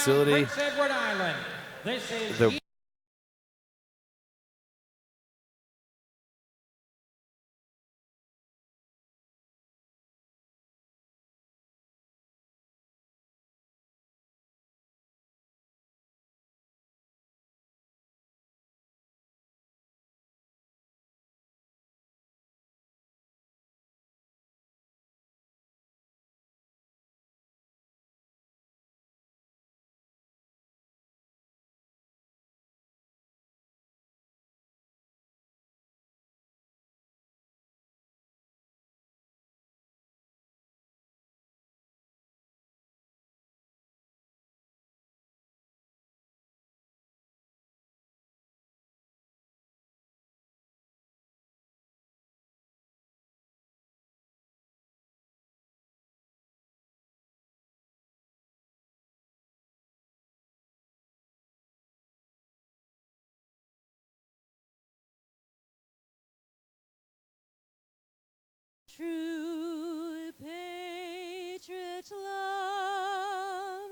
facility. Prince Edward Island. This is The True patriot love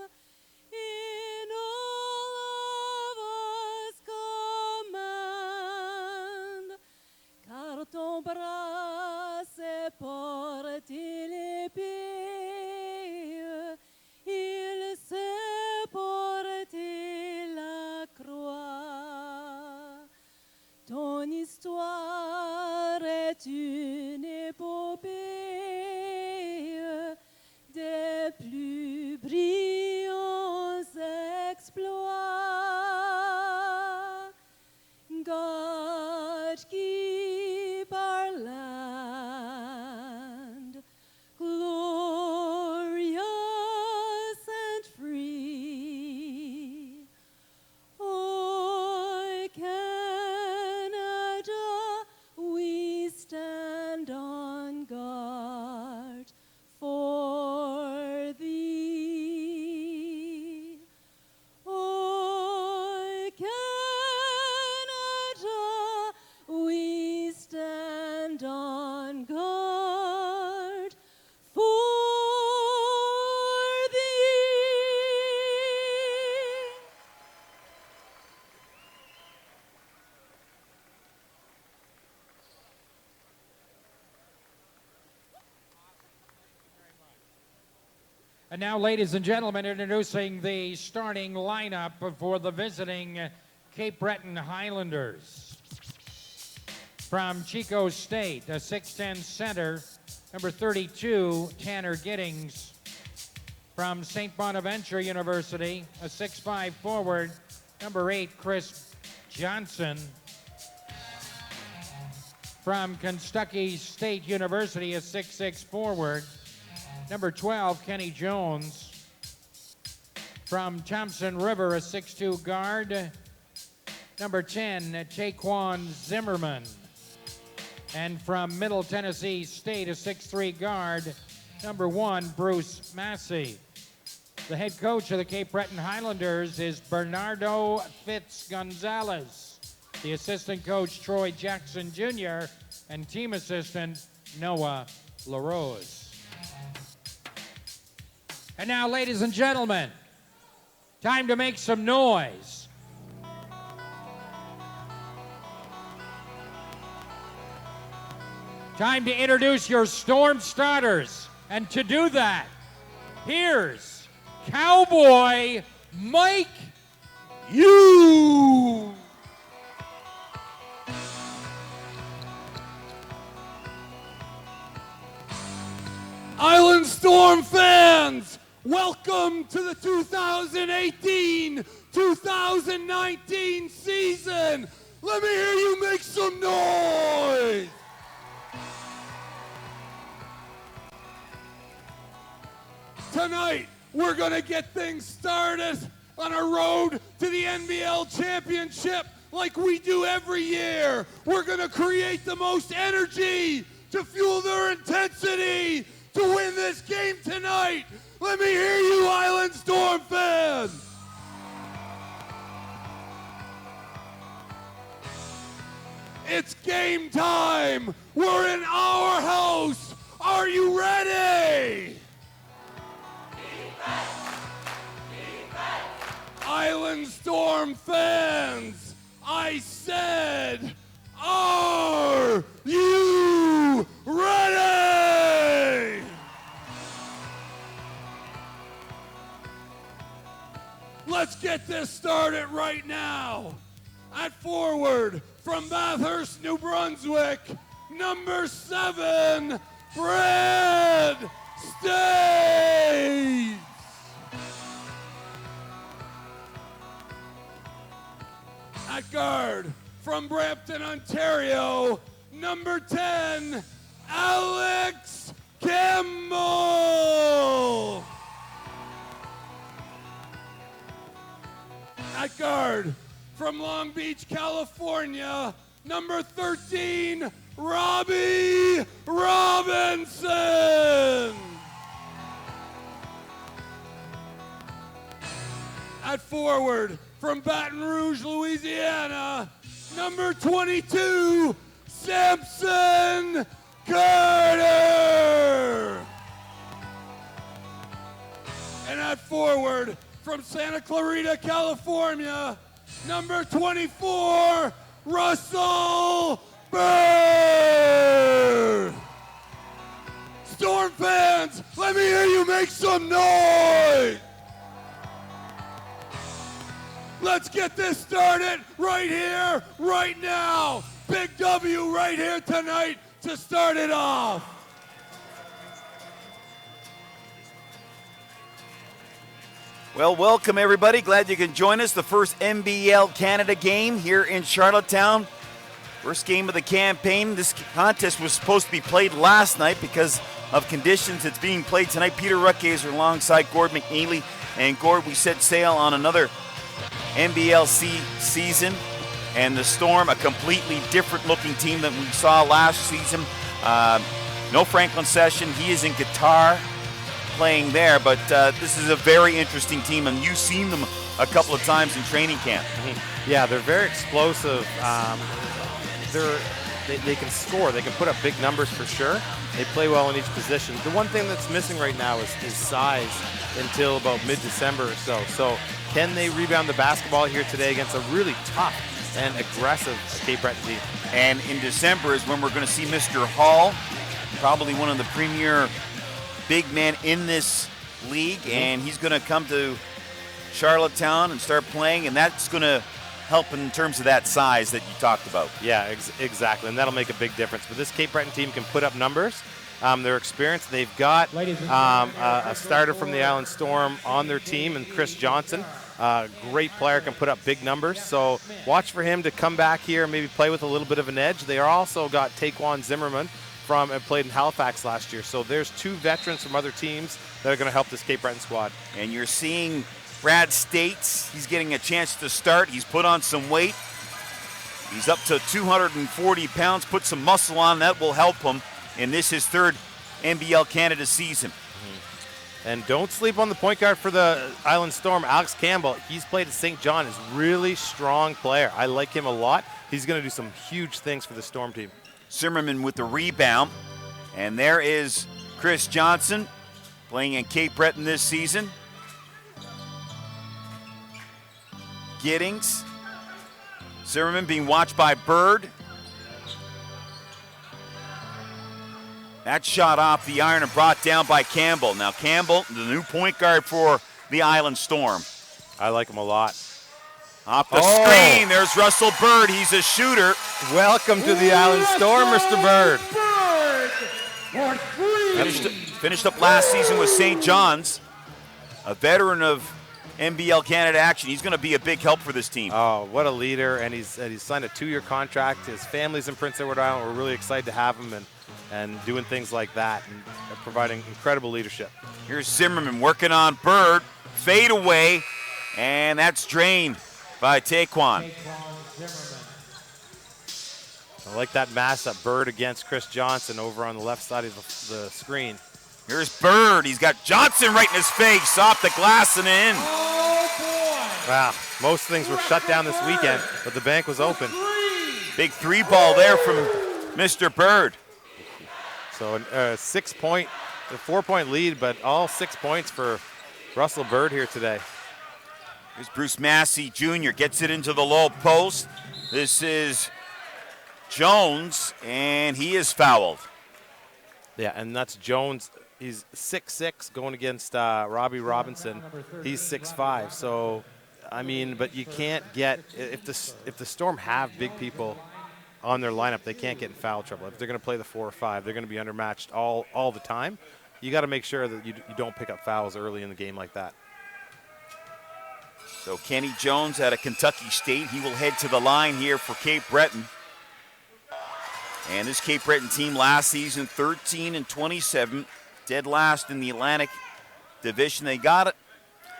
in all of us command, car ton bras c'est porter les pays, il sait porter la croix. Ton histoire est une épopée des plus brillants exploits. God keep our land glorious and free. Oh, Canada, we stand on guard for thee. Oh, Canada, we stand on guard for thee. And now, ladies and gentlemen, introducing the starting lineup for the visiting Cape Breton Highlanders. From Chico State, a 6'10 center, number 32, Tanner Giddings. From St. Bonaventure University, a 6'5 forward, number 8, Chris Johnson. From Kentucky State University, a 6'6 forward, number 12, Kenny Jones. From Thompson River, a 6'2 guard, number 10, Taquan Zimmerman. And from Middle Tennessee State, a 6'3 guard, number 1, Bruce Massey. The head coach of the Cape Breton Highlanders is Bernardo Fitz-Gonzalez. The assistant coach, Troy Jackson Jr., and team assistant, Noah LaRose. And now, ladies and gentlemen, time to make some noise. Time to introduce your Storm starters. And to do that, here's Cowboy Mike Hughes. Island Storm fans, welcome to the 2018-2019 season. Let me hear you make some noise. Tonight, we're going to get things started on a road to the NBL championship like we do every year. We're going to create the most energy to fuel their intensity to win this game tonight. Let me hear you, Island Storm fans. It's game time. We're in our house. Are you ready? Defense! Defense! Storm fans, I said, are you ready? Let's get this started right now. At forward from Bathurst, New Brunswick, number 7, Brad States. At guard from Brampton, Ontario, number 10, Alex Campbell. At guard from Long Beach, California, number 13, Robbie Robinson. At forward from Baton Rouge, Louisiana, number 22, Samson Carter. And at forward from Santa Clarita, California, number 24, Russell Bird. Storm fans, let me hear you make some noise. Let's get this started right here, right now. Big W right here tonight to start it off. Well, welcome everybody. Glad you can join us. The first NBL Canada game here in Charlottetown. First game of the campaign. This contest was supposed to be played last night because of conditions. It's being played tonight. Peter Ruckgazer alongside Gord McNeely. And Gord, we set sail on another NBLC season. And the Storm, a completely different looking team than we saw last season. No Franklin Session. He is in guitar playing there, but this is a very interesting team, and you've seen them a couple of times in training camp. Yeah, they're very explosive. They can score. They can put up big numbers for sure. They play well in each position. The one thing that's missing right now is size until about mid-December or so. So can they rebound the basketball here today against a really tough and aggressive Cape Breton team? And in December is when we're going to see Mr. Hall, probably one of the premier big men in this league, and he's going to come to Charlottetown and start playing, and that's going to help in terms of that size that you talked about. Yeah, exactly, and that'll make a big difference. But this Cape Breton team can put up numbers. They're experienced. They've got a starter from the Island Storm on their team, and Chris Johnson. Great player, can put up big numbers. So watch for him to come back here and maybe play with a little bit of an edge. They are also got Taquan Zimmerman and played in Halifax last year. So there's 2 veterans from other teams that are going to help this Cape Breton squad. And you're seeing Brad States. He's getting a chance to start. He's put on some weight. He's up to 240 pounds, put some muscle on. That will help him in his 3rd NBL Canada season. And don't sleep on the point guard for the Island Storm, Alex Campbell. He's played at St. John. He's a really strong player. I like him a lot. He's going to do some huge things for the Storm team. Zimmerman with the rebound. And there is Chris Johnson playing in Cape Breton this season. Giddings. Zimmerman being watched by Bird. That shot off the iron and brought down by Campbell. Now Campbell, the new point guard for the Island Storm. I like him a lot. Off the screen, there's Russell Bird. He's a shooter. Welcome to the Island Storm, Mr. Bird. Finished up last season with St. John's. A veteran of NBL Canada action. He's going to be a big help for this team. Oh, what a leader. And he's signed a 2-year contract. His family's in Prince Edward Island. We're really excited to have him and doing things like that and providing incredible leadership. Here's Zimmerman working on Bird. Fade away, and that's drained by Taquan. I like that matchup, Bird against Chris Johnson over on the left side of the screen. Here's Bird. He's got Johnson right in his face, off the glass and in. Wow, most things were shut down this weekend, but the bank was open. Big 3-ball there from Mr. Bird. So a 4-point lead, but all 6 points for Russell Bird here today. Here's Bruce Massey Jr. gets it into the low post. This is Jones, and he is fouled. Yeah, and that's Jones. He's 6'6", going against Robbie Robinson. He's 6'5". So, I mean, but you can't get if the Storm have big people on their lineup, they can't get in foul trouble. If they're going to play the 4 or 5, they're going to be undermatched all the time. You got to make sure that you don't pick up fouls early in the game like that. So Kenny Jones out of Kentucky State, he will head to the line here for Cape Breton. And this Cape Breton team last season, 13-27, dead last in the Atlantic Division. They got it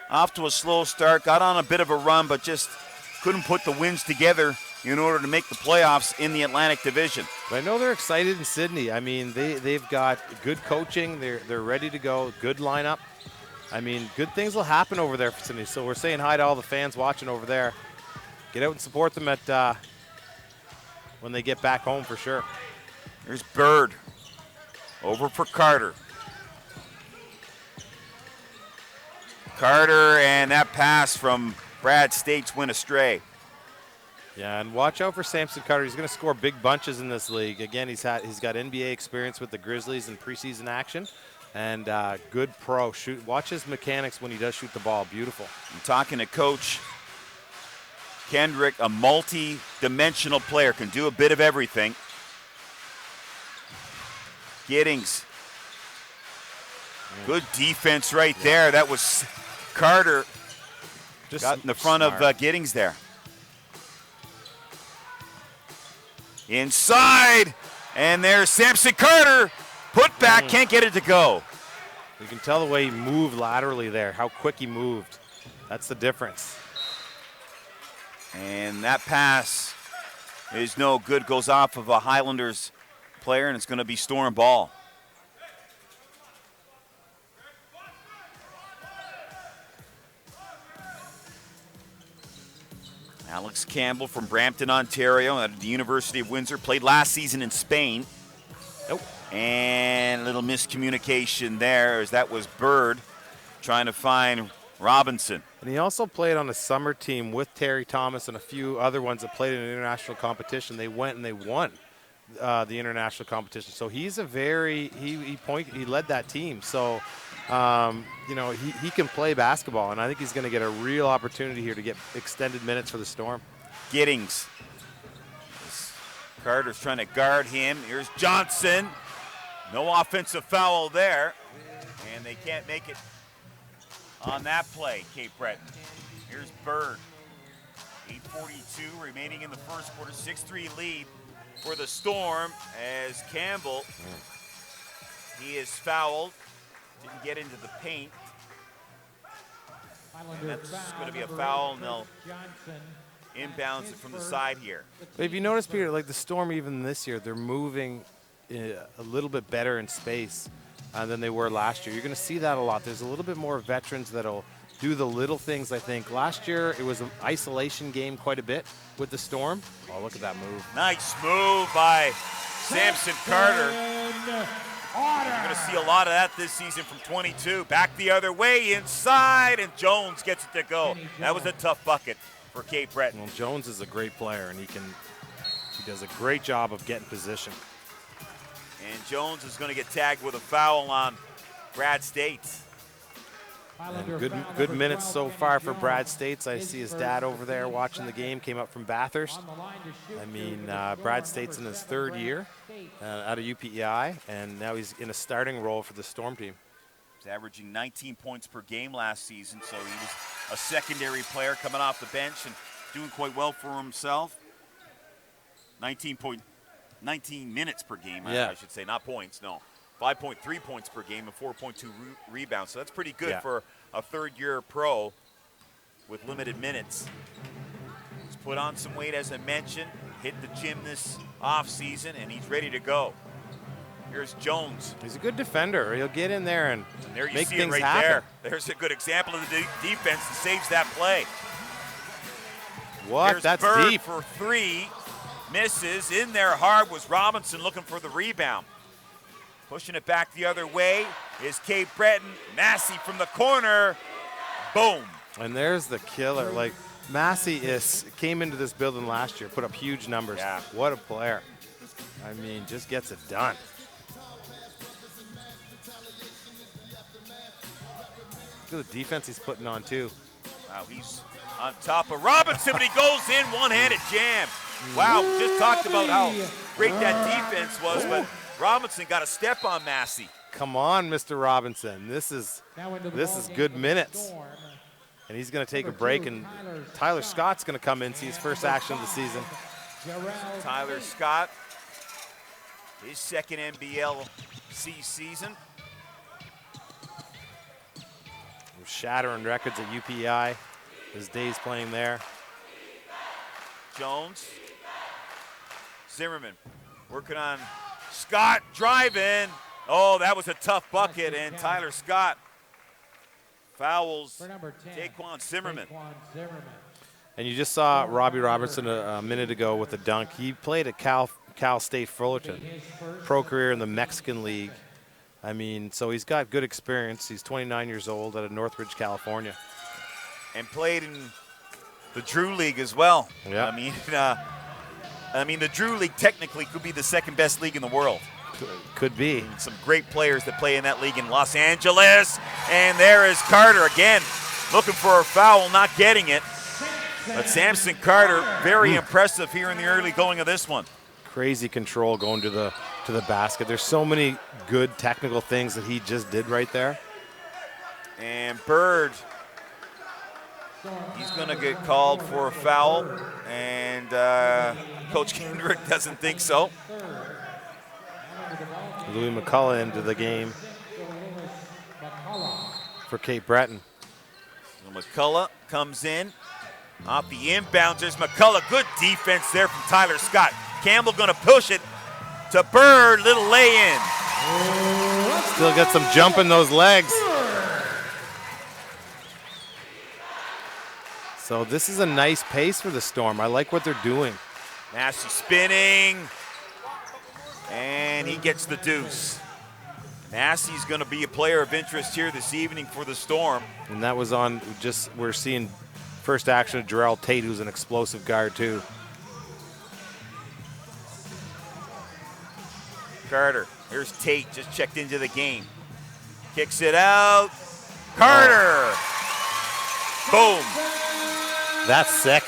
off to a slow start, got on a bit of a run, but just couldn't put the wins together in order to make the playoffs in the Atlantic Division. But I know they're excited in Sydney. I mean, they've got good coaching. They're ready to go. Good lineup. I mean, good things will happen over there for Sydney. So we're saying hi to all the fans watching over there. Get out and support them at when they get back home for sure. Here's Bird over for Carter. Carter, and that pass from Brad States went astray. Yeah, and watch out for Samson Carter. He's going to score big bunches in this league. Again, he's got NBA experience with the Grizzlies in preseason action, and good pro. Watch his mechanics when he does shoot the ball. Beautiful. I'm talking to Coach Kendrick, a multi-dimensional player, can do a bit of everything. Giddings. Good defense right there. That was Carter. Just got in the front smart of Giddings there. Inside, and there's Samson Carter. Put back, can't get it to go. You can tell the way he moved laterally there, how quick he moved. That's the difference. And that pass is no good, goes off of a Highlanders player, and it's going to be Storm ball. Alex Campbell from Brampton, Ontario, at the University of Windsor, played last season in Spain. Nope. And a little miscommunication there, as that was Bird trying to find Robinson. And he also played on a summer team with Terry Thomas and a few other ones that played in international competition. They went and they won the international competition. So he's he led that team. So, he can play basketball, and I think he's going to get a real opportunity here to get extended minutes for the Storm. Giddings. Carter's trying to guard him. Here's Johnson. No offensive foul there, and they can't make it on that play, Cape Breton. Here's Bird. 8:42 remaining in the first quarter. 6-3 lead for the Storm as Campbell, he is fouled. Didn't get into the paint. That's going to be a foul, and they'll inbounds it from the side here. But if you notice, Peter, like the Storm even this year, they're moving a little bit better in space than they were last year. You're going to see that a lot. There's a little bit more veterans that'll do the little things, I think. Last year, it was an isolation game quite a bit with the Storm. Oh, look at that move. Nice move by Samson Carter. You're going to see a lot of that this season from 22. Back the other way, inside, and Jones gets it to go. That was a tough bucket for Cape Breton. Well, Jones is a great player, and he does a great job of getting position. And Jones is going to get tagged with a foul on Brad States. And good minutes so far for Brad States. I see his dad over there watching the game, came up from Bathurst. I mean, Brad States in his third year out of UPEI, and now he's in a starting role for the Storm team. He's averaging 19 points per game last season, so he was a secondary player coming off the bench and doing quite well for himself. 19 minutes per game, I should say, not points, no. 5.3 points per game and 4.2 rebounds. So that's pretty good for a third-year pro with limited minutes. He's put on some weight, as I mentioned, hit the gym this offseason, and he's ready to go. Here's Jones. He's a good defender. He'll get in there and there you make see things it right happen. there. There's a good example of the defense that saves that play. What? Here's That's Bird deep. for three. Misses. In there hard was Robinson looking for the rebound. Pushing it back the other way is Cape Breton. Massey from the corner. Boom. And there's the killer. Like, Massey came into this building last year, put up huge numbers. Yeah. What a player. I mean, just gets it done. Look at the defense he's putting on, too. Wow, he's on top of Robinson, but he goes in, one-handed jam. Wow, we just talked about how great that defense was, but Robinson got a step on Massey. Come on, Mr. Robinson. This is good minutes. And he's going to take a break, and Tyler Scott's going to come in, see his first action of the season. Tyler Scott, his second NBLC season. Shattering records at UPI, his days playing there. Jones, Zimmerman working on Scott, driving. Oh, that was a tough bucket, and Tyler Scott fouls Daquan Zimmerman. And you just saw Robbie Robertson a minute ago with a dunk. He played at Cal State Fullerton, pro career in the Mexican League. I mean, so he's got good experience. He's 29 years old out of Northridge, California. And played in the Drew League as well. Yeah. I mean, the Drew League technically could be the second best league in the world. Could be. Some great players that play in that league in Los Angeles. And there is Carter again, looking for a foul, not getting it. But Samson Carter, very impressive here in the early going of this one. Crazy control going to the basket. There's so many good technical things that he just did right there. And Bird, he's going to get called for a foul, and Coach Kendrick doesn't think so. Louis McCullough into the game for Cape Breton. So McCullough comes in off the inbounds. There's McCullough. Good defense there from Tyler Scott. Campbell going to push it to Bird. Little lay-in. Still got some jump in those legs. So this is a nice pace for the Storm. I like what they're doing. Massey spinning. And he gets the deuce. Massey's going to be a player of interest here this evening for the Storm. And that was on we're seeing first action of Jarrell Tate, who's an explosive guard too. Carter, here's Tate, just checked into the game. Kicks it out. Carter! Boom. That's sick.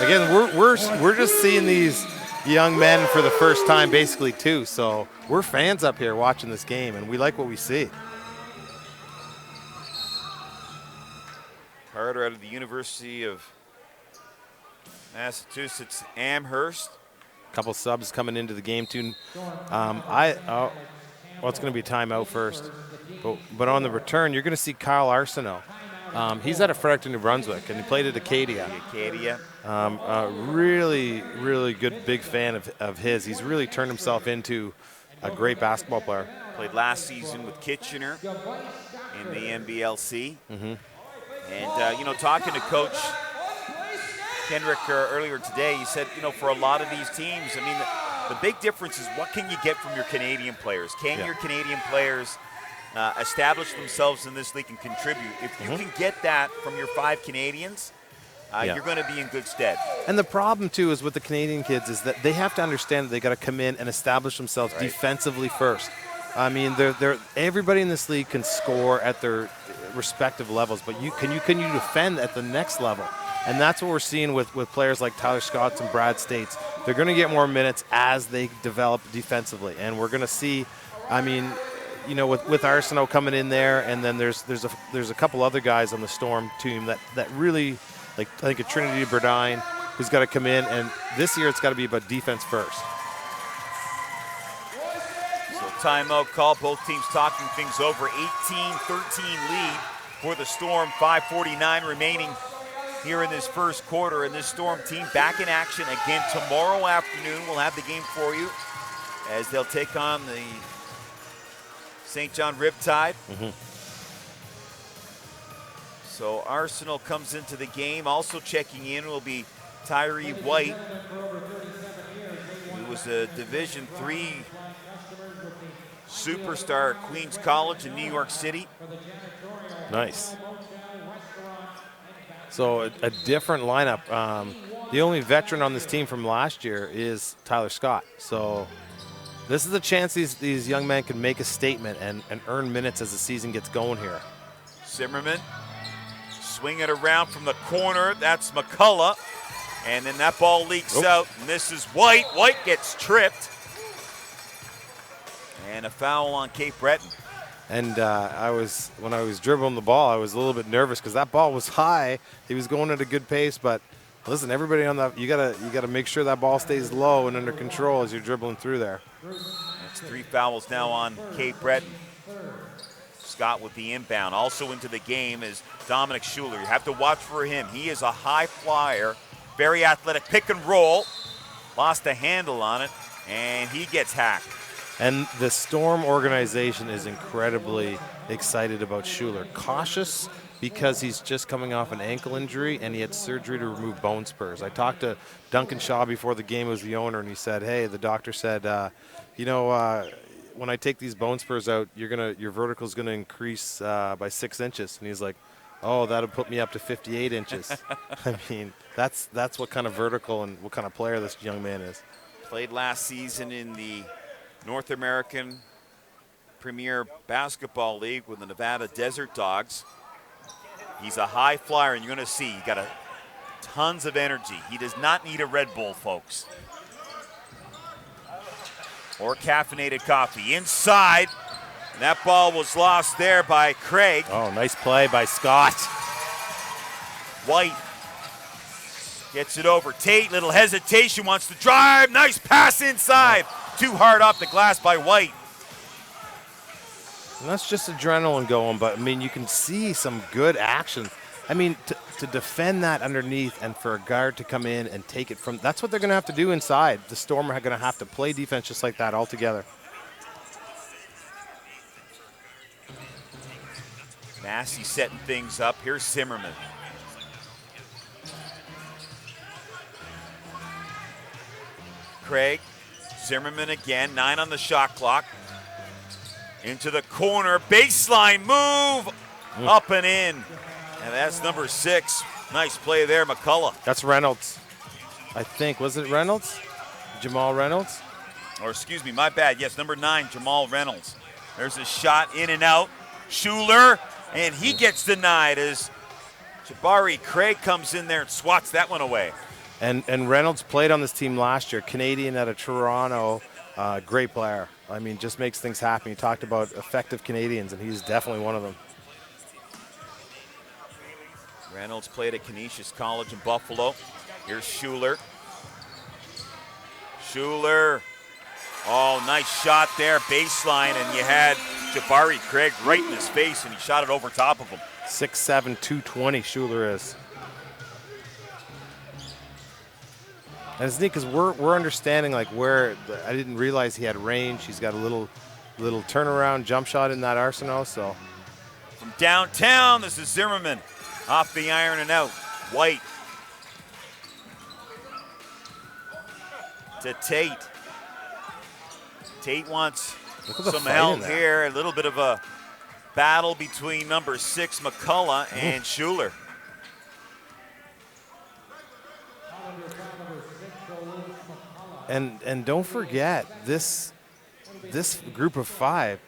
Again, we're just seeing these young men for the first time basically too, so we're fans up here watching this game and we like what we see. Carter out of the University of Massachusetts Amherst. Couple subs coming into the game too. Well, it's going to be timeout first, but on the return you're going to see Kyle Arsenault. He's out of Fredericton, New Brunswick, and he played at Acadia. Really, really good, big fan of his. He's really turned himself into a great basketball player. Played last season with Kitchener in the NBLC. And, talking to Coach Kendrick earlier today, he said, for a lot of these teams, I mean, the big difference is what can you get from your Canadian players? Can your Canadian players establish themselves in this league and contribute? If you can get that from your 5 Canadians, you're going to be in good stead. And the problem, too, is with the Canadian kids is that they have to understand that they got to come in and establish themselves defensively first. I mean, everybody in this league can score at their respective levels, but can you defend at the next level? And that's what we're seeing with players like Tyler Scott and Brad States. They're going to get more minutes as they develop defensively, and we're going to see, I mean, with Arsenault coming in there, and then there's a couple other guys on the Storm team that really, like I think a Trinity Breton who's got to come in, and this year it's got to be about defense first. So timeout call, both teams talking things over. 18-13 lead for the Storm, 5:49 remaining here in this first quarter, and this Storm team back in action again tomorrow afternoon. We'll have the game for you as they'll take on the St. John Riptide. So Arsenal comes into the game. Also checking in will be Tyree White, who was a Division III superstar at Queens College in New York City. Nice. So a different lineup. The only veteran on this team from last year is Tyler Scott. So this is a chance these young men can make a statement and earn minutes as the season gets going here. Zimmerman swing it around from the corner. That's McCullough. And then that ball leaks out. And this is White. White gets tripped. And a foul on Cape Breton. And when I was dribbling the ball, I was a little bit nervous because that ball was high. He was going at a good pace, but listen, everybody on that, you gotta make sure that ball stays low and under control as you're dribbling through there. That's 3 fouls now on Cape Breton. Scott with the inbound. Also into the game is Dominic Schuler. You have to watch for him. He is a high flyer, very athletic, pick and roll. Lost a handle on it, and he gets hacked. And the Storm organization is incredibly excited about Schuler. Cautious because he's just coming off an ankle injury and he had surgery to remove bone spurs. I talked to Duncan Shaw before the game, was the owner, and he said, hey, the doctor said, when I take these bone spurs out, your vertical is gonna increase by 6 inches. And he's like, oh, that'll put me up to 58 inches. I mean, that's what kind of vertical and what kind of player this young man is. Played last season in the North American Premier Basketball League with the Nevada Desert Dogs. He's a high flyer, and you're going to see he got tons of energy. He does not need a Red Bull, folks, or caffeinated coffee. Inside, and that ball was lost there by Craig. Oh, nice play by Scott. White gets it over. Tate, little hesitation, wants to drive. Nice pass inside. Too hard off the glass by White. And that's just adrenaline going, but I mean, you can see some good action. I mean, to defend that underneath and for a guard to come in and take it from, that's what they're going to have to do inside. The Storm are going to have to play defense just like that altogether. Massey setting things up. Here's Zimmerman. Craig, Zimmerman again, 9 on the shot clock. Into the corner, baseline move, up and in. And that's number 6. Nice play there, McCullough. That's Reynolds, I think. Was it Reynolds? Jamal Reynolds? Or excuse me, my bad. Yes, number 9, Jamal Reynolds. There's a shot in and out. Schuler, and he gets denied as Jabari Craig comes in there and swats that one away. And Reynolds played on this team last year, Canadian out of Toronto, great player. I mean, just makes things happen. You talked about effective Canadians, and he's definitely one of them. Reynolds played at Canisius College in Buffalo. Here's Schuler. Schuler. Oh, nice shot there, baseline, and you had Jabari Craig right in his face, and he shot it over top of him. 6'7", 220 Schuler is. And it's neat because we're understanding like where I didn't realize he had range. He's got a little turnaround jump shot in that arsenal. So from downtown, this is Zimmerman off the iron and out. White to Tate. Tate wants some help here. A little bit of a battle between number 6 McCullough and Schuler. And don't forget, this group of 5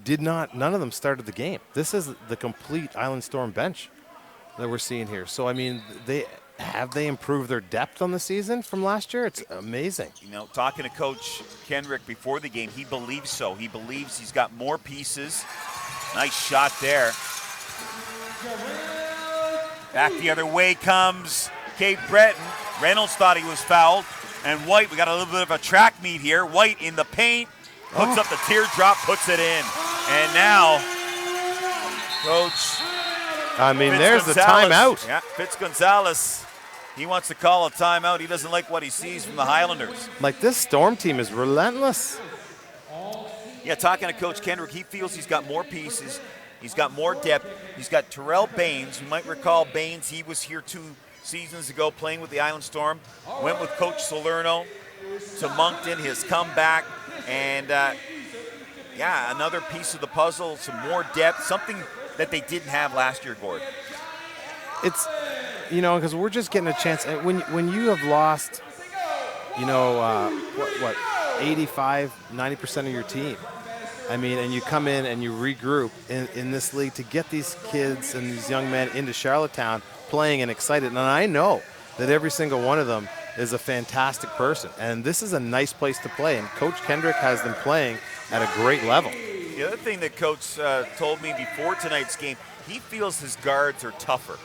none of them started the game. This is the complete Island Storm bench that we're seeing here. So I mean, they improved their depth on the season from last year? It's amazing. You know, talking to Coach Kenrick before the game, he believes so. He believes he's got more pieces. Nice shot there. Back the other way comes Cape Breton. Reynolds thought he was fouled. And White, we got a little bit of a track meet here. White in the paint, hooks up the teardrop, puts it in. And now, Coach there's the timeout. Yeah, Fitz-Gonzalez, he wants to call a timeout. He doesn't like what he sees from the Highlanders. Like, this Storm team is relentless. Yeah, talking to Coach Kendrick, he feels he's got more pieces. He's got more depth. He's got Terrell Baines. You might recall Baines, he was here 2 seasons ago playing with the Island Storm. Went with Coach Salerno to Moncton, his comeback. And, another piece of the puzzle, some more depth, something that they didn't have last year, Gord. you know, because we're just getting a chance. And when you have lost, you know, what 85, 90% of your team. I mean, and you come in and you regroup in this league to get these kids and these young men into Charlottetown playing and excited. And I know that every single one of them is a fantastic person. And this is a nice place to play. And Coach Kendrick has them playing at a great level. The other thing that Coach told me before tonight's game, he feels his guards are tougher.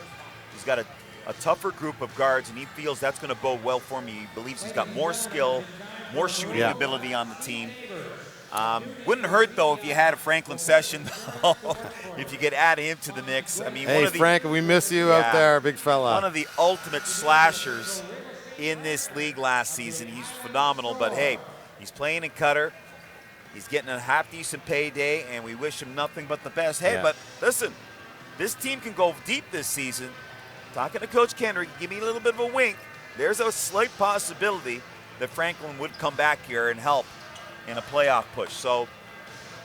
He's got a tougher group of guards, and he feels that's going to bode well for him. He believes he's got more skill, more shooting ability on the team. Wouldn't hurt, though, if you had a Franklin Session, if you could add him to the mix. I mean, hey, Frank, we miss you out there, big fella. One of the ultimate slashers in this league last season. He's phenomenal, but hey, he's playing in Qatar. He's getting a half-decent payday, and we wish him nothing but the best. Hey, but listen, this team can go deep this season. Talking to Coach Kendrick, give me a little bit of a wink. There's a slight possibility that Franklin would come back here and help in a playoff push. So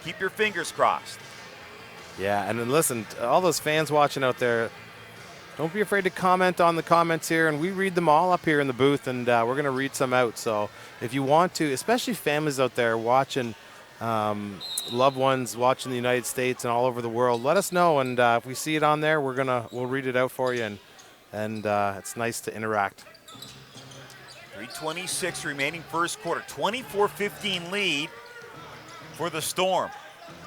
keep your fingers crossed. Yeah, and then listen, all those fans watching out there, don't be afraid to comment on the comments here, and we read them all up here in the booth, and we're going to read some out. So if you want to, especially families out there watching, loved ones watching the United States and all over the world, let us know, and if we see it on there, we'll read it out for you, and it's nice to interact. 3:26 remaining first quarter, 24-15 lead for the Storm.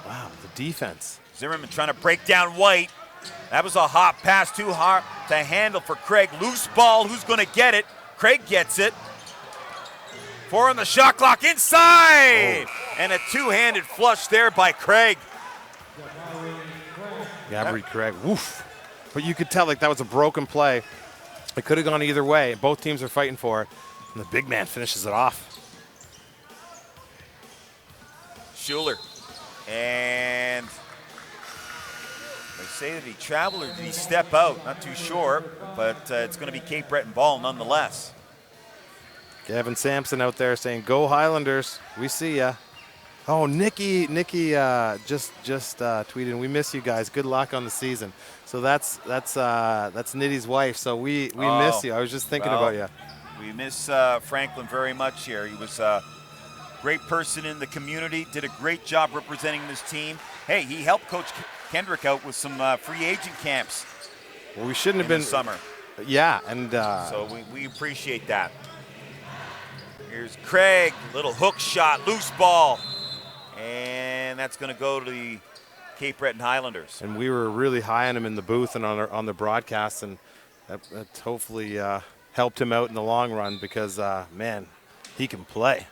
Wow, the defense. Zimmerman trying to break down White. That was a hot pass, too hard to handle for Craig. Loose ball, who's going to get it? Craig gets it. 4 on the shot clock, inside! And a two-handed flush there by Craig. Gabri Craig, woof. But you could tell like that was a broken play. It could have gone either way. Both teams are fighting for it. And the big man finishes it off. Schuler. And they say that he traveled or did he step out? Not too sure, but it's going to be Cape Breton ball nonetheless. Gavin Sampson out there saying, "Go Highlanders, we see ya." Oh, Nikki just tweeted, "We miss you guys. Good luck on the season." So that's Nitty's wife. So we miss you. I was just thinking about you. We miss Franklin very much here. He was a great person in the community. Did a great job representing this team. Hey, he helped Coach Kendrick out with some free agent camps. Well, we shouldn't have been summer. Yeah, and so we appreciate that. Here's Craig, little hook shot, loose ball, and that's going to go to the Cape Breton Highlanders. And we were really high on him in the booth and on the broadcast, and that hopefully helped him out in the long run because, man, he can play.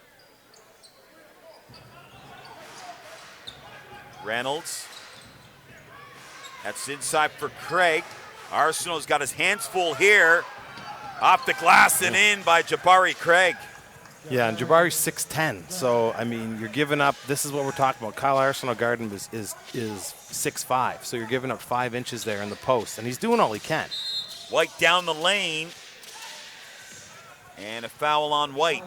Reynolds. That's inside for Craig. Arsenal's got his hands full here. Off the glass and in by Jabari Craig. Yeah, and Jabari's 6'10", so, I mean, you're giving up, this is what we're talking about. Kyle Arsenal Garden is 6'5", so you're giving up 5 inches there in the post, and he's doing all he can. White down the lane. And a foul on White.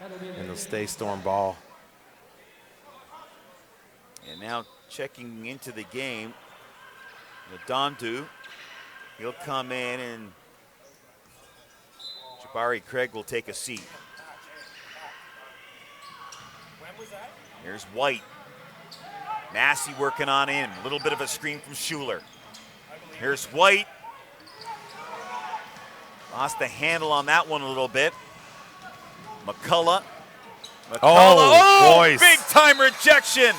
And it'll stay Storm ball. And now checking into the game, Dondu. He'll come in and Jabari Craig will take a seat. Here's White. Massey working on in. A little bit of a screen from Schuler. Here's White. Lost the handle on that one a little bit. McCullough. Oh, boys. Big time rejection.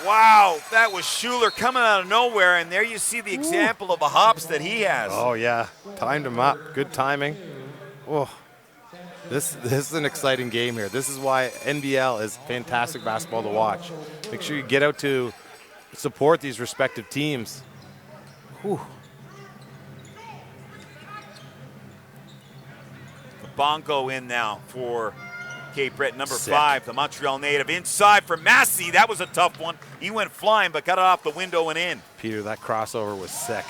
Wow, that was Schuler coming out of nowhere, and there you see the example of the hops that he has. Oh, yeah. Timed him up. Good timing. Oh. This is an exciting game here. This is why NBL is fantastic basketball to watch. Make sure you get out to support these respective teams. Whew. Bongo in now for Cape Breton, number 5, the Montreal native. Inside for Massey. That was a tough one. He went flying, but got it off the window and in. Peter, that crossover was sick.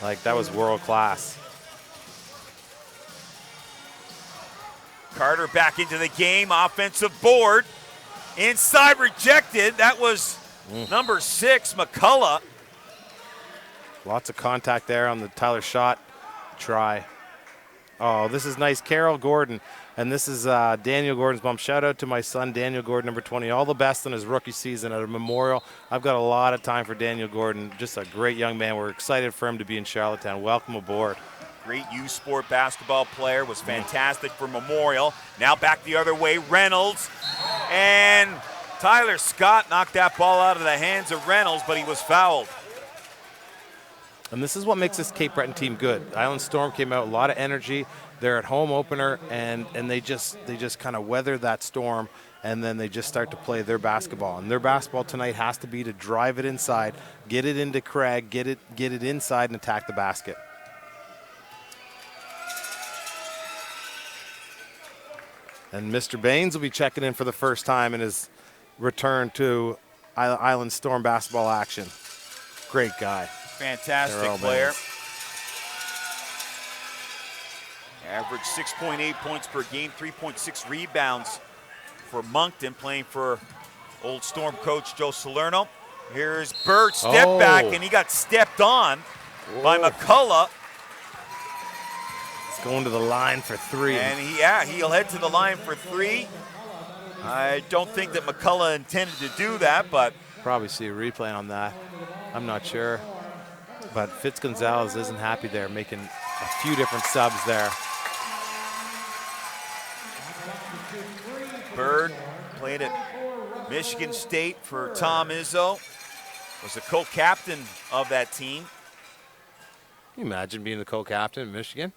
Like, that was world class. Carter back into the game, offensive board. Inside rejected. That was number 6, McCullough. Lots of contact there on the Tyler shot try. Oh, this is nice. Carol Gordon. And this is Daniel Gordon's mom. Shout out to my son, Daniel Gordon, number 20. All the best in his rookie season at a Memorial. I've got a lot of time for Daniel Gordon. Just a great young man. We're excited for him to be in Charlottetown. Welcome aboard. Great U Sport basketball player. Was fantastic for Memorial. Now back the other way. Reynolds. And Tyler Scott knocked that ball out of the hands of Reynolds, but he was fouled. And this is what makes this Cape Breton team good. Island Storm came out, a lot of energy. They're at home opener, and they just kind of weather that storm, and then they just start to play their basketball. And their basketball tonight has to be to drive it inside, get it into Craig, get it inside, and attack the basket. And Mr. Baines will be checking in for the first time in his return to Island Storm basketball action. Great guy. Fantastic player. Average 6.8 points per game, 3.6 rebounds for Moncton, playing for old Storm coach Joe Salerno. Here's Bird, step back, and he got stepped on by McCullough. He's going to the line for 3. And he'll head to the line for 3. I don't think that McCullough intended to do that, but probably see a replay on that. I'm not sure. But Fitz-Gonzalez isn't happy there, making a few different subs there. Bird played at Michigan State for Tom Izzo, was the co-captain of that team. Can you imagine being the co-captain in Michigan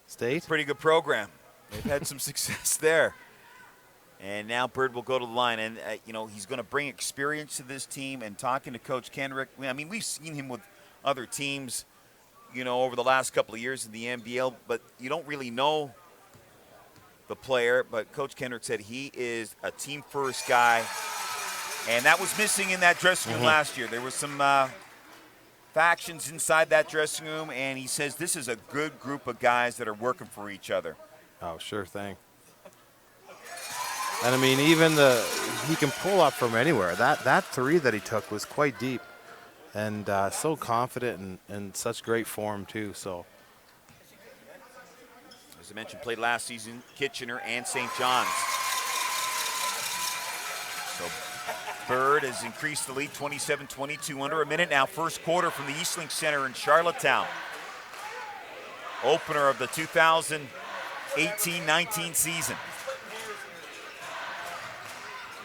State? Pretty good program. They've had some success there. And now Bird will go to the line, and he's going to bring experience to this team. And talking to Coach Kendrick, I mean, we've seen him with other teams, over the last couple of years in the NBL, but you don't really know the player. But Coach Kendrick said he is a team-first guy, and that was missing in that dressing room last year. There was some factions inside that dressing room, and he says this is a good group of guys that are working for each other. Oh, sure thing. And I mean, even he can pull up from anywhere. That 3 that he took was quite deep, and so confident and such great form too. So, as I mentioned, played last season Kitchener and St. John's. So Bird has increased the lead 27-22, under a minute now. First quarter from the Eastlink Center in Charlottetown. Opener of the 2018-19 season.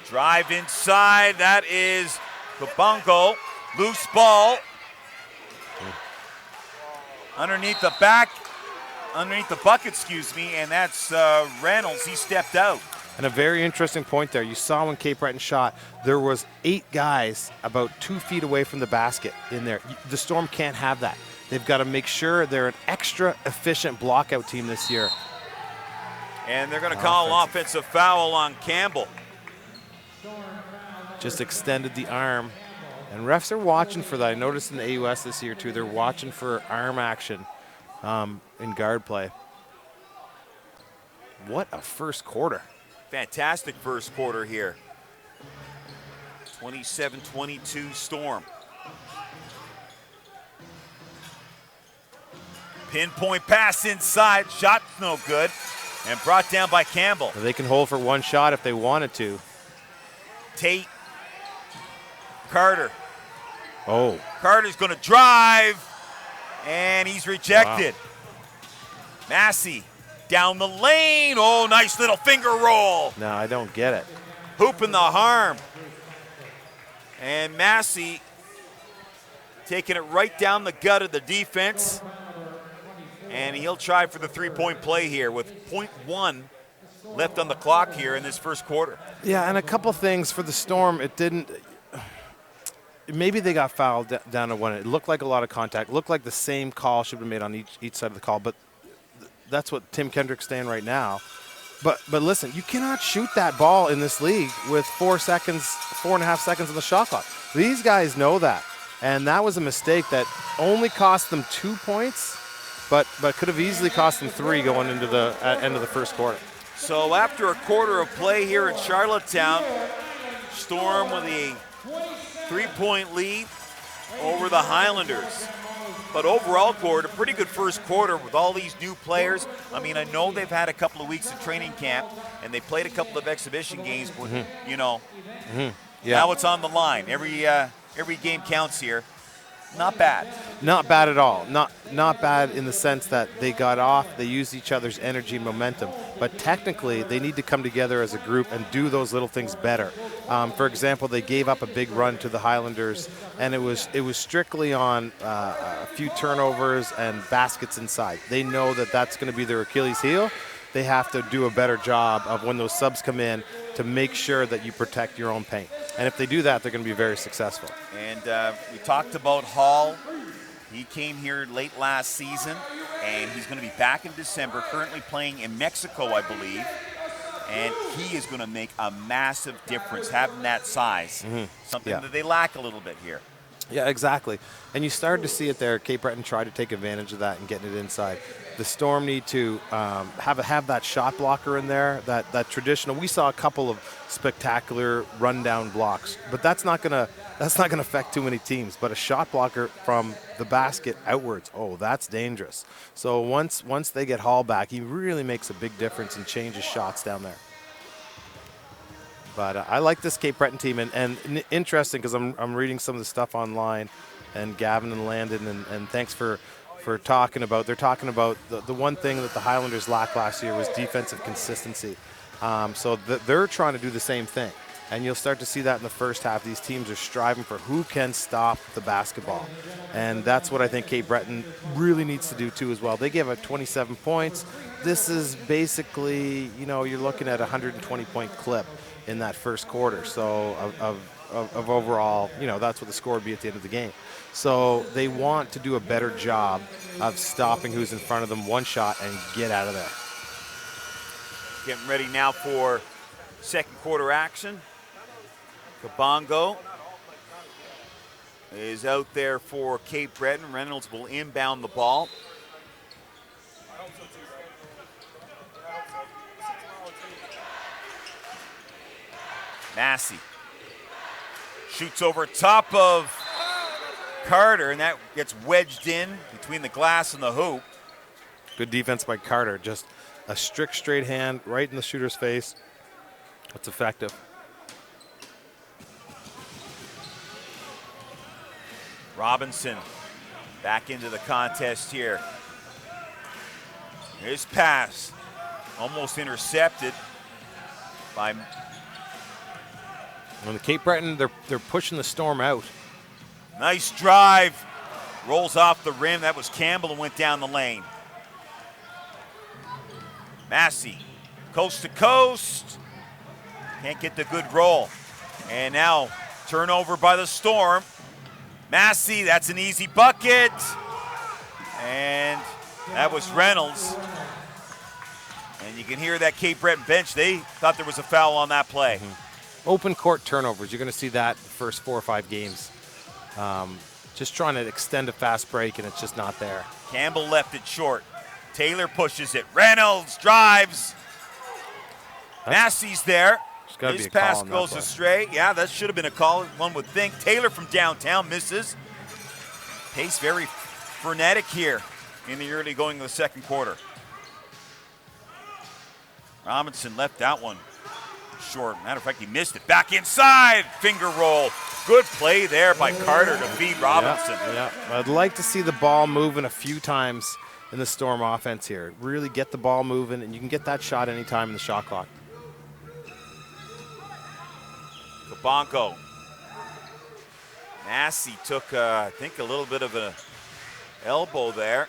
Drive inside, that is Kabongo. Loose ball. Underneath the bucket, and that's Reynolds. He stepped out. And a very interesting point there. You saw when Cape Breton shot, there was 8 guys about 2 feet away from the basket in there. The Storm can't have that. They've got to make sure they're an extra efficient blockout team this year. And they're going to call an offensive foul on Campbell. Just extended the arm. And refs are watching for that. I noticed in the AUS this year too, they're watching for arm action in guard play. What a first quarter. Fantastic first quarter here. 27-22 Storm. Pinpoint pass inside, shot no good, and brought down by Campbell. They can hold for 1 shot if they wanted to. Tate, Carter. Oh. Carter's going to drive, and he's rejected. Wow. Massey down the lane. Oh, nice little finger roll. No, I don't get it. Hooping the harm. And Massey taking it right down the gut of the defense. And he'll try for the 3-point play here with 0.1 left on the clock here in this first quarter. Yeah, and a couple things for the Storm. It didn't. Maybe they got fouled down to 1. It looked like a lot of contact. Looked like the same call should have been made on each side of the call. But that's what Tim Kendrick's saying right now. But listen, you cannot shoot that ball in this league with 4.5 seconds on the shot clock. These guys know that. And that was a mistake that only cost them 2 points, but could have easily cost them 3 going into the end of the first quarter. So after a quarter of play here in Charlottetown, Storm with a 3-point lead over the Highlanders. But overall, Gord, a pretty good first quarter with all these new players. I mean, I know they've had a couple of weeks of training camp, and they played a couple of exhibition games, but, you know, now it's on the line. Every game counts here. Not bad. Not bad at all. Not bad in the sense that they got off, they used each other's energy and momentum. But technically, they need to come together as a group and do those little things better. For example, they gave up a big run to the Highlanders, and it was strictly on a few turnovers and baskets inside. They know that that's going to be their Achilles heel. They have to do a better job of when those subs come in to make sure that you protect your own paint. And if they do that, they're going to be very successful. And we talked about Hall. He came here late last season, and he's going to be back in December, currently playing in Mexico, I believe. And he is going to make a massive difference having that size, something that they lack a little bit here. Yeah, exactly. And you started to see it there. Cape Breton tried to take advantage of that and getting it inside. The Storm need to have that shot blocker in there, that traditional. We saw a couple of spectacular rundown blocks, but that's not gonna affect too many teams. But a shot blocker from the basket outwards, oh, that's dangerous. So once they get Hall back, he really makes a big difference and changes shots down there. But I like this Cape Breton team, and interesting because I'm reading some of the stuff online, and Gavin and Landon, and thanks for talking about. They're talking about the one thing that the Highlanders lacked last year was defensive consistency. So they're trying to do the same thing, and you'll start to see that in the first half. These teams are striving for who can stop the basketball, and that's what I think Cape Breton really needs to do too as well. They gave up 27 points. This is basically, you're looking at a 120-point clip in that first quarter. So of overall, that's what the score would be at the end of the game. So they want to do a better job of stopping who's in front of them, one shot, and get out of there. Getting ready now for second quarter action. Kabongo is out there for Cape Breton. Reynolds will inbound the ball. Massey shoots over top of Carter, and that gets wedged in between the glass and the hoop. Good defense by Carter. Just a strict straight hand right in the shooter's face. That's effective. Robinson back into the contest here. His pass almost intercepted by... On the Cape Breton, they're pushing the Storm out. Nice drive. Rolls off the rim. That was Campbell and went down the lane. Massey, coast to coast. Can't get the good roll. And now turnover by the Storm. Massey, that's an easy bucket. And that was Reynolds. And you can hear that Cape Breton bench. They thought there was a foul on that play. Open court turnovers. You're going to see that the first 4 or 5 games. Just trying to extend a fast break, and it's just not there. Campbell left it short. Taylor pushes it. Reynolds drives. Massey's there. His pass goes astray. Yeah, that should have been a call, one would think. Taylor from downtown misses. Pace very frenetic here in the early going of the second quarter. Robinson left that one short. Matter of fact, he missed it. Back inside. Finger roll. Good play there by Carter to feed Robinson. Yeah. I'd like to see the ball moving a few times in the Storm offense here. Really get the ball moving, and you can get that shot anytime in the shot clock. Kabongo. Massey took, I think, a little bit of an elbow there.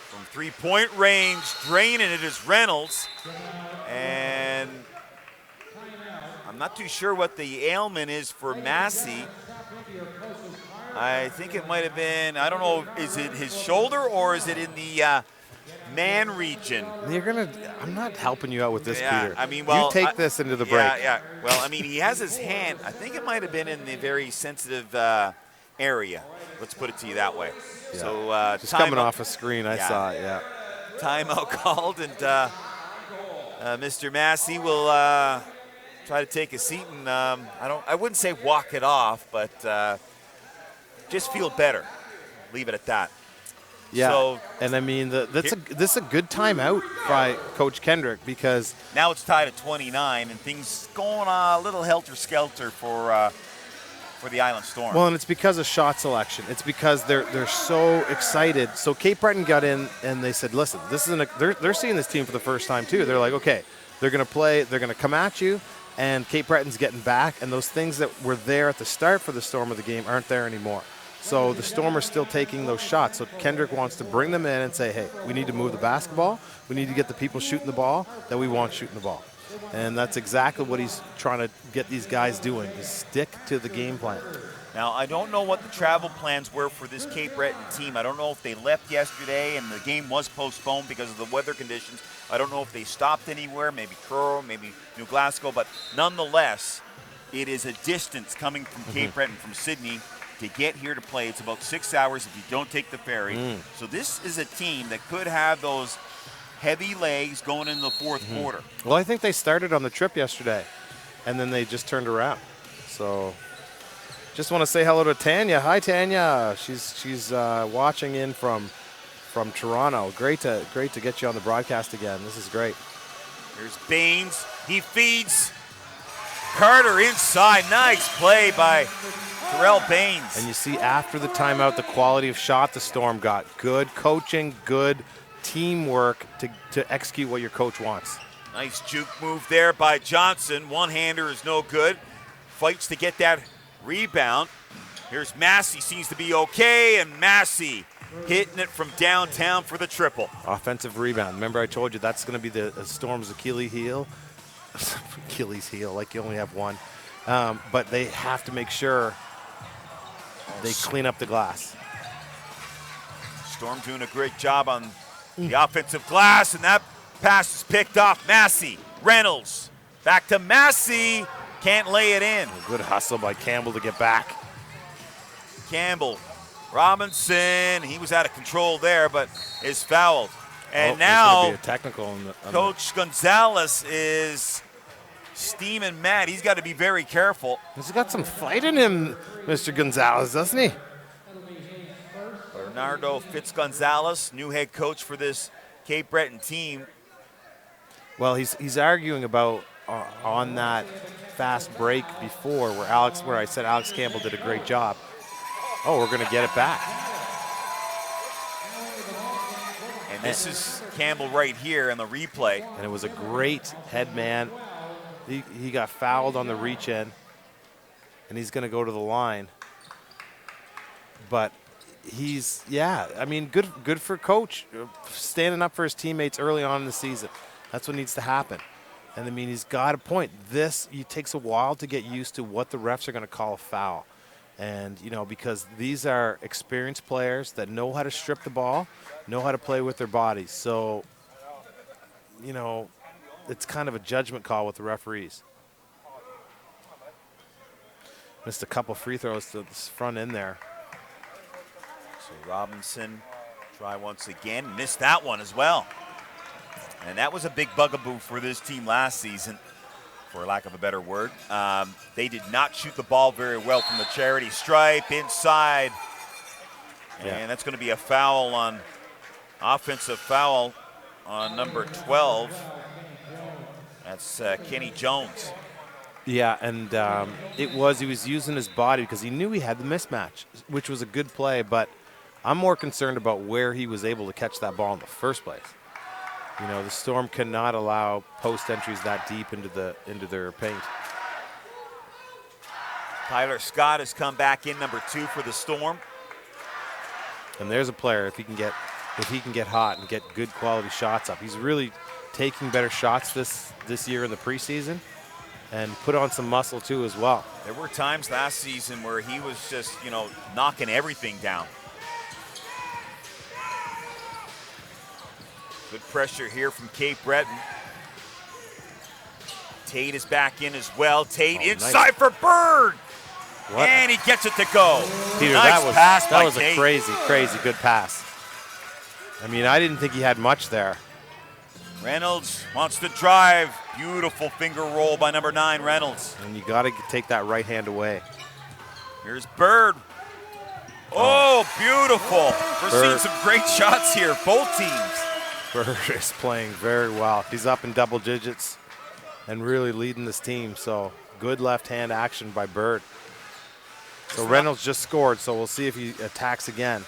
From three-point range, draining it is Reynolds. And I'm not too sure what the ailment is for Massey. I think it might have been, I don't know, is it his shoulder or is it in the man region? I'm not helping you out with this, Peter. I mean, well, you take this into the break. Yeah. Well, I mean, he has his hand. I think it might have been in the very sensitive area. Let's put it to you that way. Yeah. So just coming off a screen, I saw it. Yeah. timeout called, and Mr. Massey will try to take a seat, and I wouldn't say walk it off, but just feel better. Leave it at that. Yeah, so, and I mean, this is a good timeout by Coach Kendrick, because now it's tied at 29, and things going a little helter-skelter for the Island Storm. Well, and it's because of shot selection. It's because they're so excited. So Cape Breton got in, and they said, listen, this isn't they're seeing this team for the first time too. They're like, okay, they're going to play, they're going to come at you, and Cape Breton's getting back, and those things that were there at the start for the Storm of the game aren't there anymore. So the Storm are still taking those shots. So Kendrick wants to bring them in and say, hey, we need to move the basketball. We need to get the people shooting the ball that we want shooting the ball. And that's exactly what he's trying to get these guys doing, is stick to the game plan. Now, I don't know what the travel plans were for this Cape Breton team. I don't know if they left yesterday and the game was postponed because of the weather conditions. I don't know if they stopped anywhere, maybe Truro, maybe New Glasgow. But nonetheless, it is a distance coming from Cape Breton, from Sydney, to get here to play. It's about 6 hours if you don't take the ferry. So this is a team that could have those heavy legs going in the fourth quarter. Well, I think they started on the trip yesterday, and then they just turned around. So just want to say hello to Tanya. Hi, Tanya. She's watching in from Toronto. Great to get you on the broadcast again. This is great. Here's Baines. He feeds Carter inside. Nice play by Terrell Baines. And you see after the timeout the quality of shot the Storm got. Good coaching, good teamwork to execute what your coach wants. Nice juke move there by Johnson. One-hander is no good. Fights to get that rebound. Here's Massey, seems to be okay, and Massey hitting it from downtown for the triple. Offensive rebound. Remember I told you that's going to be the Storm's Achilles heel? Achilles heel, like you only have one. But they have to make sure they clean up the glass. Storm doing a great job on the offensive glass, and that pass is picked off. Massey, Reynolds, back to Massey, can't lay it in. A good hustle by Campbell to get back. Campbell, Robinson, he was out of control there, but is fouled. And now be a technical on Coach Gonzalez is steaming mad. He's got to be very careful. He's got some fight in him, Mr. Gonzalez, doesn't he? Bernardo Fitz-Gonzalez, new head coach for this Cape Breton team. Well, he's arguing about on that fast break before where I said Alex Campbell did a great job. Oh, we're going to get it back. And this is Campbell right here in the replay. And it was a great head man. He got fouled on the reach in, and he's going to go to the line. But I mean, good for coach standing up for his teammates early on in the season. That's what needs to happen. And I mean, he's got a point. It takes a while to get used to what the refs are going to call a foul. And, because these are experienced players that know how to strip the ball, know how to play with their bodies. So, it's kind of a judgment call with the referees. Missed a couple free throws to the front end there. So Robinson try once again, missed that one as well. And that was a big bugaboo for this team last season, for lack of a better word. They did not shoot the ball very well from the charity stripe inside. And that's going to be a foul offensive foul on number 12. That's Kenny Jones. Yeah, and he was using his body because he knew he had the mismatch, which was a good play, but I'm more concerned about where he was able to catch that ball in the first place. The Storm cannot allow post entries that deep into their paint. Tyler Scott has come back in, number 2 for the Storm. And there's a player, if he can get hot and get good quality shots up. He's really taking better shots this year in the preseason and put on some muscle too as well. There were times last season where he was just, knocking everything down. Good pressure here from Cape Breton. Tate is back in as well. Tate inside for Bird. What? And he gets it to go. Peter, nice pass by that was Tate. a crazy good pass. I mean, I didn't think he had much there. Reynolds wants to drive. Beautiful finger roll by number 9, Reynolds. And you got to take that right hand away. Here's Bird. Oh, beautiful. We're seeing some great shots here, both teams. Bird is playing very well. He's up in double digits and really leading this team. So good left hand action by Bird. So Reynolds just scored, so we'll see if he attacks again.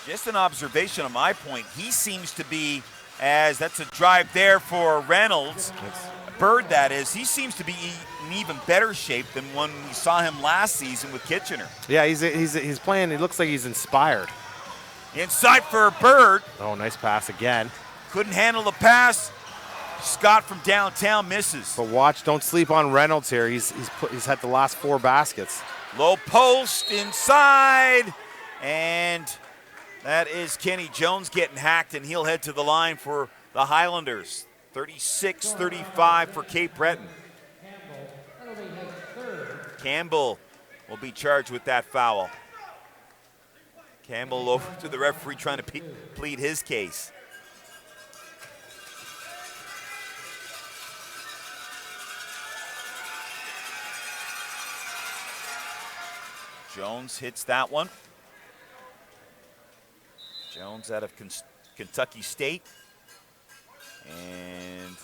Just an observation on my point. He seems to be, as that's a drive there for Reynolds. Bird, that is. He seems to be in even better shape than when we saw him last season with Kitchener. Yeah, he's playing. He looks like he's inspired. Inside for Bird. Oh, nice pass again. Couldn't handle the pass. Scott from downtown misses. But watch, don't sleep on Reynolds here. He's had the last 4 baskets. Low post inside, and that is Kenny Jones getting hacked, and he'll head to the line for the Highlanders. 36-35 for Cape Breton. Campbell will be charged with that foul. Campbell over to the referee trying to plead his case. Jones hits that one. Jones out of Kentucky State. And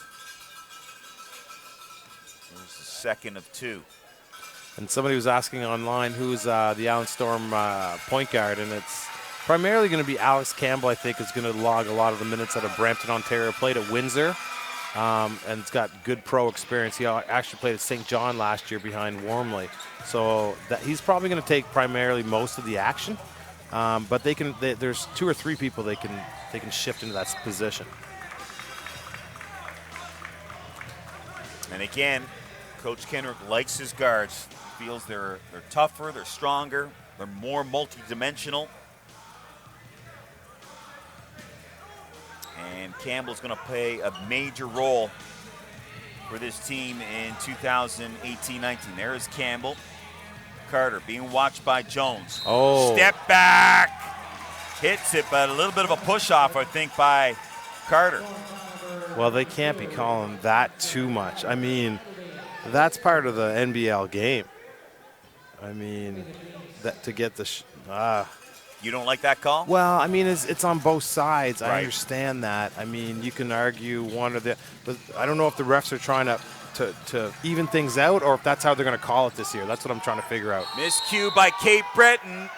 there's the second of 2. And somebody was asking online who's the Allen Storm point guard, and it's primarily going to be Alex Campbell, I think, is going to log a lot of the minutes out of Brampton, Ontario. Played at Windsor, and it's got good pro experience. He actually played at St. John last year behind Wormley. So he's probably going to take primarily most of the action, but there's 2 or 3 people they can shift into that position. And again, Coach Kenrick likes his guards. Feels they're tougher, they're stronger, they're more multi-dimensional. And Campbell's going to play a major role for this team in 2018-19. There is Campbell. Carter being watched by Jones. Oh. Step back. Hits it, but a little bit of a push-off, I think, by Carter. Well, they can't be calling that too much. I mean, that's part of the NBL game. I mean, to get the You don't like that call? Well, I mean, it's on both sides. Right. I understand that. I mean, you can argue one or the, but I don't know if the refs are trying to even things out or if that's how they're going to call it this year. That's what I'm trying to figure out. Miscue by Cape Breton.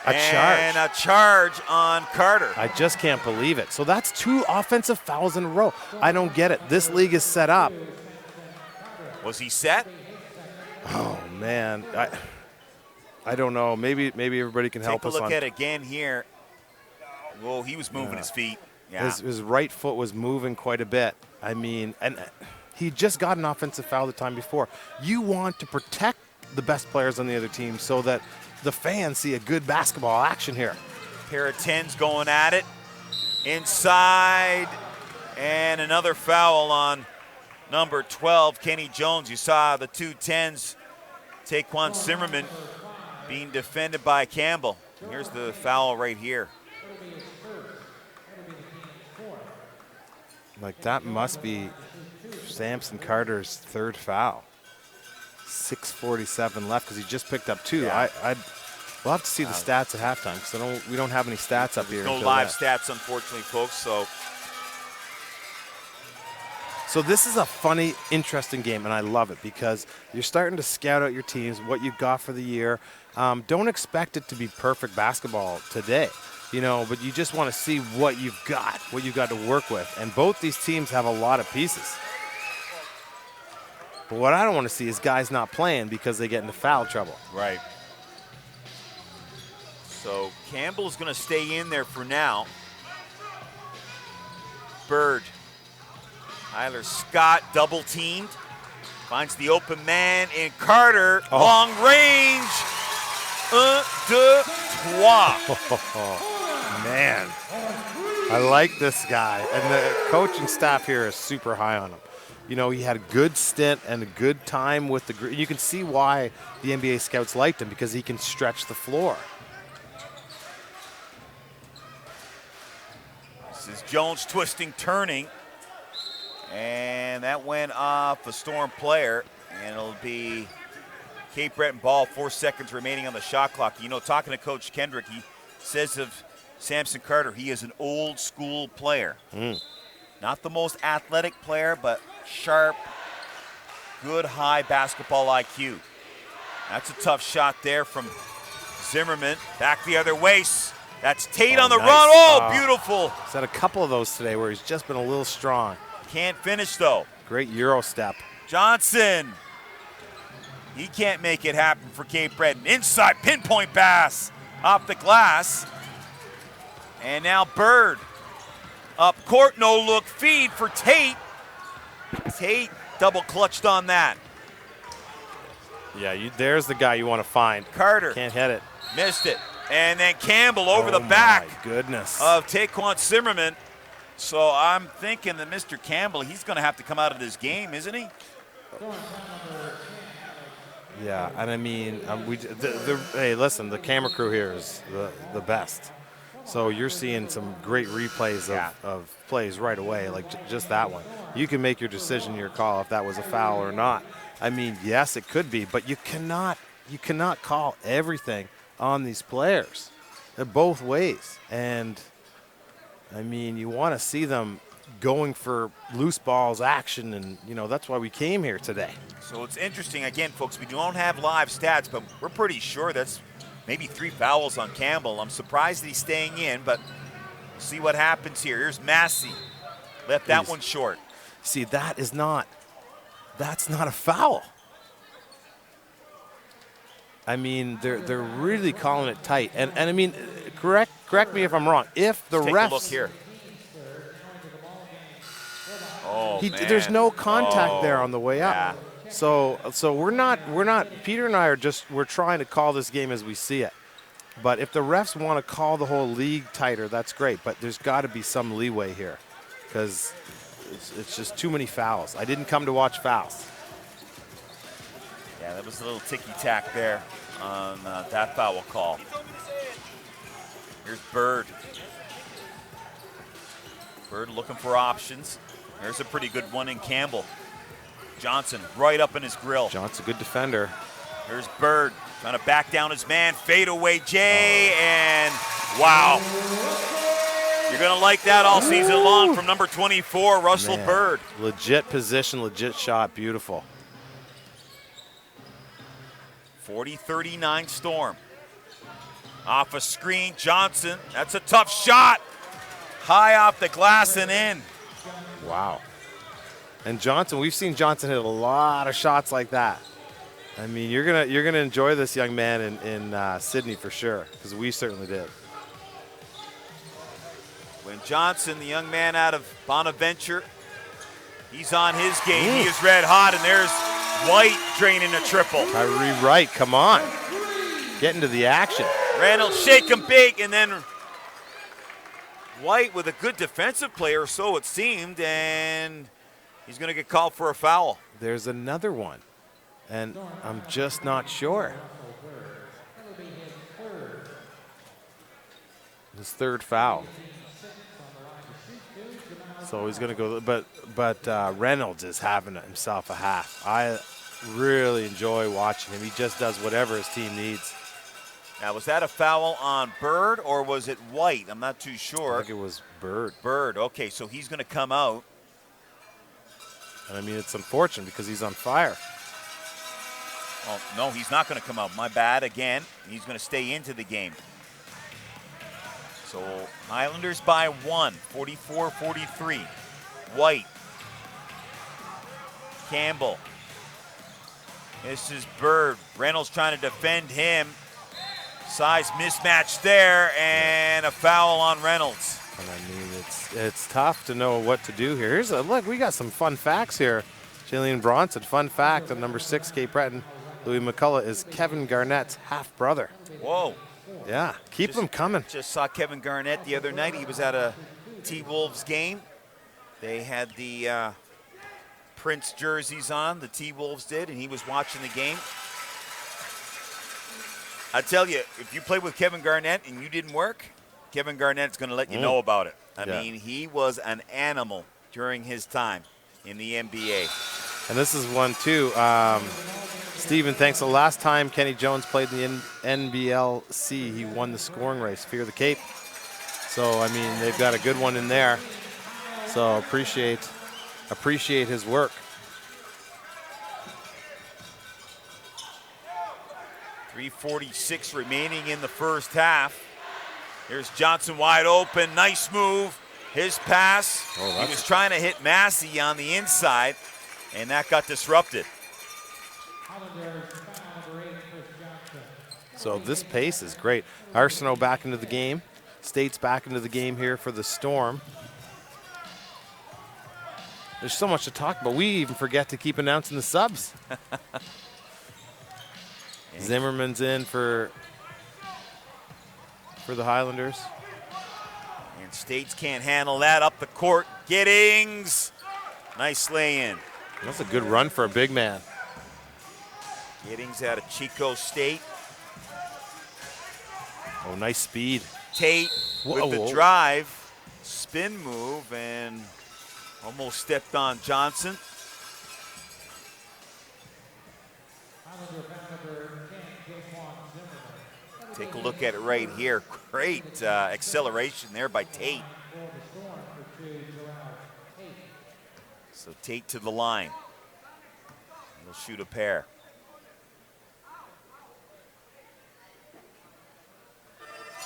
And a charge on Carter. I just can't believe it. So that's 2 offensive fouls in a row. I don't get it. This league is set up. Was he set? Oh, man. I don't know. Maybe everybody can help us. Take a look at it again here. Whoa, he was moving his feet. Yeah. His right foot was moving quite a bit. I mean, and he just got an offensive foul the time before. You want to protect the best players on the other team so that the fans see a good basketball action here. Pair of 10s going at it. Inside. And another foul on number 12, Kenny Jones. You saw the 2 10s, Taquan Zimmerman, being defended by Campbell. Here's the foul right here. Like, that must be Samson Carter's 3rd foul. 6:47 left because he just picked up 2. Yeah. We'll have to see the stats at halftime because we don't have any stats up here. No live stats, unfortunately, folks. So this is a funny, interesting game, and I love it because you're starting to scout out your teams, what you've got for the year. Don't expect it to be perfect basketball today, but you just want to see what you've got to work with. And both these teams have a lot of pieces. But what I don't want to see is guys not playing because they get into foul trouble. Right. So Campbell's going to stay in there for now. Bird. Tyler Scott double teamed. Finds the open man in Carter. Oh. Long range. De trois. Man, I like this guy. And the coaching staff here is super high on him. He had a good stint and a good time with the group. You can see why the NBA scouts liked him because he can stretch the floor. This is Jones twisting, turning. And that went off a Storm player. And it'll be Cape Breton ball, 4 seconds remaining on the shot clock. You know, talking to Coach Kendrick, he says of Samson Carter, he is an old school player. Not the most athletic player, but sharp, good high basketball IQ. That's a tough shot there from Zimmerman. Back the other way. That's Tate on the nice. run. Oh, beautiful. He's had a couple of those today where he's just been a little strong. Can't finish, though. Great Euro step. Johnson. He can't make it happen for Cape Breton. Inside, pinpoint pass off the glass. And now Bird. Up court, no look feed for Tate. Tate double clutched on that. Yeah, there's the guy you want to find. Carter. Can't hit it. Missed it. And then Campbell over the back my goodness. of Taquan Zimmerman. So I'm thinking that Mr. Campbell, he's going to have to come out of this game, isn't he? Yeah, and I mean, hey, listen, the camera crew here is the best. So you're seeing some great replays of plays right away, like just that one. You can make your decision, your call, if that was a foul or not. I mean, yes, it could be, but you cannot call everything on these players. They're both ways. And, I mean, you want to see them going for loose balls action, and, you know, that's why we came here today. So it's interesting, again, folks, we don't have live stats, but we're pretty sure that's maybe 3 fouls on Campbell. I'm surprised that he's staying in, but we'll see what happens here. Here's Massey. Left that one short. See, that's not a foul. I mean, they're really calling it tight. And I mean, correct me if I'm wrong. If the Let's refs take a look here. Oh, man. There's no contact there on the way up. Yeah. So we're not Peter and I we're trying to call this game as we see it. But if the refs want to call the whole league tighter, that's great. But there's got to be some leeway here, because it's just too many fouls. I didn't come to watch fouls. Yeah, that was a little ticky-tack there on that foul call. Here's Bird. Bird looking for options. There's a pretty good one in Campbell. Johnson right up in his grill. Johnson, good defender. Here's Bird trying to back down his man. Fade away, Jay, and wow. You're going to like that all season long from number 24, Russell Bird. Legit position, legit shot, beautiful. 40-39 Storm. Off a screen, Johnson. That's a tough shot. High off the glass and in. Wow. And Johnson, we've seen Johnson hit a lot of shots like that. I mean, you're gonna enjoy this young man in Sydney for sure, because we certainly did. When Johnson, the young man out of Bonaventure, he's on his game. He is red hot, and there's White draining a triple. Tyree Wright, come on. Get into the action. Reynolds shake him big, and then White with a good defensive player, so it seemed, and he's going to get called for a foul. There's another one, and I'm just not sure. His third foul. So he's going to go, but Reynolds is having himself a half. I really enjoy watching him. He just does whatever his team needs. Now, was that a foul on Bird or was it White? I'm not too sure. I think it was Bird. Bird, okay, so he's going to come out. And I mean, it's unfortunate because he's on fire. Oh, no, he's not going to come out. My bad again. He's going to stay into the game. So Highlanders by 1, 44-43. White. Campbell. This is Bird. Reynolds trying to defend him. Size mismatch there, and a foul on Reynolds. And I mean, it's tough to know what to do here. Here's a look. We got some fun facts here. Jillian Bronson, fun fact on number 6, Cape Breton. Louis McCullough is Kevin Garnett's half-brother. Whoa. Yeah, keep them coming. Just saw Kevin Garnett the other night. He was at a T-Wolves game. They had the Prince jerseys on, the T-Wolves did, and he was watching the game. I tell you, if you played with Kevin Garnett and you didn't work, Kevin Garnett's going to let you know about it. I Yeah. mean, he was an animal during his time in the NBA. And this is one, too. Stephen, thanks. The last time Kenny Jones played in the NBLC, he won the scoring race, Fear the Cape. So, I mean, they've got a good one in there. So appreciate his work. 3:46 remaining in the first half. Here's Johnson wide open. Nice move. His pass. He was trying to hit Massey on the inside, and that got disrupted. So this pace is great. Arsenault back into the game. State's back into the game here for the Storm. There's so much to talk about. We even forget to keep announcing the subs. Zimmerman's in for the Highlanders. And States can't handle that up the court. Giddings. Nice lay-in. That's a good run for a big man. Giddings out of Chico State. Oh, nice speed. Tate with the drive. Spin move and almost stepped on Johnson. Take a look at it right here. Great acceleration there by Tate. So Tate to the line. He'll shoot a pair.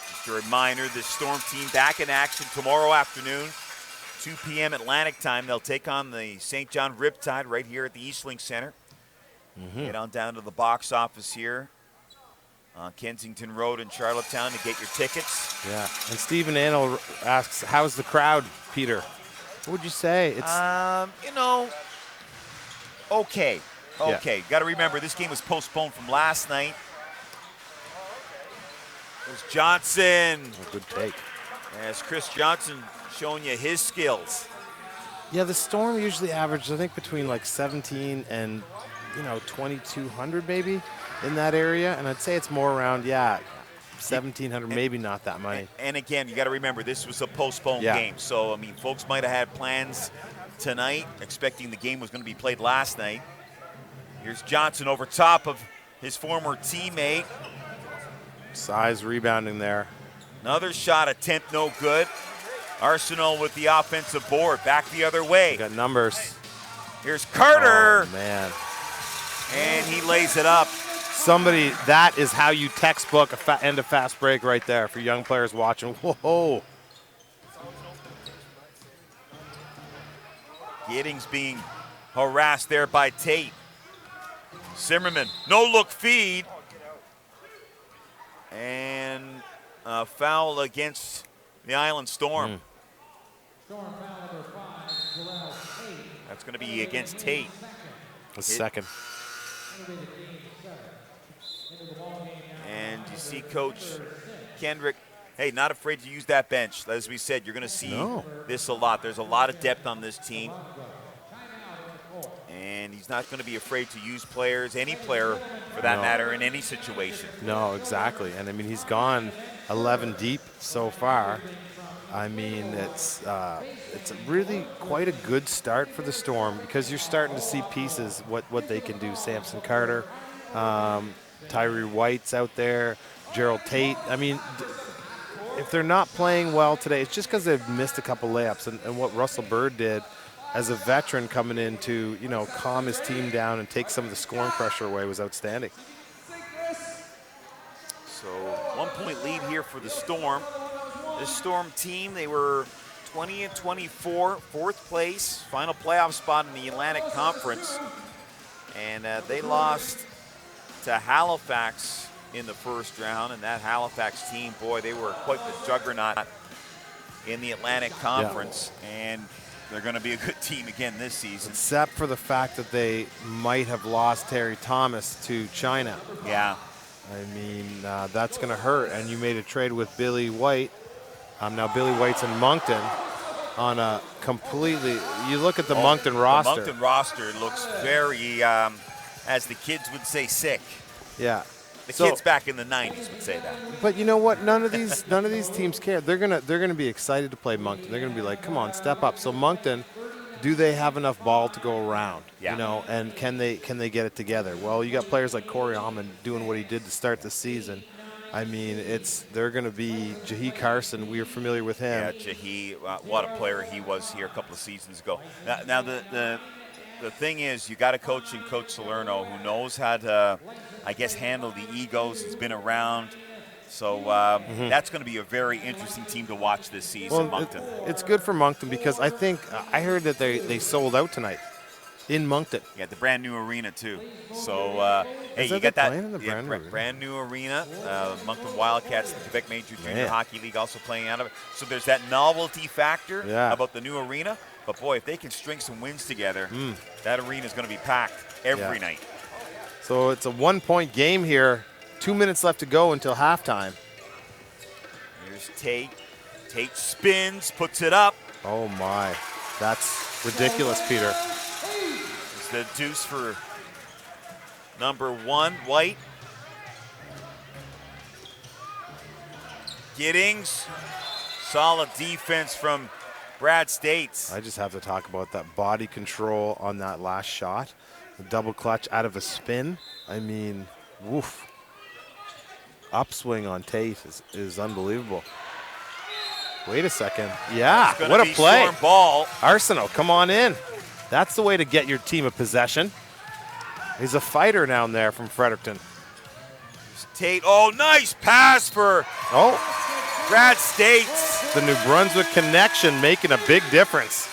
Just a reminder, the Storm team back in action tomorrow afternoon, 2 p.m. Atlantic time. They'll take on the St. John Riptide right here at the Eastlink Center. Get on down to the box office here on Kensington Road in Charlottetown to get your tickets. Yeah, and Stephen Annell asks, how's the crowd, Peter? What would you say? It's You know, okay. Yeah. Got to remember, this game was postponed from last night. There's Johnson. a good take. As Chris Johnson showing you his skills. Yeah, the Storm usually averages, I think, between like 17 and 2,200 maybe in that area, and I'd say it's more around 1,700, maybe not that many. And again, you got to remember, this was a postponed game, so I mean, folks might have had plans tonight, expecting the game was going to be played last night. Here's Johnson over top of his former teammate. Size rebounding there. Another shot attempt, no good. Arsenault with the offensive board, back the other way. We got numbers. Here's Carter. Oh, man. And he lays it up. Somebody, that is how you textbook end of fast break right there for young players watching. Whoa. Giddings being harassed there by Tate. Zimmerman, no look feed. And a foul against the Island Storm. That's going to be against Tate. The second. And you see Coach Kendrick, hey, not afraid to use that bench. As we said, you're going to see this a lot. There's a lot of depth on this team. And he's not going to be afraid to use players, any player for that matter, in any situation. No, exactly. And I mean, he's gone 11 deep so far. I mean, it's really quite a good start for the Storm because you're starting to see pieces, what they can do. Samson Carter, Tyree White's out there, Gerald Tate. I mean, if they're not playing well today, it's just because they've missed a couple layups. And what Russell Bird did as a veteran coming in to, calm his team down and take some of the scoring pressure away was outstanding. So 1-point lead here for the Storm. This Storm team, they were 20-24, fourth place, final playoff spot in the Atlantic Conference. And they lost to Halifax in the first round. And that Halifax team, boy, they were quite the juggernaut in the Atlantic Conference. And they're going to be a good team again this season. Except for the fact that they might have lost Terry Thomas to China. Yeah. I mean, that's going to hurt. And you made a trade with Billy White. Now Billy White's in Moncton on a completely, you look at the Moncton roster. The Moncton roster looks very, as the kids would say, sick. Yeah. The kids back in the 90s would say that. But you know what? None of these teams care. They're gonna be excited to play Moncton. They're gonna be like, come on, step up. So Moncton, do they have enough ball to go around? Yeah. You know, and can they get it together? Well, you got players like Corey Almond doing what he did to start the season. I mean, they're going to be Jahi Carson. We are familiar with him. Yeah, Jahi, what a player he was here a couple of seasons ago. Now the thing is, you got a coach in Coach Salerno who knows how to, I guess, handle the egos. He's been around. So that's going to be a very interesting team to watch this season, Moncton. It's good for Moncton because I think I heard that they sold out tonight in Moncton. Yeah, the brand new arena too. So hey, you got that brand new arena. Moncton Wildcats, the Quebec Major Junior Hockey League, also playing out of it. So there's that novelty factor about the new arena. But boy, if they can string some wins together, that arena is going to be packed every night. So it's a 1-point game here. 2 minutes left to go until halftime. Here's Tate. Tate spins, puts it up. Oh my, that's ridiculous, Peter. It's the deuce for number 1, White. Giddings, solid defense from Brad States. I just have to talk about that body control on that last shot. The double clutch out of a spin. I mean, woof. Upswing on Tate is unbelievable. Wait a second. Yeah, what a play. Ball. Arsenault, come on in. That's the way to get your team a possession. He's a fighter down there from Fredericton. Tate, oh, nice pass for Brad States. The New Brunswick connection making a big difference.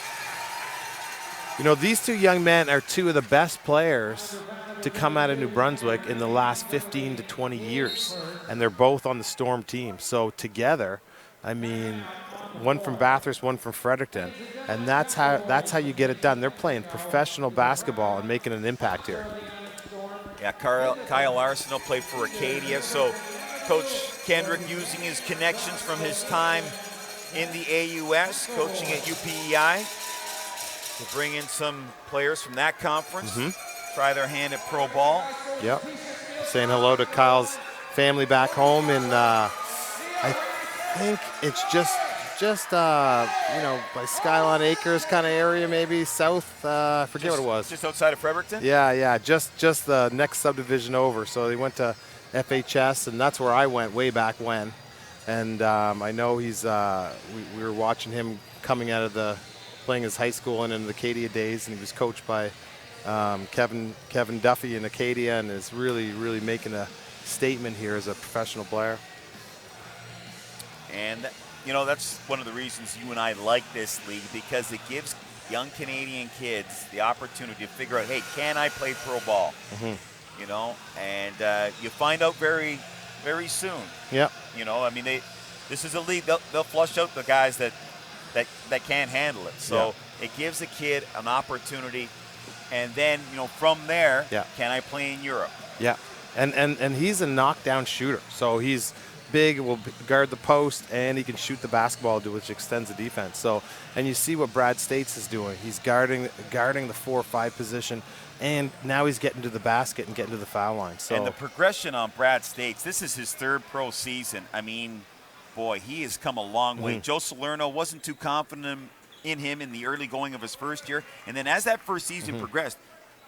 You know, these two young men are two of the best players to come out of New Brunswick in the last 15 to 20 years. And they're both on the Storm team. So together, I mean, one from Bathurst, one from Fredericton. And that's how you get it done. They're playing professional basketball and making an impact here. Yeah, Kyle Arsenault played for Acadia. So Coach Kendrick using his connections from his time in the AUS, coaching at UPEI, to bring in some players from that conference, try their hand at pro ball. Yep. Saying hello to Kyle's family back home in, I think it's just you know, by Skyline Acres kind of area, maybe south. I forget what it was. Just outside of Fredericton? Yeah. Just the next subdivision over. So they went to FHS, and that's where I went way back when. And I know he's. We were watching him coming out of playing his high school and in the Acadia days, and he was coached by Kevin Duffy in Acadia, and is really making a statement here as a professional player. And you know, that's one of the reasons you and I like this league, because it gives young Canadian kids the opportunity to figure out, hey, can I play pro ball? You know, and you find out very soon. Yep. You know, I mean, this is a league. They'll flush out the guys that can't handle it. So it gives a kid an opportunity, and then, you know, from there, can I play in Europe? Yeah, and he's a knockdown shooter. So he's big, will guard the post, and he can shoot the basketball, which extends the defense. So, and you see what Brad States is doing. He's guarding the 4 or 5 position, and now he's getting to the basket and getting to the foul line. So, and the progression on Brad States, this is his 3rd pro season. I mean, boy, he has come a long way. Joe Salerno wasn't too confident in him in the early going of his first year, and then as that first season progressed,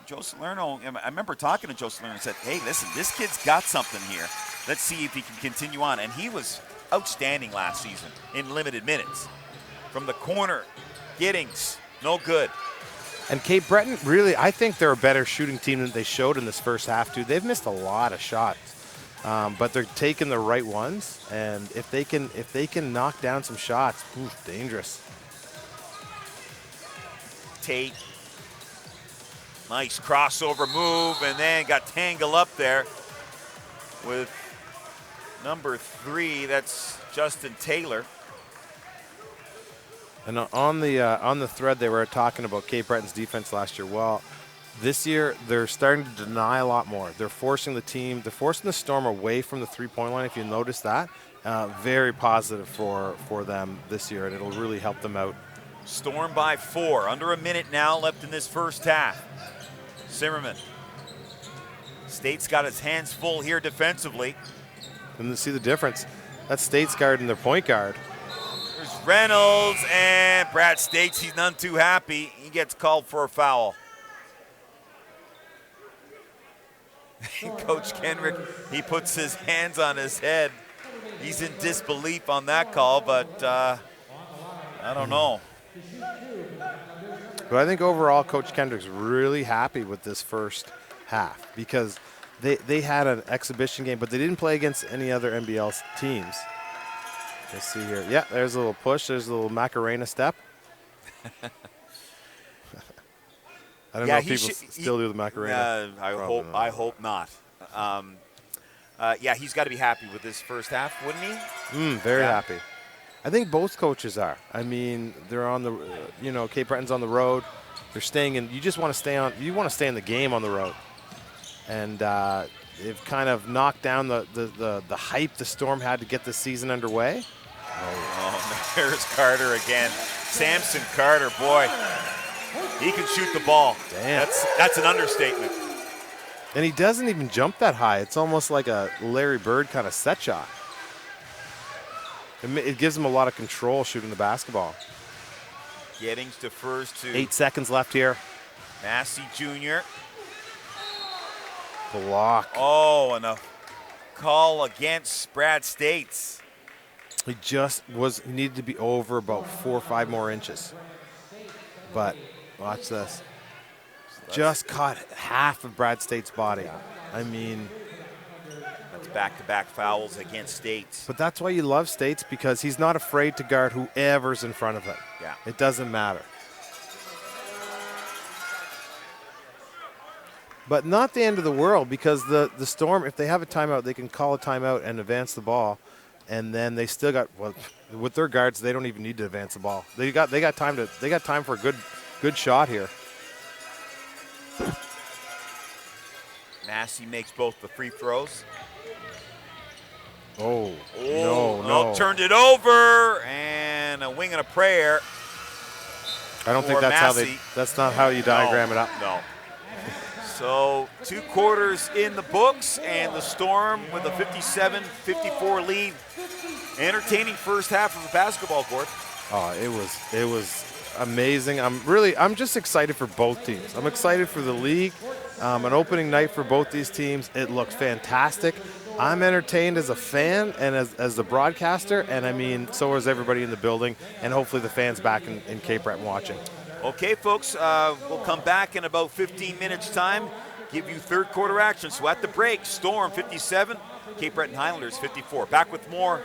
Joe Salerno, I remember talking to Joe Salerno and said, hey, listen, this kid's got something here. Let's see if he can continue on. And he was outstanding last season in limited minutes. From the corner, Giddings, no good. And Cape Breton, really, I think they're a better shooting team than they showed in this first half, too. They've missed a lot of shots, but they're taking the right ones. And if they can knock down some shots, dangerous. Tate, nice crossover move, and then got tangled up there with number 3. That's Justin Taylor. And on the thread, they were talking about Cape Breton's defense last year. Well, this year they're starting to deny a lot more. They're forcing the Storm away from the 3-point line. If you notice that, very positive for them this year, and it'll really help them out. Storm by 4. Under a minute now left in this first half. Zimmerman State's got his hands full here defensively. And to see the difference, that's State's guard and their point guard. There's Reynolds, and Brad States, he's none too happy. He gets called for a foul. Coach Kendrick, he puts his hands on his head. He's in disbelief on that call, but I don't know. But I think overall, Coach Kendrick's really happy with this first half because they had an exhibition game, but they didn't play against any other NBL teams. Let's see here. Yeah, there's a little push. There's a little Macarena step. I don't know if people still do the Macarena. I hope not. Yeah, he's got to be happy with this first half, wouldn't he? Very happy. I think both coaches are. I mean, they're on the, Cape Breton's on the road. They're staying in. You just want to stay on. You want to stay in the game on the road, and they've kind of knocked down the hype the Storm had to get the season underway. Oh, there's Carter again. Samson Carter, boy, he can shoot the ball. Damn. That's an understatement. And he doesn't even jump that high. It's almost like a Larry Bird kind of set shot. It gives him a lot of control shooting the basketball. Gettings defers to 8 seconds left here. Massey Jr. Block. Oh, and a call against Brad States. He needed to be over about 4 or 5 more inches. But watch this. Just caught half of Brad State's body. I mean, that's back-to-back fouls against States. But that's why you love States, because he's not afraid to guard whoever's in front of him. Yeah. It doesn't matter. But not the end of the world, because the Storm, if they have a timeout, they can call a timeout and advance the ball. And then they still got, well, with their guards, they don't even need to advance the ball. They got time for a good shot here. Massey makes both the free throws. No. Turned it over, and a wing and a prayer. I don't think that's not how you diagram it up. No. So 2 quarters in the books, and the Storm with a 57-54 lead. Entertaining first half of the basketball court. Oh, it was amazing. I'm just excited for both teams. I'm excited for the league. An opening night for both these teams. It looked fantastic. I'm entertained as a fan and as the broadcaster, and I mean, so is everybody in the building, and hopefully the fans back in Cape Breton watching. Okay, folks, we'll come back in about 15 minutes' time, give you third quarter action. So at the break, Storm 57, Cape Breton Highlanders 54. Back with more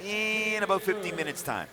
in about 15 minutes' time.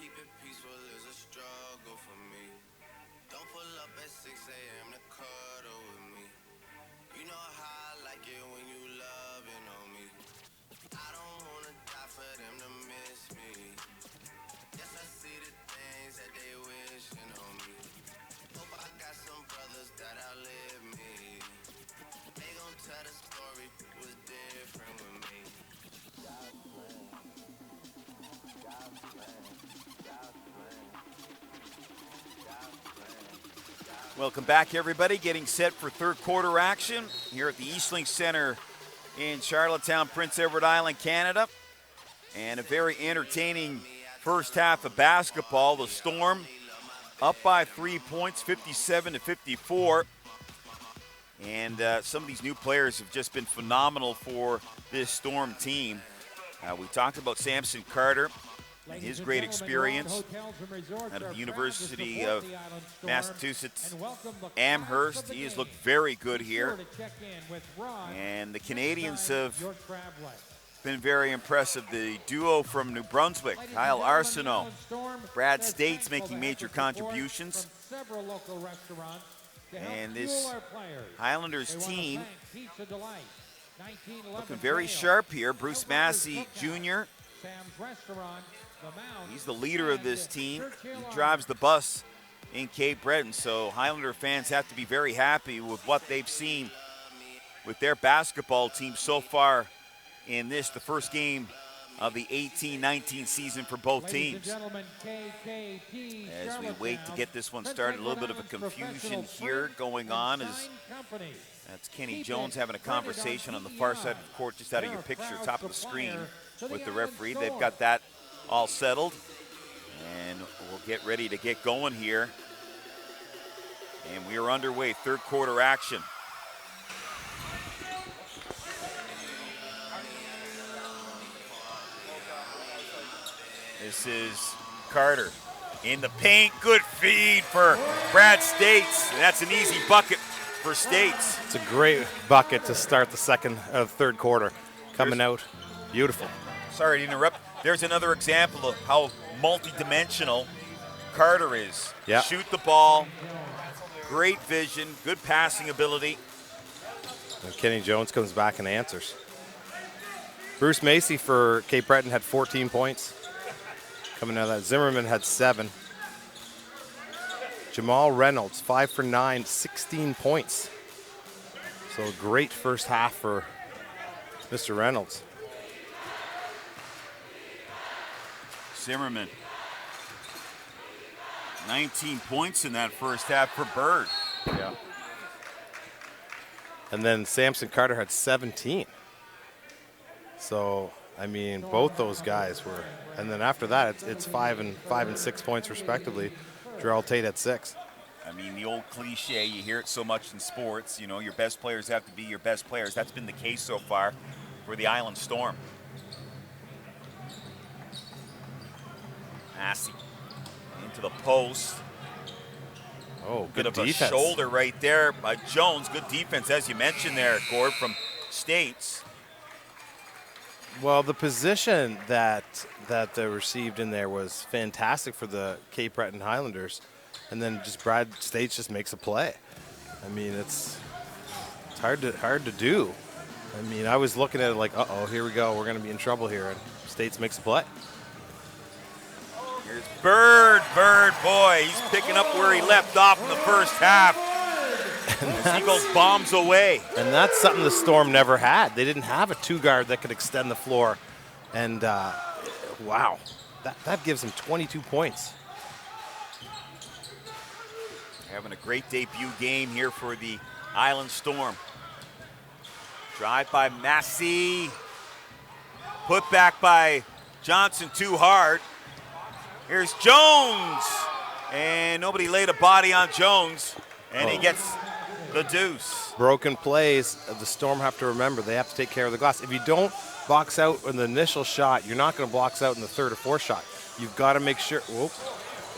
keep it peaceful is a struggle for me. Don't pull up at 6 a.m. to cuddle with me. You know how I like it when you loving on me. I don't wanna die for them to miss me. Yes, I see the things that they wishing on me. Hope I got some brothers that outlive me. They gon' tell the story was different with me. Welcome back, everybody. Getting set for third quarter action here at the Eastlink Center in Charlottetown, Prince Edward Island, Canada. And a very entertaining first half of basketball. The Storm up by 3 points, 57-54. And some of these new players have just been phenomenal for this Storm team. We talked about Samson Carter and his great experience out of the University of Massachusetts Amherst. He has looked very good here. And the Canadians have been very impressive. The duo from New Brunswick, Kyle Arsenault, Brad States making major contributions. And this Highlanders team looking very sharp here. Bruce Massey Jr., he's the leader of this team. He drives the bus in Cape Breton, so Highlander fans have to be very happy with what they've seen with their basketball team so far in this, the first game of the 18-19 season for both teams. As we wait to get this one started, a little bit of a confusion here going on as that's Kenny Jones having a conversation on the far side of the court, just out of your picture, top of the screen with the referee. They've got that all settled, and we'll get ready to get going here. And we are underway, third quarter action. This is Carter in the paint. Good feed for Brad States. And that's an easy bucket for States. It's a great bucket to start the third quarter. Coming out beautiful. Sorry to interrupt. There's another example of how multi-dimensional Carter is. Yeah. Shoot the ball, great vision, good passing ability. And Kenny Jones comes back and answers. Bruce Massey for Cape Breton had 14 points. Coming out of that, Zimmerman had 7. Jamal Reynolds, 5 for 9, 16 points. So a great first half for Mr. Reynolds. Zimmerman, 19 points in that first half for Bird. Yeah. And then Samson Carter had 17. So, I mean, both those guys were. And then after that, it's 5 and 6 points respectively. Jarrell Tate at 6. I mean, the old cliche, you hear it so much in sports, you know, your best players have to be your best players. That's been the case so far for the Island Storm. Massey into the post. Oh, Bit good of defense. a shoulder right there by Jones. Good defense, as you mentioned there, Gord, from States. Well, the position that they received in there was fantastic for the Cape Breton Highlanders. And then just Brad States just makes a play. I mean, it's hard to do. I mean, I was looking at it like, uh-oh, here we go. We're going to be in trouble here. And States makes a play. Here's Bird, boy, he's picking up where he left off in the first half. As he goes bombs away. And that's something the Storm never had. They didn't have a two-guard that could extend the floor. And, wow, that gives him 22 points. Having a great debut game here for the Island Storm. Drive by Massey. Put back by Johnson too hard. Here's Jones. And nobody laid a body on Jones. And he gets the deuce. Broken plays, the Storm have to remember they have to take care of the glass. If you don't box out in the initial shot, you're not going to box out in the third or fourth shot. You've got to make sure. Whoop.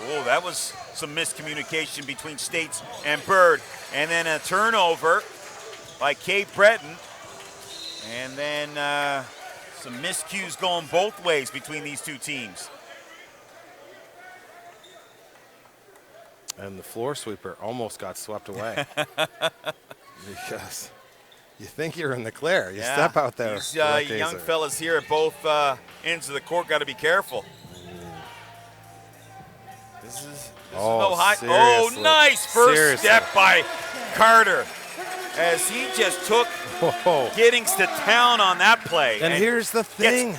Oh, that was some miscommunication between States and Bird. And then a turnover by Cape Breton. And then some miscues going both ways between these two teams. And the floor sweeper almost got swept away. Because you think you're in the clear. You step out there. These young fellas here at both ends of the court got to be careful. This is no high. Seriously. Oh, nice first step by Carter as he just took Giddings to town on that play. And here's the thing.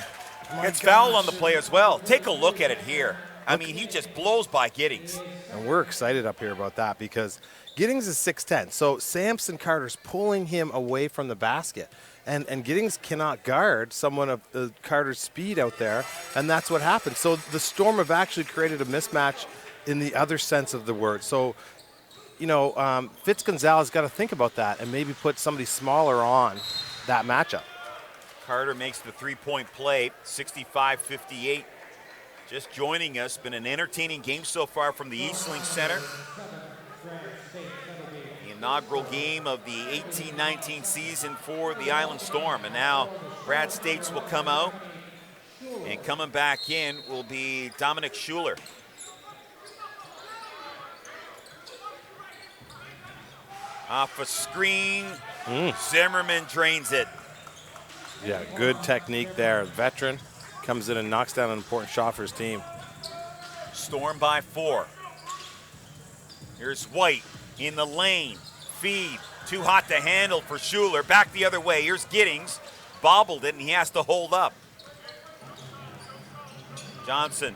Gets fouled on the play as well. Take a look at it here. I mean, he just blows by Giddings. And we're excited up here about that because Giddings is 6'10", so Samson Carter's pulling him away from the basket. And Giddings cannot guard someone of Carter's speed out there, and that's what happened. So the Storm have actually created a mismatch in the other sense of the word. So, you know, Fitz Gonzalez got to think about that and maybe put somebody smaller on that matchup. Carter makes the three-point play, 65-58. Just joining us, been an entertaining game so far from the Eastlink Center. The inaugural game of the 18-19 season for the Island Storm. And now Brad States will come out. And coming back in will be Dominic Schuler. Off a screen, Zimmerman drains it. Yeah, good technique there. Veteran comes in and knocks down an important shot for his team. Storm by 4. Here's White in the lane. Feed. Too hot to handle for Schuler. Back the other way. Here's Giddings. Bobbled it, and he has to hold up. Johnson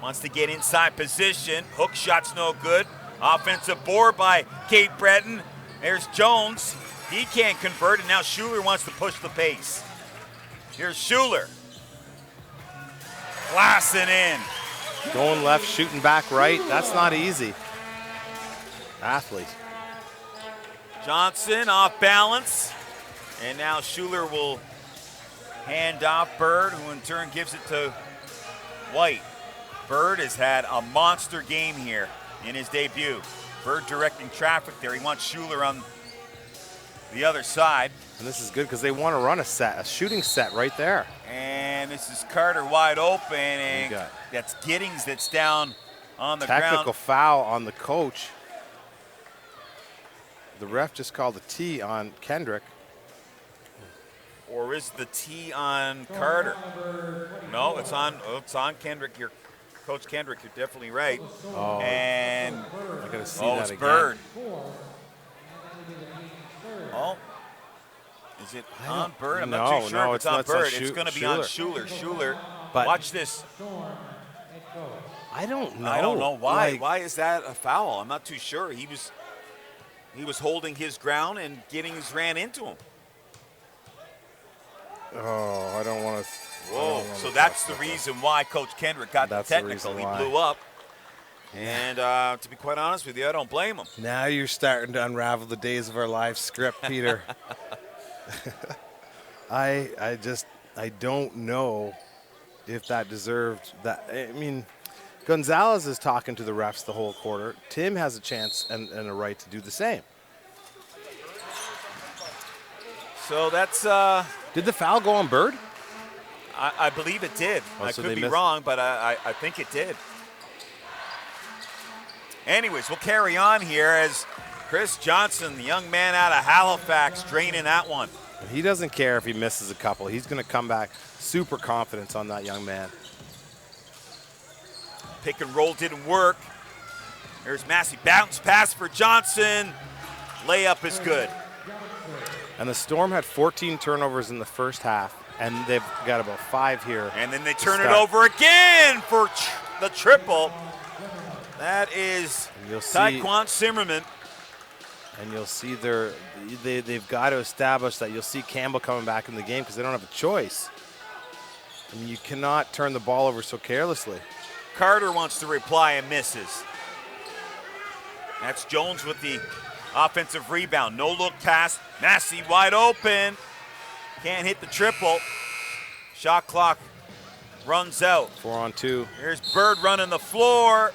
wants to get inside position. Hook shot's no good. Offensive board by Cape Breton. There's Jones. He can't convert, and now Schuler wants to push the pace. Here's Schuler. Blasting in. Going left, shooting back right. That's not easy. Athlete. Johnson off balance. And now Schuler will hand off Bird, who in turn gives it to White. Bird has had a monster game here in his debut. Bird directing traffic there. He wants Schuler on the other side. And this is good because they want to run a shooting set right there. And this is Carter wide open, and that's Giddings that's down on the ground. Technical foul on the coach. The ref just called a T on Kendrick. Or is the T on Carter? No, it's on Kendrick. Coach Kendrick, you're definitely right. Oh, and I gotta see that it's again. Bird. Oh, is it on Bird? I'm not too sure if it's on Bird. It's going to be on Schuler. Schuler, but watch this. I don't know. I don't know why. Why is that a foul? I'm not too sure. He was holding his ground, and Giddings ran into him. Oh, I don't want to. Whoa, so that's the reason why Coach Kendrick got the technical. He blew up. And to be quite honest with you, I don't blame him. Now you're starting to unravel the Days of Our Lives script, Peter. I don't know if that deserved that. I mean, Gonzalez is talking to the refs the whole quarter. Tim has a chance and a right to do the same. So that's... Did the foul go on Bird? I believe it did. I so could be wrong, but I think it did. Anyways, we'll carry on here as Chris Johnson, the young man out of Halifax, draining that one. He doesn't care if he misses a couple. He's going to come back super confident on that young man. Pick and roll didn't work. There's Massey, bounce pass for Johnson. Layup is good. And the Storm had 14 turnovers in the first half, and they've got about 5 here. And then they turn it over again for the triple. That is Taekwon Zimmerman. And you'll see they've got to establish that. You'll see Campbell coming back in the game because they don't have a choice. I mean, you cannot turn the ball over so carelessly. Carter wants to reply and misses. That's Jones with the offensive rebound. No look pass. Massey wide open. Can't hit the triple. Shot clock runs out. 4 on 2. Here's Bird running the floor.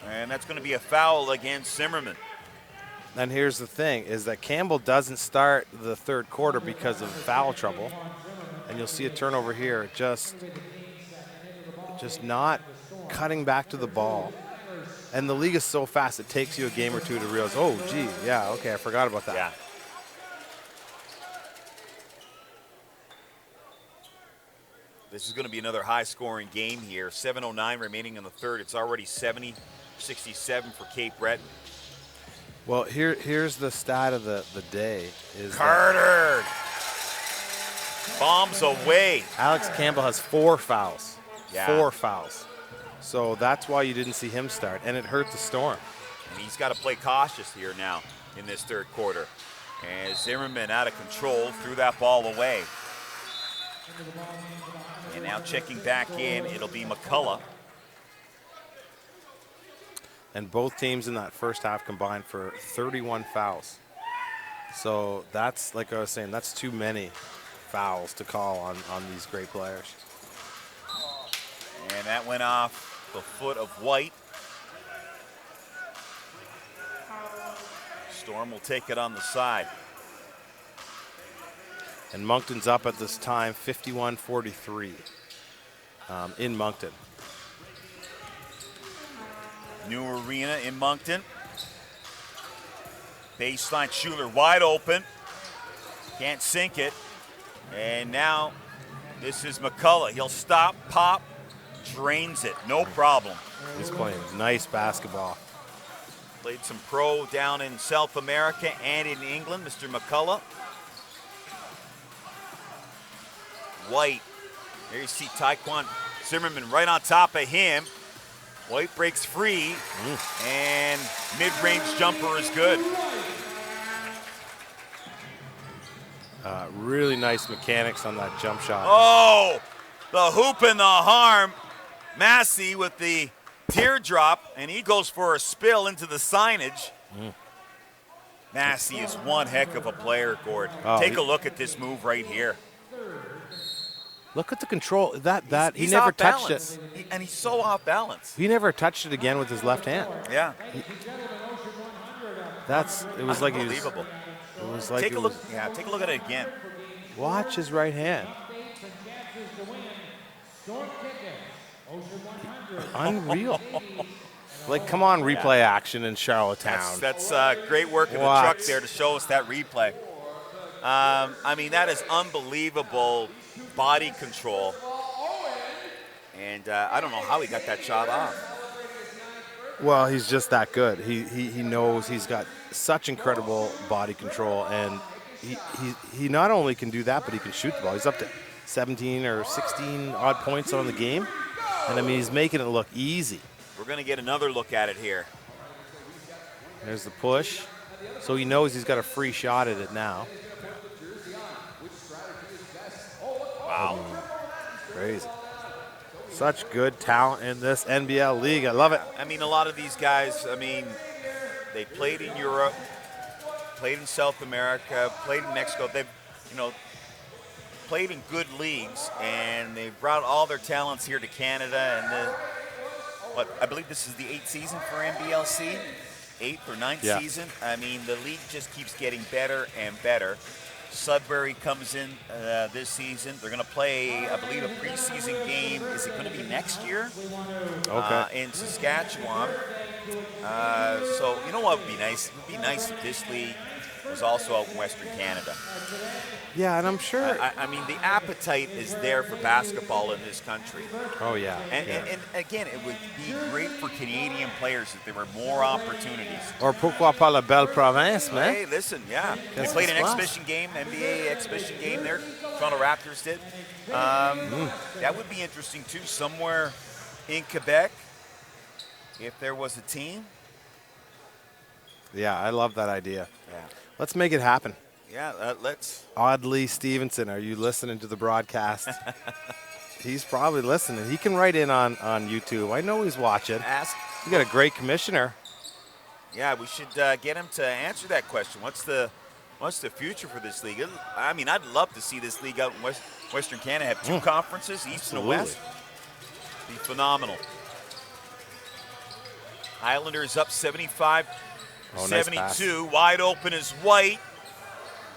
And that's going to be a foul against Zimmerman. And here's the thing, is that Campbell doesn't start the third quarter because of foul trouble. And you'll see a turnover here, just not cutting back to the ball. And the league is so fast, it takes you a game or two to realize, oh, gee, yeah, okay, I forgot about that. Yeah. This is going to be another high-scoring game here. 7:09 remaining in the third. It's already 70-67 for Cape Breton. Well, here's the stat of the day. Is Carter bombs away. Alex Campbell has 4 fouls. Yeah. 4 fouls. So that's why you didn't see him start, and it hurt the Storm. And he's got to play cautious here now in this third quarter. And Zimmerman out of control, threw that ball away. And now checking back in, it'll be McCullough. And both teams in that first half combined for 31 fouls. So that's, like I was saying, that's too many fouls to call on these great players. And that went off the foot of White. Storm will take it on the side. And Moncton's up at this time, 51-43 in Moncton. New arena in Moncton. Baseline, Schuler wide open. Can't sink it. And now this is McCullough. He'll stop, pop, drains it, no problem. He's playing nice basketball. Played some pro down in South America and in England, Mr. McCullough. White, there you see Taekwon Zimmerman right on top of him. White breaks free, and mid-range jumper is good. Really nice mechanics on that jump shot. Oh, the hoop and the harm. Massey with the teardrop, and he goes for a spill into the signage. Massey is one heck of a player, Gord. Take a look at this move right here. Look at the control. He He's never off touched balance. it. And he's so off balance. He never touched it again with his left hand. Yeah. It was like he was. Unbelievable. It was like Take it a look. was- Yeah, take a look at it again. Watch his right hand. Unreal. Like, come on, replay action in Charlottetown. That's great work in the truck there to show us that replay. I mean, that is unbelievable body control. And I don't know how he got that shot off. Well, he's just that good. He knows he's got such incredible body control, and he not only can do that, but he can shoot the ball. He's up to 17 or 16 odd points on the game, and I mean he's making it look easy. We're going to get another look at it here. There's the push, so he knows he's got a free shot at it now. Wow. Crazy. Such good talent in this NBL league. I love it. I mean, a lot of these guys, I mean, they played in Europe, played in South America, played in Mexico. They've, played in good leagues, and they've brought all their talents here to Canada. And I believe this is the 8th season for NBLC, 8th or 9th season. I mean, the league just keeps getting better and better. Sudbury comes in this season. They're going to play, I believe, a preseason game. Is it going to be next year? Okay. In Saskatchewan. So, you know what would be nice? It would be nice if this league was also out in Western Canada. Yeah, and I'm sure. I mean, the appetite is there for basketball in this country. Oh, yeah. And again, it would be great for Canadian players if there were more opportunities. Or pourquoi pas la belle province, man? Hey, listen, yeah. They Qu'est-ce played qui an se passe? exhibition game, NBA exhibition game there. Toronto Raptors did. That would be interesting, too, somewhere in Quebec, if there was a team. Yeah, I love that idea. Yeah. Let's make it happen. Yeah, let's. Audley Stevenson, are you listening to the broadcast? He's probably listening. He can write in on YouTube. I know he's watching. Ask. You got a great commissioner. Yeah, we should get him to answer that question. What's the future for this league? I mean, I'd love to see this league out in Western Canada have two conferences, East and West. Be phenomenal. Highlanders up 75-72. Nice Wide open is White.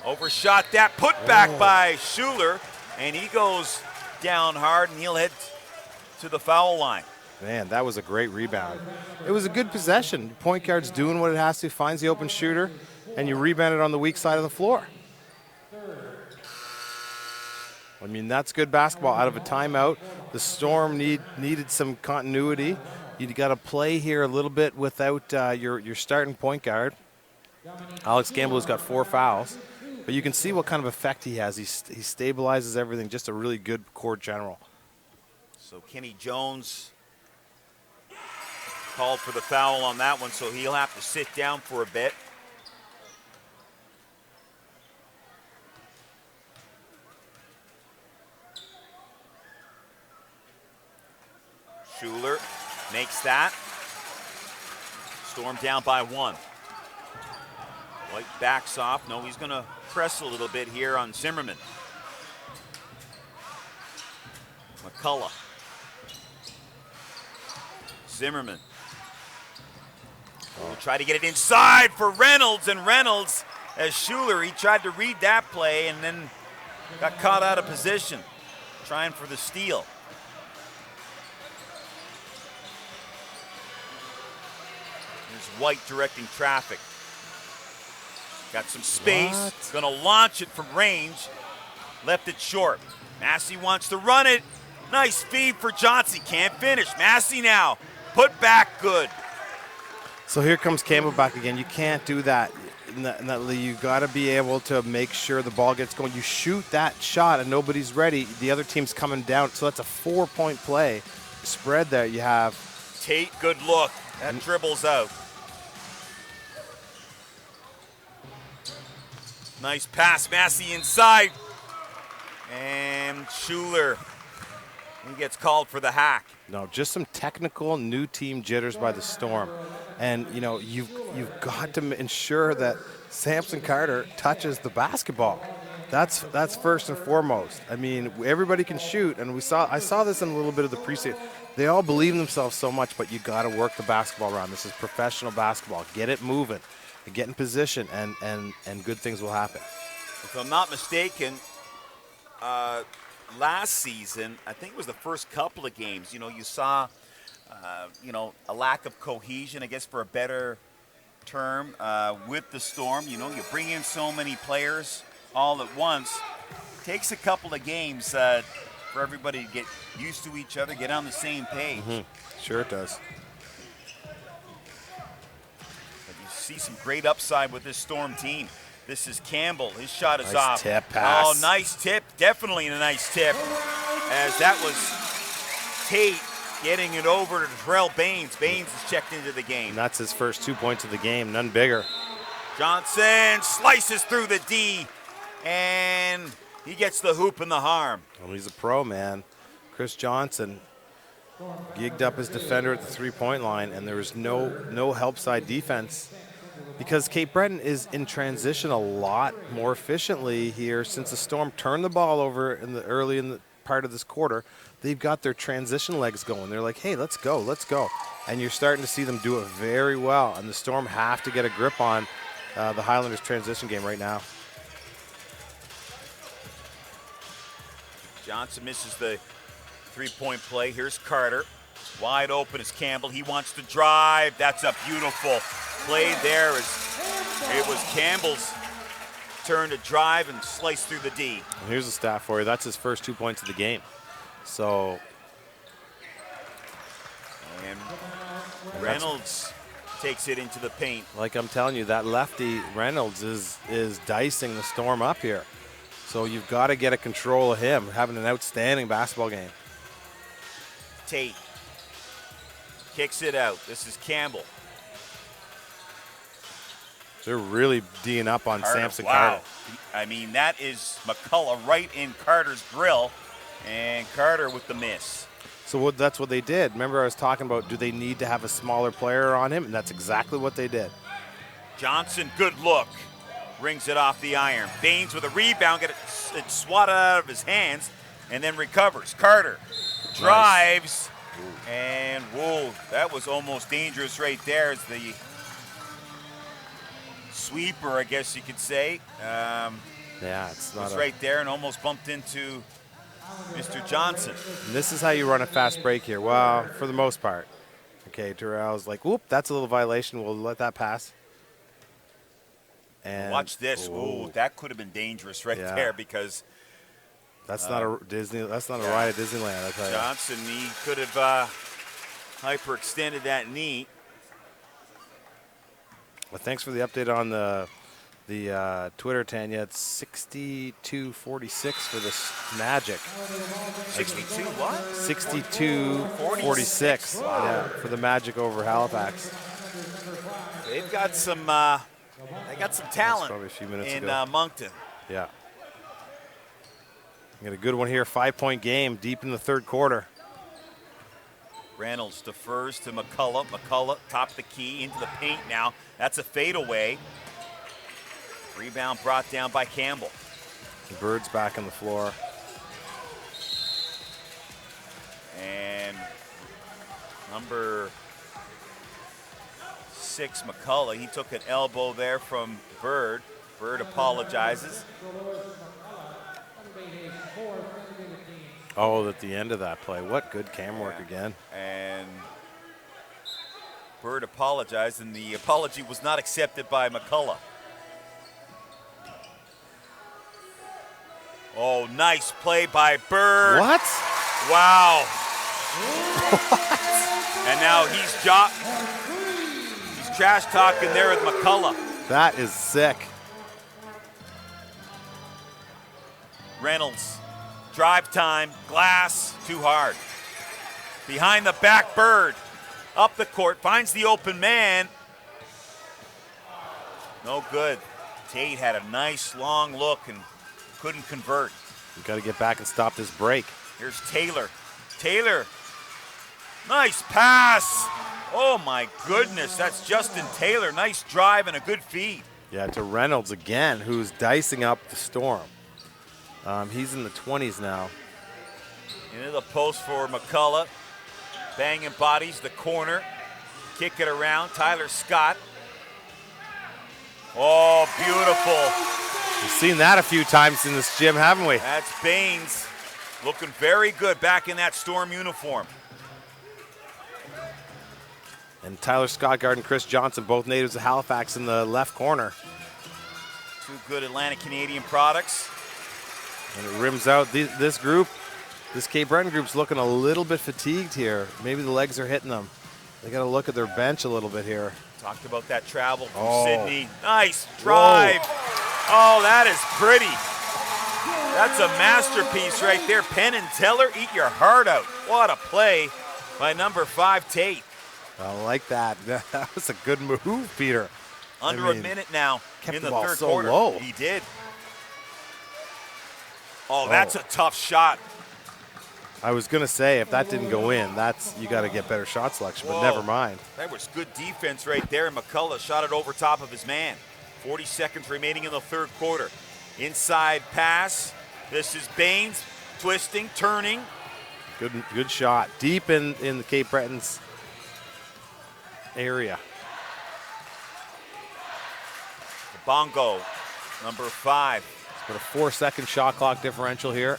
Overshot that. Put back by Schuler. And he goes down hard, and he'll head to the foul line. Man, that was a great rebound. It was a good possession. Point guard's doing what it has to, finds the open shooter, and you rebound it on the weak side of the floor. I mean, that's good basketball out of a timeout. The Storm needed some continuity. You got to play here a little bit without your starting point guard. Alex Campbell's got 4 fouls, but you can see what kind of effect he has. He stabilizes everything. Just a really good court general. So Kenny Jones called for the foul on that one, so he'll have to sit down for a bit. Schuler makes that. Storm down by 1. White backs off. No, he's going to press a little bit here on Zimmerman. McCullough. Zimmerman. Will try to get it inside for Reynolds, and Reynolds, as Schuler, he tried to read that play and then got caught out of position, trying for the steal. There's White directing traffic. Got some space, gonna launch it from range. Left it short. Massey wants to run it. Nice feed for Johnson, can't finish. Massey now, put back good. So here comes Campbell back again. You can't do that. You got to be able to make sure the ball gets going. You shoot that shot and nobody's ready. The other team's coming down, so that's a 4-point play. Spread there you have. Tate, good look. That dribbles out. Nice pass, Massey inside. And Schuler, he gets called for the hack. No, just some technical new team jitters by the Storm. And, you know, you've got to ensure that Samson Carter touches the basketball. That's first and foremost. I mean, everybody can shoot, and I saw this in a little bit of the preseason. They all believe in themselves so much, but you got to work the basketball around. This is professional basketball. Get it moving, get in position, and good things will happen. If I'm not mistaken, last season, I think it was the first couple of games, you know, you saw, a lack of cohesion, I guess for a better term, with the Storm. You know, you bring in so many players all at once. It takes a couple of games for everybody to get used to each other, get on the same page. Sure it does. But you see some great upside with this Storm team. This is Campbell. His shot is Nice off. tip pass. Oh, nice tip. Definitely a nice tip. As that was Tate getting it over to Terrell Baines. Baines is checked into the game. And that's his first 2 points of the game, none bigger. Johnson slices through the D, and he gets the hoop and the harm. Well, he's a pro, man. Chris Johnson gigged up his defender at the 3-point line, and there was no help side defense because Cape Breton is in transition a lot more efficiently here since the Storm turned the ball over early in the part of this quarter. They've got their transition legs going. They're like, hey, let's go. And you're starting to see them do it very well, and the Storm have to get a grip on the Highlanders transition game right now. Johnson misses the 3-point play. Here's Carter. Wide open is Campbell. He wants to drive. That's a beautiful play there. It was Campbell's turn to drive and slice through the D. And here's the stat for you. That's his first 2 points of the game. So. And Reynolds takes it into the paint. Like I'm telling you, that lefty Reynolds is dicing the Storm up here. So you've got to get a control of him, having an outstanding basketball game. Tate kicks it out. This is Campbell. They're really D'ing up on Samson wow. Carter. I mean, that is McCullough right in Carter's grill, and Carter with the miss. So that's what they did. Remember I was talking about, do they need to have a smaller player on him? And that's exactly what they did. Johnson, good look. Rings it off the iron. Baines with a rebound, get it swatted out of his hands, and then recovers. Carter drives, and whoa, that was almost dangerous right there as the sweeper, I guess you could say. Yeah, it's not was right there and almost bumped into Mr. Johnson. And this is how you run a fast break here. Well, for the most part. Okay, Terrell's like, whoop, that's a little violation. We'll let that pass. And watch this. Ooh, that could have been dangerous right there because that's not a Disney. That's not a ride at Disneyland. I tell you. Johnson, he could have hyperextended that knee. Well, thanks for the update on the Twitter, Tanya. It's 62-46 for this Magic. 62 what? 62-46. Wow. Yeah, for the Magic over Halifax. They've got some. They got some talent probably a few minutes in ago. Moncton. Yeah. Got a good one here. 5-point game deep in the third quarter. Reynolds defers to McCullough. McCullough top the key into the paint now. That's a fadeaway. Rebound brought down by Campbell. Bird's back on the floor. And number 6, McCullough, he took an elbow there from Bird. Bird apologizes. Oh, at the end of that play. What good cam work again. And Bird apologized, and the apology was not accepted by McCullough. Oh, nice play by Bird. What? Wow. And now he's trash talking there with McCullough. That is sick. Reynolds, drive time, glass, too hard. Behind the back, Bird, up the court, finds the open man. No good. Tate had a nice long look and couldn't convert. You got to get back and stop this break. Here's Taylor. Taylor, nice pass. Oh my goodness, that's Justin Taylor. Nice drive and a good feed. Yeah, to Reynolds again, who's dicing up the Storm. He's in the 20s now. Into the post for McCullough. Banging bodies, the corner. Kick it around, Tyler Scott. Oh, beautiful. We've seen that a few times in this gym, haven't we? That's Baines looking very good back in that Storm uniform. And Tyler Scottgard and Chris Johnson, both natives of Halifax, in the left corner. Two good Atlantic Canadian products. And it rims out this group. This Cape Breton group's looking a little bit fatigued here. Maybe the legs are hitting them. They got to look at their bench a little bit here. Talked about that travel from Sydney. Nice drive. Whoa. Oh, that is pretty. That's a masterpiece right there. Penn and Teller, eat your heart out. What a play by number 5, Tate. I like that. That was a good move, Peter. Under a minute now kept in the the ball third so quarter. Low. He did. Oh, that's a tough shot. I was going to say, if that didn't go in, you got to get better shot selection, but never mind. That was good defense right there. McCullough shot it over top of his man. 40 seconds remaining in the third quarter. Inside pass. This is Baines twisting, turning. Good shot. Deep in the Cape Breton's area. Bongo, number 5. It's got a 4-second shot clock differential here.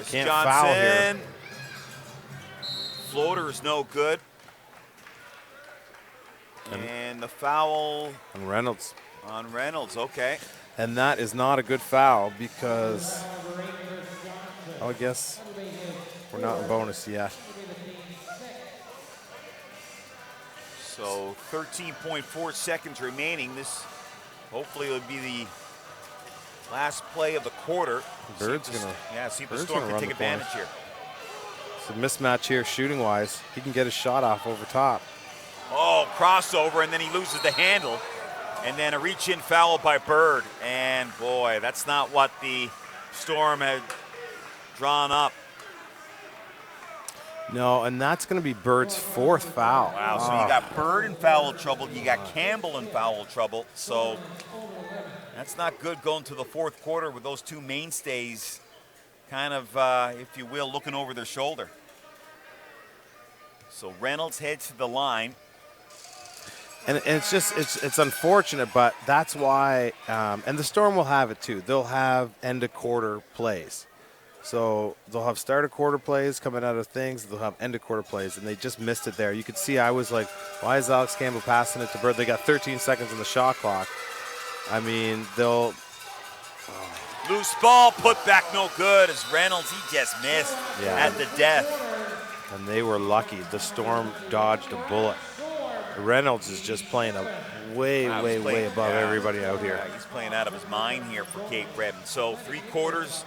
Can't foul here. Floater is no good. And the foul on Reynolds. On Reynolds, okay. And that is not a good foul because, I guess we're not in bonus yet. So 13.4 seconds remaining. This hopefully will be the last play of the quarter. Bird's gonna. Yeah, see if the Storm can take advantage here. It's a mismatch here shooting-wise. He can get his shot off over top. Oh, crossover, and then he loses the handle. And then a reach-in foul by Bird. And boy, that's not what the Storm had drawn up. No, and that's going to be Bird's 4th foul. Wow, so you got Bird in foul trouble. You got Campbell in foul trouble. So that's not good going to the fourth quarter with those two mainstays kind of, if you will, looking over their shoulder. So Reynolds heads to the line. And it's just, it's unfortunate, but that's why, and the Storm will have it too. They'll have end of quarter plays. So they'll have start of quarter plays coming out of things. They'll have end of quarter plays, and they just missed it there. You could see I was like, why is Alex Campbell passing it to Bird? They got 13 seconds on the shot clock. I mean, they'll. Loose ball, put back no good as Reynolds, he just missed at the death. And they were lucky. The Storm dodged a bullet. Reynolds is just playing way above everybody out here. Yeah, he's playing out of his mind here for Cape Breton. So 3 quarters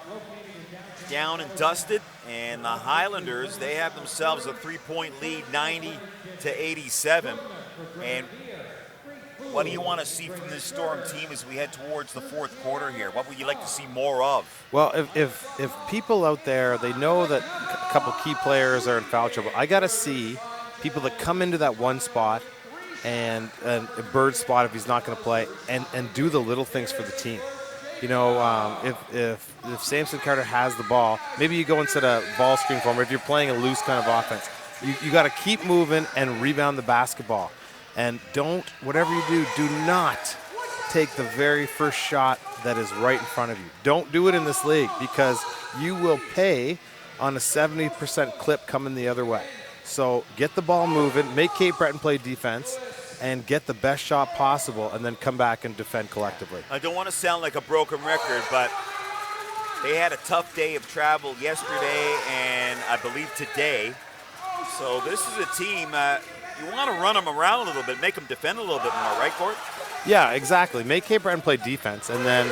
down and dusted, and the Highlanders, they have themselves a 3-point lead, 90-87. And what do you want to see from this Storm team as we head towards the 4th quarter here? What would you like to see more of? Well, if people out there, they know that a couple key players are in foul trouble, I got to see people that come into that one spot and a Bird spot if he's not going to play, and do the little things for the team. You know, if Samson Carter has the ball, maybe you go and set a ball screen for him. Or if you're playing a loose kind of offense, you got to keep moving and rebound the basketball. And whatever you do not take the very first shot that is right in front of you. Don't do it in this league, because you will pay on a 70% clip coming the other way. So get the ball moving, make Cape Breton play defense, and get the best shot possible, and then come back and defend collectively. I don't want to sound like a broken record, but they had a tough day of travel yesterday and I believe today. So this is a team, you want to run them around a little bit, make them defend a little bit more, right, Court? Yeah, exactly. Make Cape Breton play defense, and then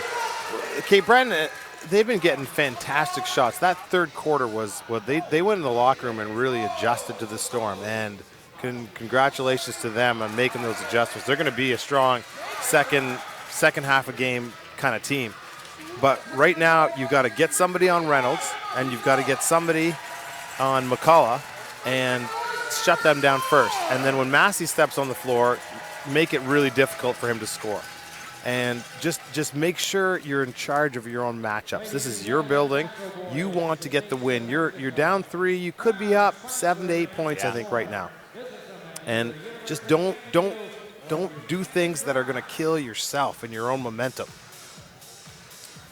Cape Breton, they've been getting fantastic shots. That 3rd quarter was they went in the locker room and really adjusted to the Storm, and congratulations to them on making those adjustments. They're going to be a strong second half of game kind of team. But right now, you've got to get somebody on Reynolds, and you've got to get somebody on McCullough, and shut them down first. And then when Massey steps on the floor, make it really difficult for him to score. And just make sure you're in charge of your own matchups. This is your building. You want to get the win. You're down 3. You could be up 7 to 8 points, I think, right now. And just don't do things that are going to kill yourself and your own momentum.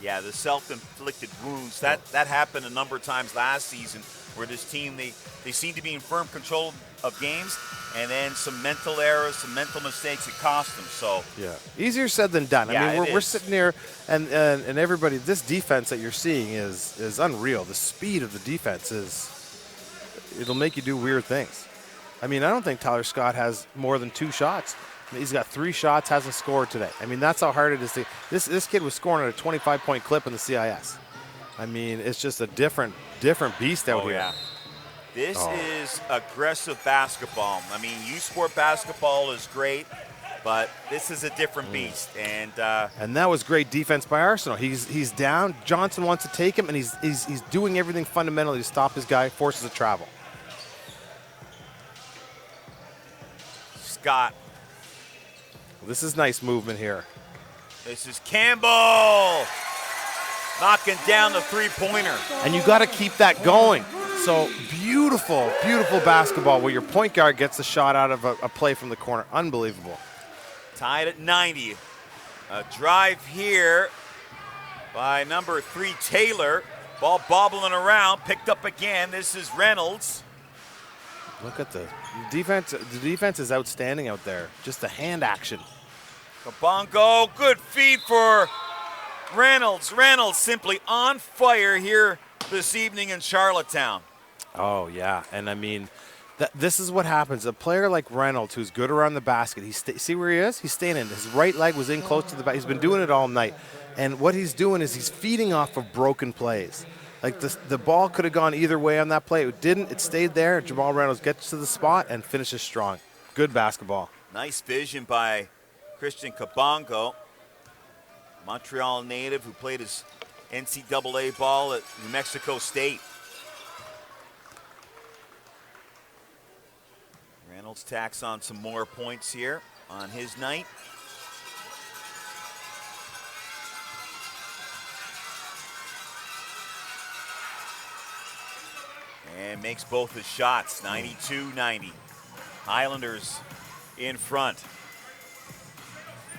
Yeah, the self-inflicted wounds, that happened a number of times last season, where this team, they seem to be in firm control of games, and then some mental errors, some mental mistakes, it cost them. So yeah, easier said than done. Yeah, I mean, we're sitting here, and everybody, this defense that you're seeing is unreal. The speed of the defense it'll make you do weird things. I mean, I don't think Tyler Scott has more than 2 shots. He's got 3 shots, hasn't scored today. I mean, that's how hard it is to. This kid was scoring at a 25-point clip in the CIS. I mean, it's just a different beast out here. Yeah. This is aggressive basketball. I mean, U-Sport basketball is great, but this is a different beast. And that was great defense by Arsenal. He's down. Johnson wants to take him, and he's doing everything fundamentally to stop his guy, forces a travel. Scott. This is nice movement here. This is Campbell knocking down the 3-pointer. And you got to keep that going. So beautiful basketball where your point guard gets a shot out of a play from the corner. Unbelievable. Tied at 90. A drive here by number 3, Taylor. Ball bobbling around, picked up again. This is Reynolds. Look at the defense. The defense is outstanding out there. Just the hand action. Kabongo, good feed for Reynolds. Reynolds simply on fire here this evening in Charlottetown. Oh, yeah. And, I mean, this is what happens. A player like Reynolds, who's good around the basket, see where he is? He's staying in. His right leg was in close to the back. He's been doing it all night. And what he's doing is he's feeding off of broken plays. Like the ball could have gone either way on that play. It didn't. It stayed there. Jamal Reynolds gets to the spot and finishes strong. Good basketball. Nice vision by Christian Kabongo, Montreal native who played his NCAA ball at New Mexico State. Reynolds tacks on some more points here on his night. And makes both his shots, 92-90. Highlanders in front.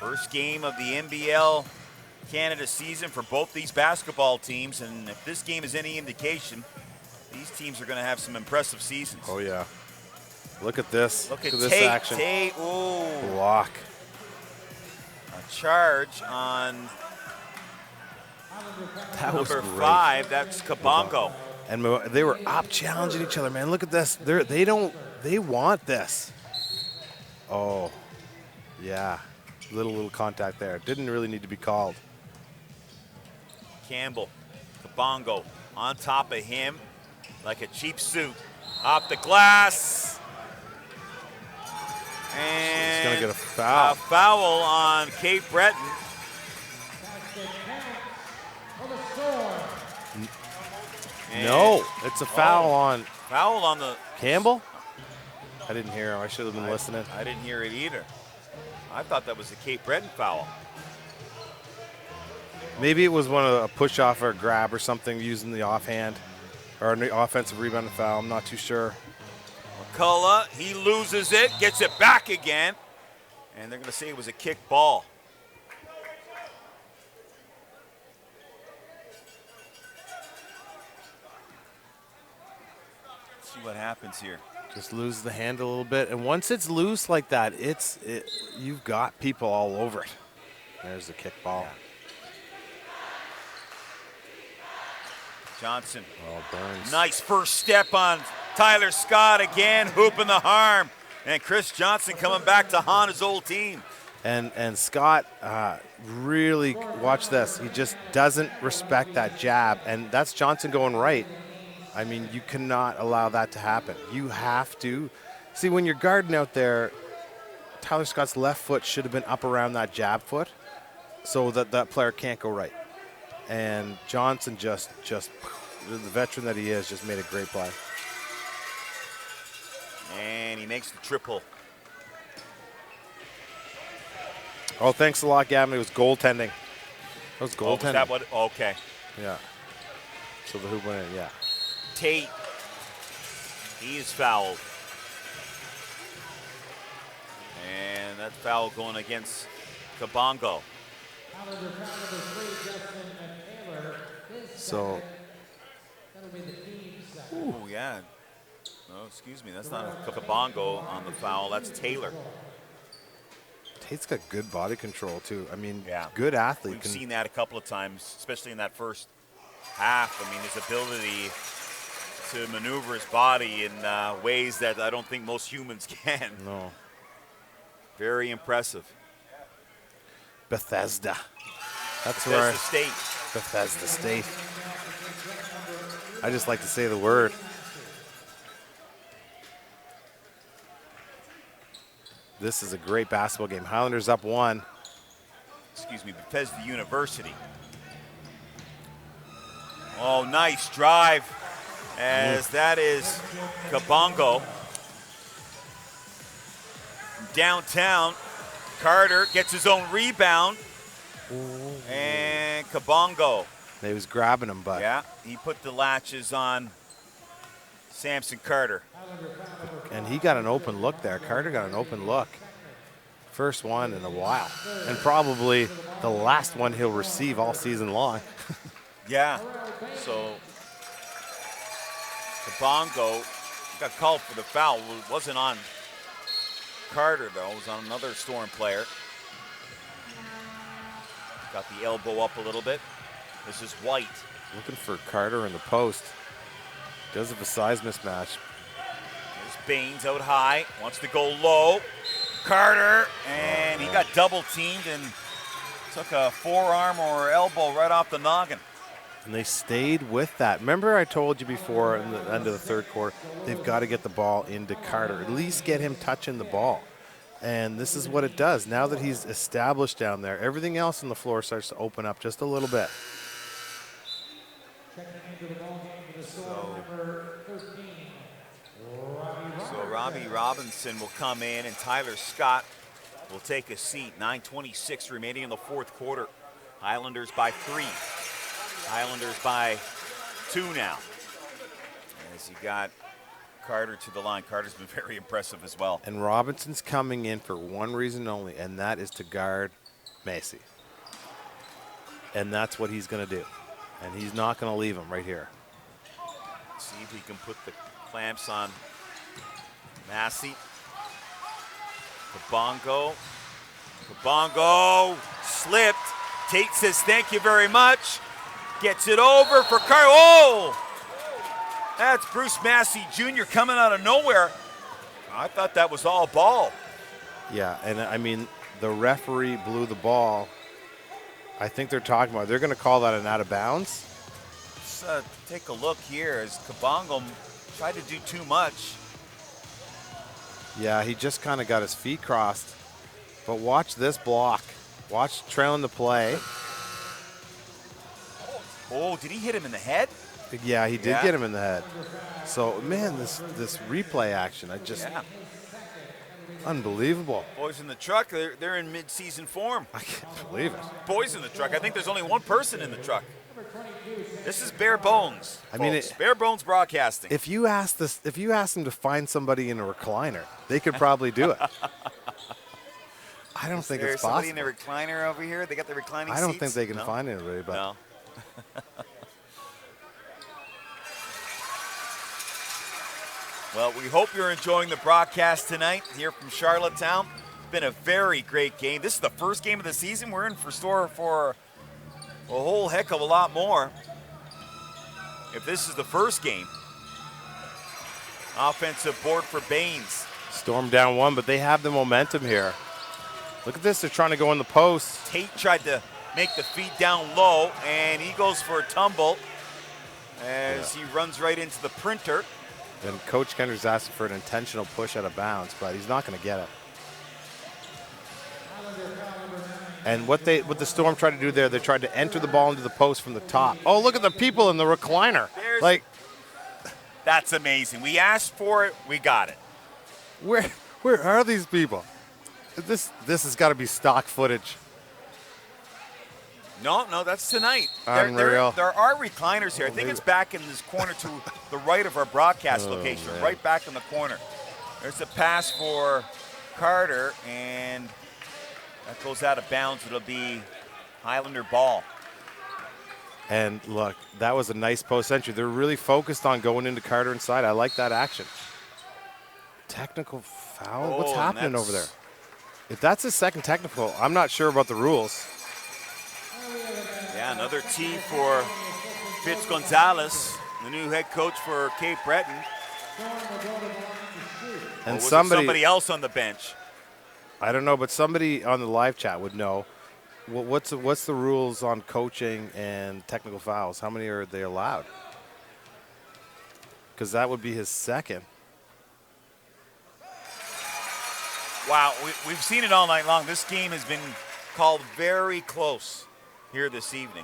First game of the NBL Canada season for both these basketball teams, and if this game is any indication, these teams are going to have some impressive seasons. Oh, yeah. Look at this. Look at this Tate. action. Tate, ooh. Block. A charge on That was number great. 5. That's Kabongo. And they were up challenging each other, man. Look at this. They want this. Oh, yeah. Little contact there. Didn't really need to be called. Campbell, Kabongo on top of him like a cheap suit. Off the glass. And he's going to get a foul. A foul on Cape Breton. No, it's a foul on Foul on the Campbell? I didn't hear him. I should have been listening. I didn't hear it either. I thought that was a Cape Breton foul. Maybe it was one of a push off or a grab or something using the offhand or an offensive rebound and foul. I'm not too sure. McCullough, he loses it, gets it back again, and they're going to say it was a kick ball. Let's see what happens here. Just lose the hand a little bit, and once it's loose like that, you've got people all over it. There's the kick ball. Johnson. Oh, Burns. Nice first step on Tyler Scott again, hooping the harm. And Chris Johnson coming back to haunt his old team. And Scott really, watch this. He just doesn't respect that jab, and that's Johnson going right. I mean, you cannot allow that to happen. You have to. See, when you're guarding out there, Tyler Scott's left foot should have been up around that jab foot so that that player can't go right. And Johnson just the veteran that he is, just made a great play. And he makes the triple. Oh, thanks a lot, Gavin. It was goaltending. That was goaltending. Oh, was that what? Okay. Yeah. So the hoop went in, yeah. Tate, he is fouled. And that foul going against Kabongo. So. Oh, yeah. Oh, excuse me. That's not a Kabongo on the foul. That's Taylor. Tate's got good body control, too. I mean, yeah. Good athlete. We've seen that a couple of times, especially in that first half. I mean, his ability to maneuver his body in ways that I don't think most humans can. No. Very impressive. Bethesda. That's Bethesda where. State. Bethesda State. I just like to say the word. This is a great basketball game. Highlanders up 1. Excuse me, Bethesda University. Oh, nice drive. As that is Kabongo. Downtown, Carter gets his own rebound. And Kabongo. He was grabbing him, but. Yeah, he put the latches on Samson Carter. And he got an open look there. Carter got an open look. First one in a while. And probably the last one he'll receive all season long. Yeah, so Kabongo got called for the foul. It wasn't on Carter, though. It was on another Storm player. Got the elbow up a little bit. This is White. Looking for Carter in the post. Does have a size mismatch. There's Baines out high. Wants to go low. Carter, and he got double teamed and took a forearm or elbow right off the noggin. And they stayed with that. Remember I told you before in the end of the third quarter, they've got to get the ball into Carter. At least get him touching the ball. And this is what it does. Now that he's established down there, everything else on the floor starts to open up just a little bit. So Robbie Robinson will come in and Tyler Scott will take a seat. 9:26 remaining in the fourth quarter. Highlanders by 3. Highlanders by 2 now. As you got Carter to the line. Carter's been very impressive as well. And Robinson's coming in for one reason only, and that is to guard Macy. And that's what he's going to do. And he's not going to leave him right here. See if he can put the clamps on Massey. Kabongo. Kabongo slipped. Tate says thank you very much. Gets it over for Carter. Oh! That's Bruce Massey Jr. coming out of nowhere. I thought that was all ball. Yeah, and I mean, the referee blew the ball. I think they're talking about, they're going to call that an out of bounds. Let's take a look here as Kabongo tried to do too much. Yeah, he just kind of got his feet crossed. But watch this block. Watch trailing the play. Oh, did he hit him in the head? Yeah, he did get him in the head. So, man, this replay action, unbelievable. Boys in the truck, they're in mid-season form. I can't believe it. Boys in the truck. I think there's only one person in the truck. This is bare bones. I mean, bare bones broadcasting. If you ask them to find somebody in a recliner, they could probably do it. I don't think it's possible. Somebody in a recliner over here? They got the reclining seats? I don't think they can find anybody, but no. Well, we hope you're enjoying the broadcast tonight here from Charlottetown. Been a very great game. This is the first game of the season. We're in for store for a whole heck of a lot more. If this is the first game, offensive board for Baines. Storm down one, but they have the momentum here. Look at this. They're trying to go in the post. Tate tried to make the feet down low, and he goes for a tumble as he runs right into the printer. And Coach Kender's asking for an intentional push out of bounds, but he's not going to get it. And what the Storm tried to do there, they tried to enter the ball into the post from the top. Oh, look at the people in the recliner. That's amazing. We asked for it, we got it. Where are these people? This has got to be stock footage. No, that's tonight. Unreal. There are recliners here. I think it's back in this corner to the right of our broadcast location, man. right back in the corner. There's a pass for Carter, and that goes out of bounds. It'll be Highlander ball. And look, that was a nice post entry. They're really focused on going into Carter inside. I like that action. Technical foul? What's happening over there? If that's his second technical, I'm not sure about the rules. Yeah, another tee for Fitz Gonzalez, the new head coach for Cape Breton. And somebody else on the bench. I don't know, but somebody on the live chat would know. What's the rules on coaching and technical fouls? How many are they allowed? Because that would be his second. Wow, we've seen it all night long. This game has been called very close here this evening.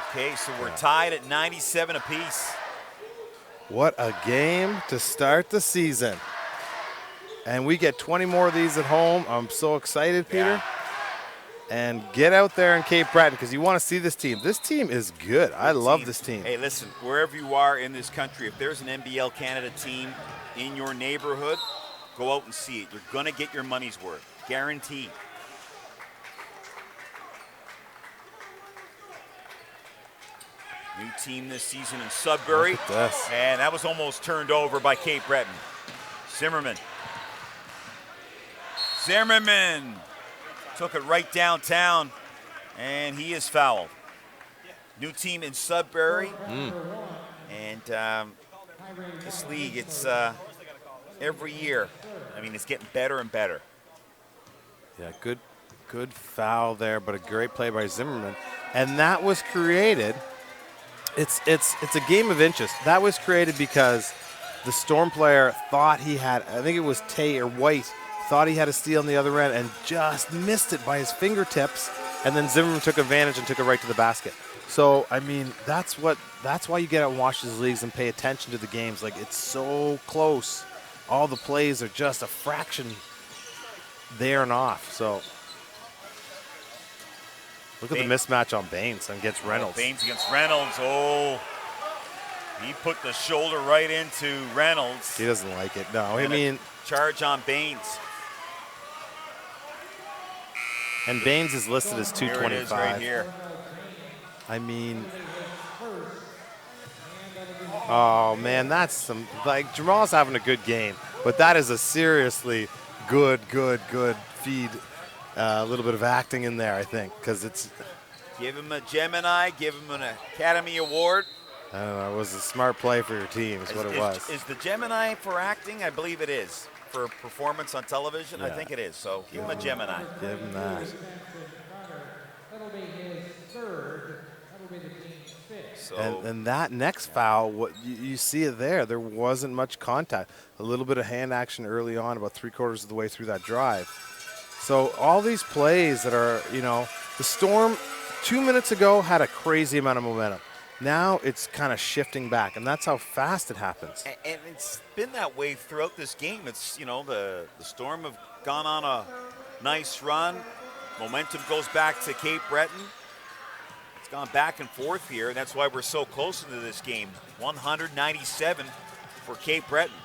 Okay, so we're tied at 97 apiece. What a game to start the season. And we get 20 more of these at home. I'm so excited, Peter. Yeah. And get out there in Cape Breton because you want to see this team. This team is good. I love this team. Hey, listen, wherever you are in this country, if there's an NBL Canada team in your neighborhood, go out and see it. You're going to get your money's worth. Guaranteed. New team this season in Sudbury. Look at this. And that was almost turned over by Cape Breton. Zimmerman took it right downtown, and he is fouled. New team in Sudbury. And this league, it's every year. I mean, it's getting better and better. Yeah, good foul there, but a great play by Zimmerman. And that was created. It's a game of inches. That was created because the Storm player thought he had, I think it was Tay or White, thought he had a steal on the other end and just missed it by his fingertips. And then Zimmerman took advantage and took it right to the basket. So, I mean, that's why you get out and watch these leagues and pay attention to the games. Like, it's so close. All the plays are just a fraction there and off. So, look at the mismatch on Baines and gets Reynolds. Baines against Reynolds. Oh. He put the shoulder right into Reynolds. He doesn't like it. No, I And mean, charge on Baines. and Baines is listed as Here it is 225. right here. I mean, oh man, that's some, like, Jamal's having a good game, but that is a seriously good feed. A little bit of acting in there, I think, because it's. Give him a Gemini, give him an Academy Award. I don't know, it was a smart play for your team is what it was. Is the Gemini for acting? I believe it is. For performance on television, I Yeah. think it is. So give him a Gemini. Give him that. That'll be his third. That'll be the team's fifth. So And that next foul, what you see it there. There wasn't much contact. A little bit of hand action early on, about 3/4 of the way through that drive. So all these plays that are, the Storm 2 minutes ago had a crazy amount of momentum. Now it's kind of shifting back, and that's how fast it happens. and it's been that way throughout this game. It's, the Storm have gone on a nice run. Momentum goes back to Cape Breton. It's gone back and forth here, and that's why we're so close into this game. 197 for Cape Breton.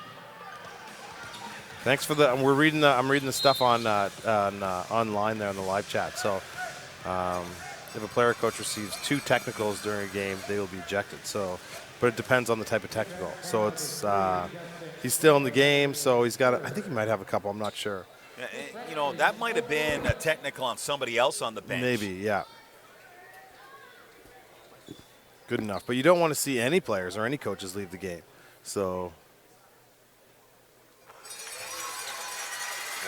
Thanks for the. I'm reading the stuff on online there in the live chat. So, if a player or coach receives 2 technicals during a game, they will be ejected. So, but it depends on the type of technical. So it's he's still in the game. So he's got. I think he might have a couple. I'm not sure. That might have been a technical on somebody else on the bench. Maybe, yeah. Good enough. But you don't want to see any players or any coaches leave the game. So.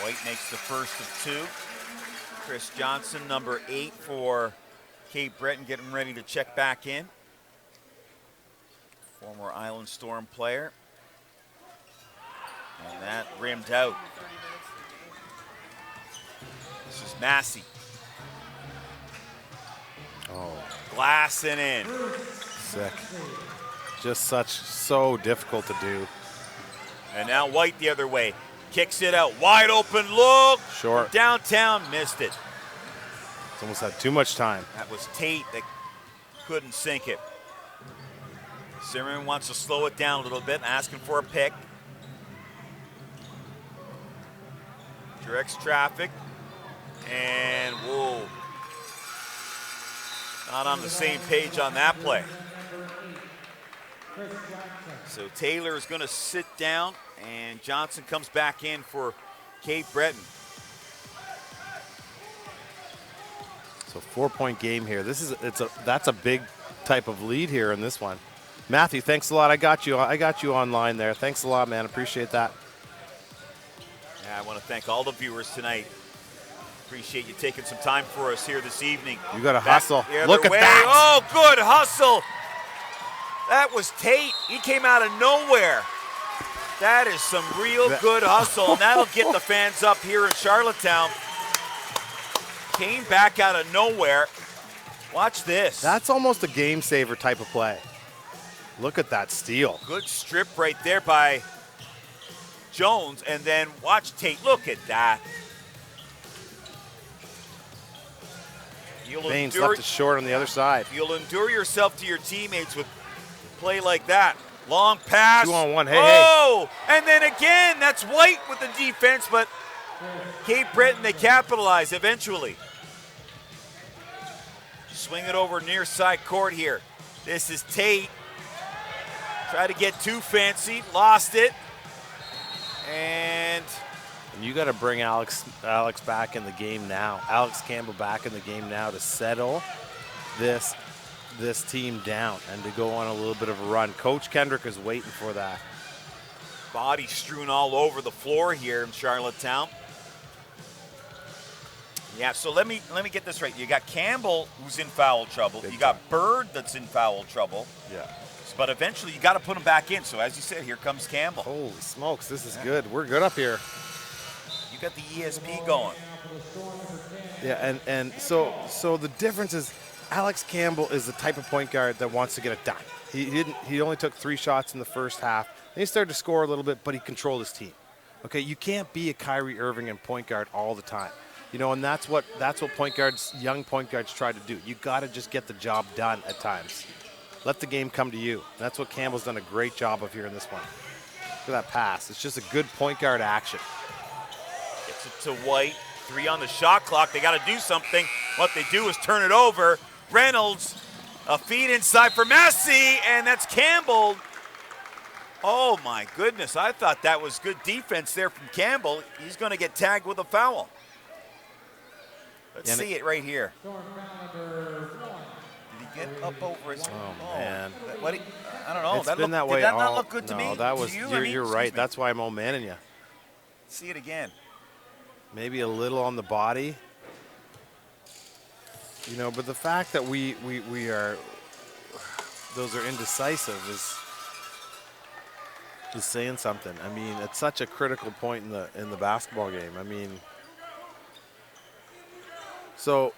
White makes the first of 2. Chris Johnson, number 8 for Cape Breton, getting ready to check back in. Former Island Storm player. And that rimmed out. This is Massey. Oh. Glassing in. Sick. Just so difficult to do. And now White the other way. Kicks it out. Wide open look. Short. Downtown, missed it. It's almost had too much time. That was Tate that couldn't sink it. Zimmerman wants to slow it down a little bit, asking for a pick. Directs traffic. And whoa. Not on the same page on that play. So Taylor is going to sit down, and Johnson comes back in for Cape Breton. So 4-point game here. That's a big type of lead here in this one. Matthew, thanks a lot. I got you online there. Thanks a lot, man. Appreciate that. Yeah, I want to thank all the viewers tonight. Appreciate you taking some time for us here this evening. You got to hustle. the other Look at way. that. Oh, good hustle. That was Tate. He came out of nowhere. That is some real good hustle, and that'll get the fans up here in Charlottetown. Came back out of nowhere. Watch this. That's almost a game saver type of play. Look at that steal. Good strip right there by Jones, and then watch Tate. Look at that. Baines left it short on the other side. You'll endure yourself to your teammates with play like that. Long pass. 2-on-1. Hey, oh, and then again, that's White with the defense, but Cape Breton, they capitalize eventually. Swing it over near side court here. This is Tate. Try to get too fancy, lost it. And you got to bring Alex back in the game now. Alex Campbell back in the game now to settle this team down and to go on a little bit of a run. Coach Kendrick is waiting for that. Body strewn all over the floor here in Charlottetown. Yeah, so let me get this right. You got Campbell, who's in foul trouble. You got Bird, that's in foul trouble. Yeah. But eventually you got to put him back in. So as you said, here comes Campbell. Holy smokes, this is good. We're good up here. You got the ESP going. Yeah, and so the difference is Alex Campbell is the type of point guard that wants to get it done. He only took 3 shots in the first half. Then he started to score a little bit, but he controlled his team. Okay, you can't be a Kyrie Irving and point guard all the time. And that's what young point guards try to do. You got to just get the job done at times. let the game come to you. That's what Campbell's done a great job of here in this one. Look at that pass. It's just a good point guard action. Gets it to White. 3 on the shot clock. They got to do something. What they do is turn it over. Reynolds, a feed inside for Massey, and that's Campbell. Oh my goodness, I thought that was good defense there from Campbell. He's going to get tagged with a foul. Let's see it right here. Did he get up over his? Oh man. I don't know. It's been that way. Did that not look good to me? No, that was. You're right. That's why I'm old-manning you. See it again. Maybe a little on the body. You know, but the fact that we are, those are indecisive is saying something. I mean, it's such a critical point in the basketball game. I mean, so,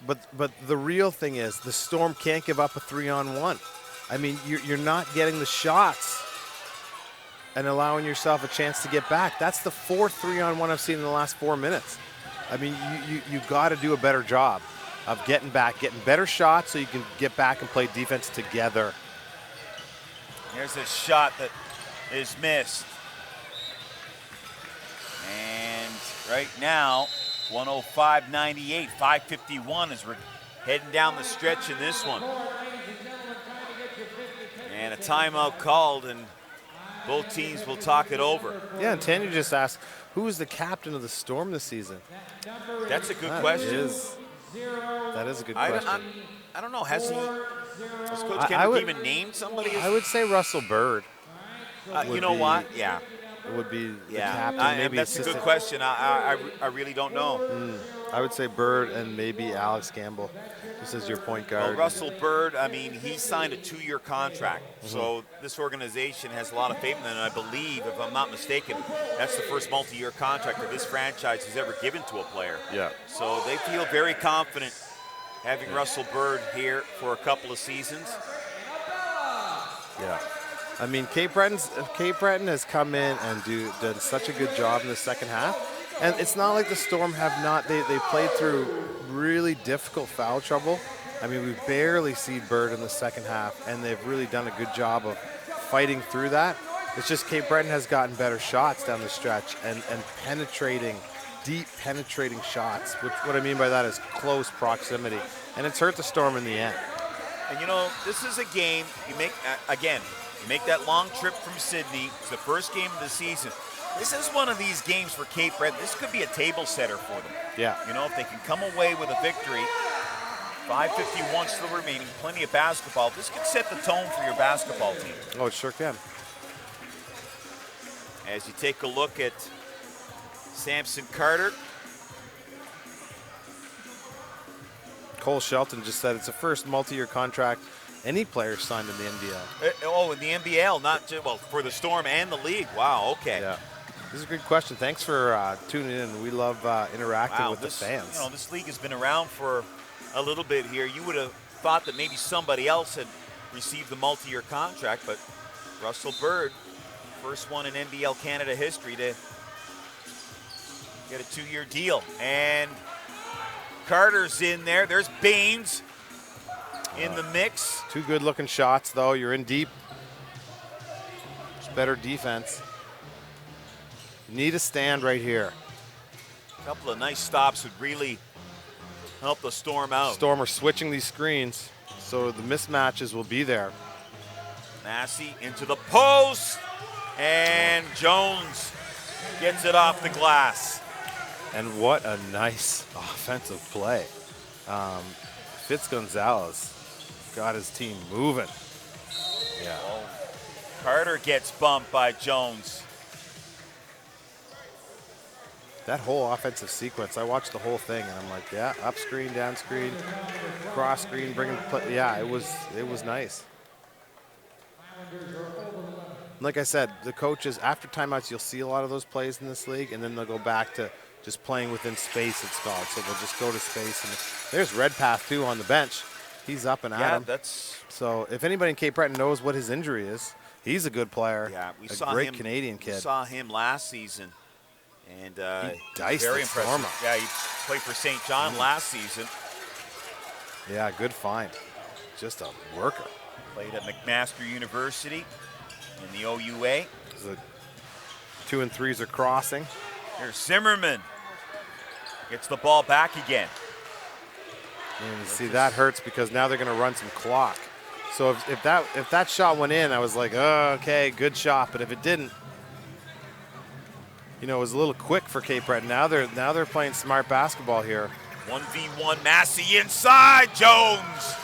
but the real thing is the Storm can't give up a 3-on-1. I mean, you're not getting the shots and allowing yourself a chance to get back. That's the 4th 3-on-1 I've seen in the last 4 minutes. I mean, you got to do a better job of getting back, getting better shots so you can get back and play defense together. Here's a shot that is missed. And right now, 105-98, 5:51 as we're heading down the stretch in this one. And a timeout called, and both teams will talk it over. Yeah, and Tanya just asked, who is the captain of the Storm this season? That's a good question. That is a good question. I don't know. Has Coach Kendrick even named somebody? I would say Russell Bird. You know what? Yeah. It would be the captain. Maybe that's a good question. I really don't know. I would say Bird and maybe Alex Campbell. This is your point guard. Well, Russell Bird, I mean, he signed a 2-year contract. So this organization has a lot of faith in him. And I believe, if I'm not mistaken, that's the first multi-year contract that this franchise has ever given to a player. Yeah. So they feel very confident having Russell Bird here for a couple of seasons. Yeah. I mean, Cape Breton has come in and done such a good job in the second half. And it's not like the Storm have not, they played through really difficult foul trouble. I mean, we barely see Bird in the second half, and they've really done a good job of fighting through that. It's just Cape Breton has gotten better shots down the stretch and penetrating, deep penetrating shots, which what I mean by that is close proximity. And it's hurt the Storm in the end. And you know, this is a game, you make, again, you make that long trip from Sydney. It's the first game of the season. This is one of these games for Cape Breton. This could be a table setter for them. Yeah. You know, if they can come away with a victory, 5:51 still remaining, plenty of basketball. This could set the tone for your basketball team. Oh, it sure can. As you take a look at Samson Carter. Cole Shelton just said it's the first multi-year contract any player signed in the NBL. In the NBL, not just, well, for the Storm and the league. Wow, okay. Yeah. This is a good question. Thanks for tuning in. We love interacting with the fans. You know, this league has been around for a little bit here. You would have thought that maybe somebody else had received the multi-year contract, but Russell Bird, first one in NBL Canada history to get a 2-year deal. And Carter's in there. There's Baines in the mix. 2 good-looking shots, though. You're in deep. It's better defense. You need a stand right here. A couple of nice stops would really help the Storm out. Storm are switching these screens, so the mismatches will be there. Massey into the post, and Jones gets it off the glass. And what a nice offensive play. Fitz-Gonzalez got his team moving. Yeah. Oh, Carter gets bumped by Jones. That whole offensive sequence, I watched the whole thing, and I'm like, yeah, up screen, down screen, cross screen, bringing play. Yeah, it was nice. Like I said, the coaches, after timeouts, you'll see a lot of those plays in this league, and then they'll go back to just playing within space, it's called. So they'll just go to space. And there's Redpath, too, on the bench. He's up and at him. So if anybody in Cape Breton knows what his injury is, he's a good player. Yeah, we saw a great him, Canadian kid. We saw him last season. And he diced very the Storm impressive. up. Yeah, he played for St. John last season. Yeah, good find. Just a worker. Played at McMaster University in the OUA. The 2 and 3s are crossing. Here's Zimmerman. Gets the ball back again. And you see that hurts because now they're going to run some clock. So if that shot went in, I was like, oh, okay, good shot. But if it didn't, you know, it was a little quick for Cape Breton. Now they're playing smart basketball here. 1v1, Massey inside, Jones.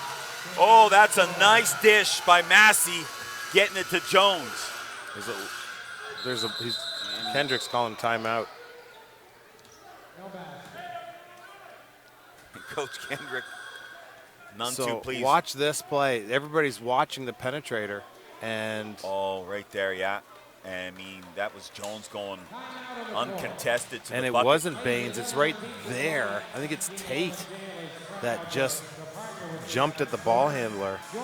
Oh, that's a nice dish by Massey, getting it to Jones. Kendrick's calling timeout. Coach Kendrick, none too So pleased. watch this play. Everybody's watching the penetrator, and Oh, right there, yeah. I mean, that was Jones going uncontested to and the it bucket. wasn't Baines. It's right there. I think it's Tate that just jumped at the ball handler. A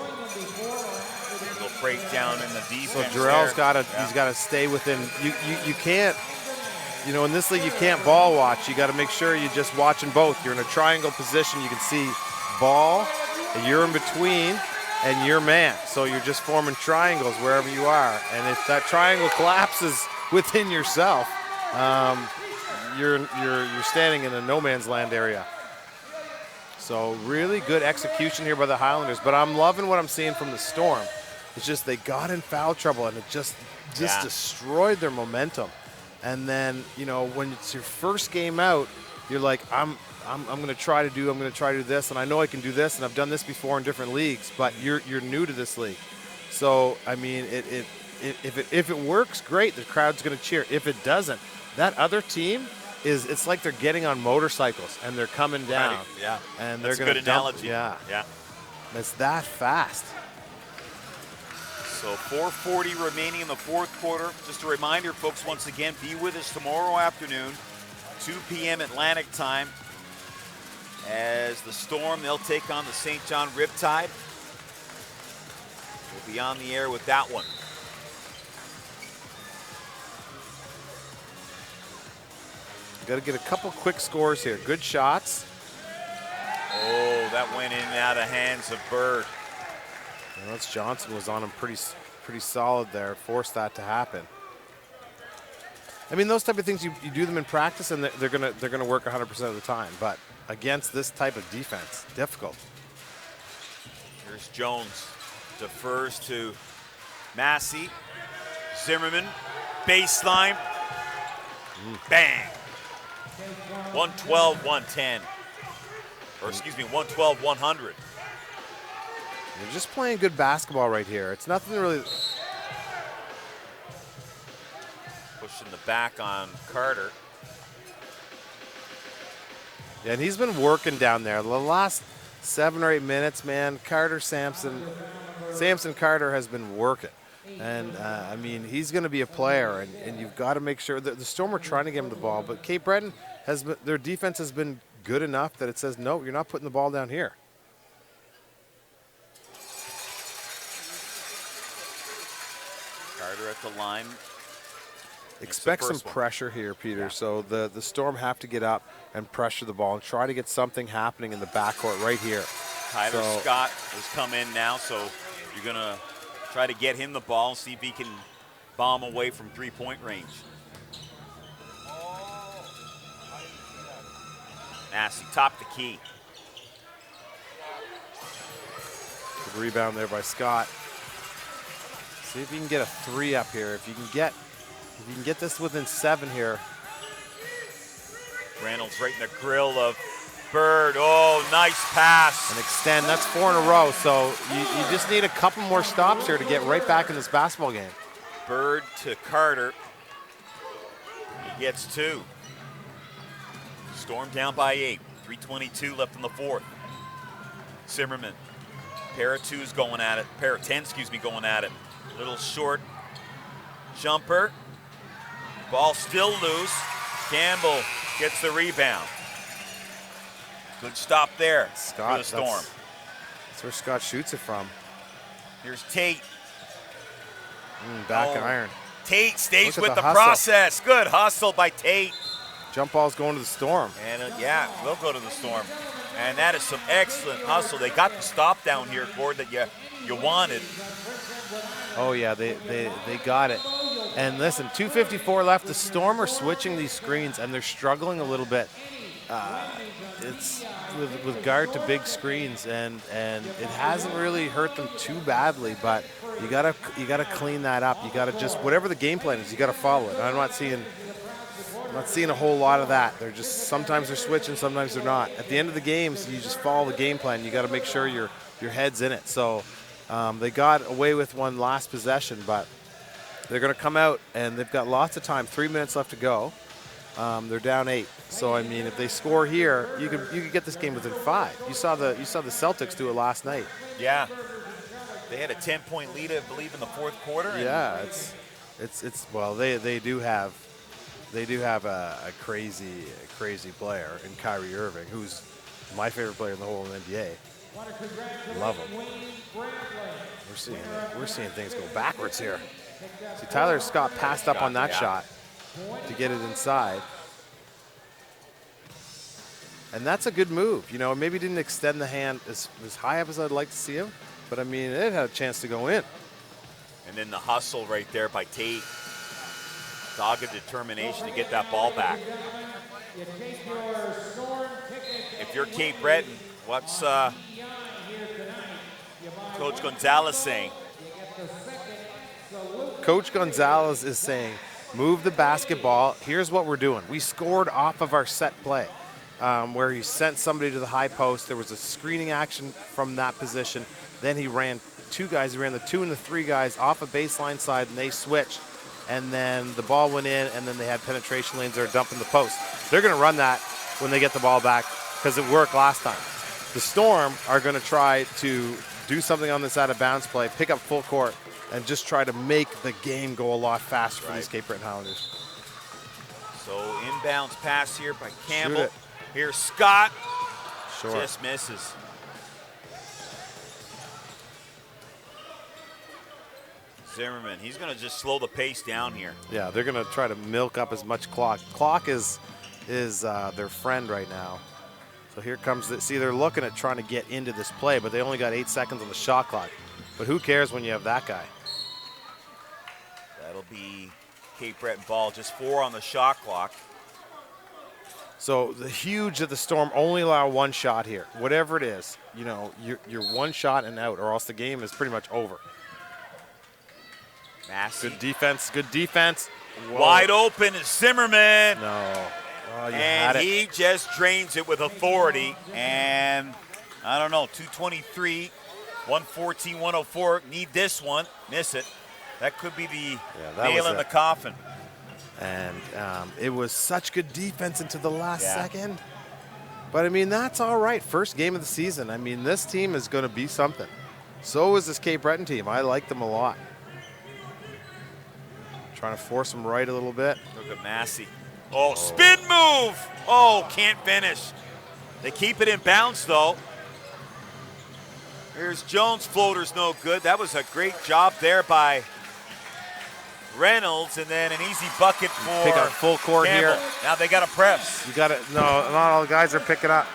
little breakdown in the defense. So Jarrell's there. he's got to stay within. You can't, you know, in this league you can't ball watch. You got to make sure you're just watching both. You're in a triangle position. You can see ball, and you're in between, and your man. So you're just forming triangles wherever you are. And if that triangle collapses within yourself, you're standing in a no man's land area. So really good execution here by the Highlanders. But I'm loving what I'm seeing from the Storm. It's just they got in foul trouble, and it just destroyed their momentum. And then, you know, when it's your first game out, you're like, I'm going to try to do this, and I know I can do this, and I've done this before in different leagues. But you're new to this league, so I mean, if it works, great. The crowd's going to cheer. If it doesn't, that other team it's like they're getting on motorcycles and they're coming down. Right. Yeah, and that's they're a going good to analogy. Yeah, yeah. It's that fast. So 4:40 remaining in the fourth quarter. Just a reminder, folks, once again, be with us tomorrow afternoon, 2 p.m. Atlantic time, as the Storm, they'll take on the St. John Riptide. We'll be on the air with that one. Got to get a couple quick scores here. Good shots. Oh, that went in and out of hands of Bird. Well, that's Johnson was on him pretty solid there. Forced that to happen. I mean, those type of things you do them in practice, and they're gonna work 100% of the time. But against this type of defense, difficult. Here's Jones, defers to Massey. Zimmerman, baseline, bang. 112-110. Or excuse me, 112-100. They're just playing good basketball right here. It's nothing really. Pushing the back on Carter. Yeah, and he's been working down there. The last 7 or 8 minutes, man, Samson Carter has been working. And, I mean, he's going to be a player, and you've got to make sure that the Storm are trying to give him the ball. But Cape Breton, their defense has been good enough that it says, no, you're not putting the ball down here. Carter at the line. Expect some pressure here, Peter. Yeah. So the Storm have to get up and pressure the ball and try to get something happening in the backcourt right here. Tyler Scott has come in now, so you're going to try to get him the ball and see if he can bomb away from three-point range. Massey, top the key. Good rebound there by Scott. See if you can get a 3 up here. If you can get this within 7 here. Reynolds right in the grill of Bird. Oh, nice pass. And extend. That's 4 in a row. So you just need a couple more stops here to get right back in this basketball game. Bird to Carter. He gets 2. Storm down by 8. 3:22 left in the fourth. Zimmerman. Pair of 2s going at it. Pair of 10, going at it. Little short jumper. Ball still loose. Campbell gets the rebound. Good stop there for the Storm. That's where Scott shoots it from. Here's Tate. Back iron. Tate stays with the process. Good hustle by Tate. Jump ball's going to the Storm. And yeah, we'll go to the Storm. And that is some excellent hustle. They got the stop down here, Gord, that you wanted. Oh yeah, they got it. And listen, 2:54 left. The Storm are switching these screens, and they're struggling a little bit. It's with guard to big screens, and it hasn't really hurt them too badly. But you gotta clean that up. You gotta just, whatever the game plan is, you gotta follow it. And I'm not seeing a whole lot of that. They're just, sometimes they're switching, sometimes they're not. At the end of the games, you just follow the game plan. You got to make sure your head's in it. So they got away with one last possession, but they're going to come out and they've got lots of time. 3 minutes left to go. They're down 8. So I mean, if they score here, you could get this game within 5. You saw the Celtics do it last night. Yeah, they had a 10-point lead, I believe, in the fourth quarter. Yeah, it's well, they do have a crazy player in Kyrie Irving, who's my favorite player in the whole NBA. Love him. We're seeing things go backwards here. See, Tyler Scott passed up on that shot to get it inside. And that's a good move. You know, maybe didn't extend the hand as high up as I'd like to see him, but I mean, it had a chance to go in. And then the hustle right there by Tate. Dogged determination to get that ball back. If you're Cape Breton, what's Coach Gonzalez saying? Coach Gonzalez is saying, move the basketball. Here's what we're doing. We scored off of our set play, where he sent somebody to the high post. There was a screening action from that position. Then he ran 2 guys. He ran the 2 and the 3 guys off a baseline side, and they switched. And then the ball went in, and then they had penetration lanes that are dumping the post. They're going to run that when they get the ball back because it worked last time. The Storm are going to try to do something on this out-of-bounds play, pick up full court, and just try to make the game go a lot faster for these Cape Breton Highlanders. So inbounds pass here by Campbell. Here's Scott. Sure. Just misses. Zimmerman, he's going to just slow the pace down here. Yeah, they're going to try to milk up as much clock. Clock is their friend right now. So here comes the, see, they're looking at trying to get into this play, but they only got 8 seconds on the shot clock. But who cares when you have that guy? That'll be Cape Breton ball, just 4 on the shot clock. So the huge that the Storm only allow 1 shot here. Whatever it is, you know, you're 1 shot and out, or else the game is pretty much over. Massey. Good defense, good defense. Whoa. Wide open is Zimmerman. No. Oh, you And had it. he just drains it with authority. And I don't know, 223, 114, 104. Need this one. Miss it. That could be the nail in the coffin. And it was such good defense into the last second. But, I mean, that's all right. First game of the season. I mean, this team is going to be something. So is this Cape Breton team. I like them a lot. Trying to force them right a little bit. Look at Massey. Oh, spin move. Oh, can't finish. They keep it in bounds, though. Here's Jones. Floater's no good. That was a great job there by Reynolds, and then an easy bucket for Pick up full court Campbell. here. Now they got to press. You got it. No, not all the guys are picking up.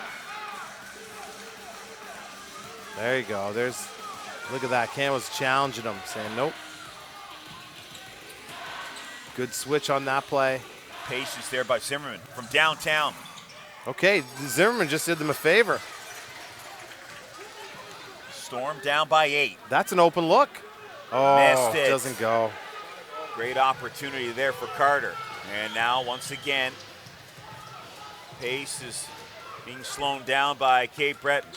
There you go. There's, look at that. Campbell's challenging him, saying nope. Good switch on that play. Patience there by Zimmerman from downtown. Okay, Zimmerman just did them a favor. Storm down by 8. That's an open look. Oh, Missed it. Doesn't go. Great opportunity there for Carter. And now, once again, pace is being slowed down by Cape Breton.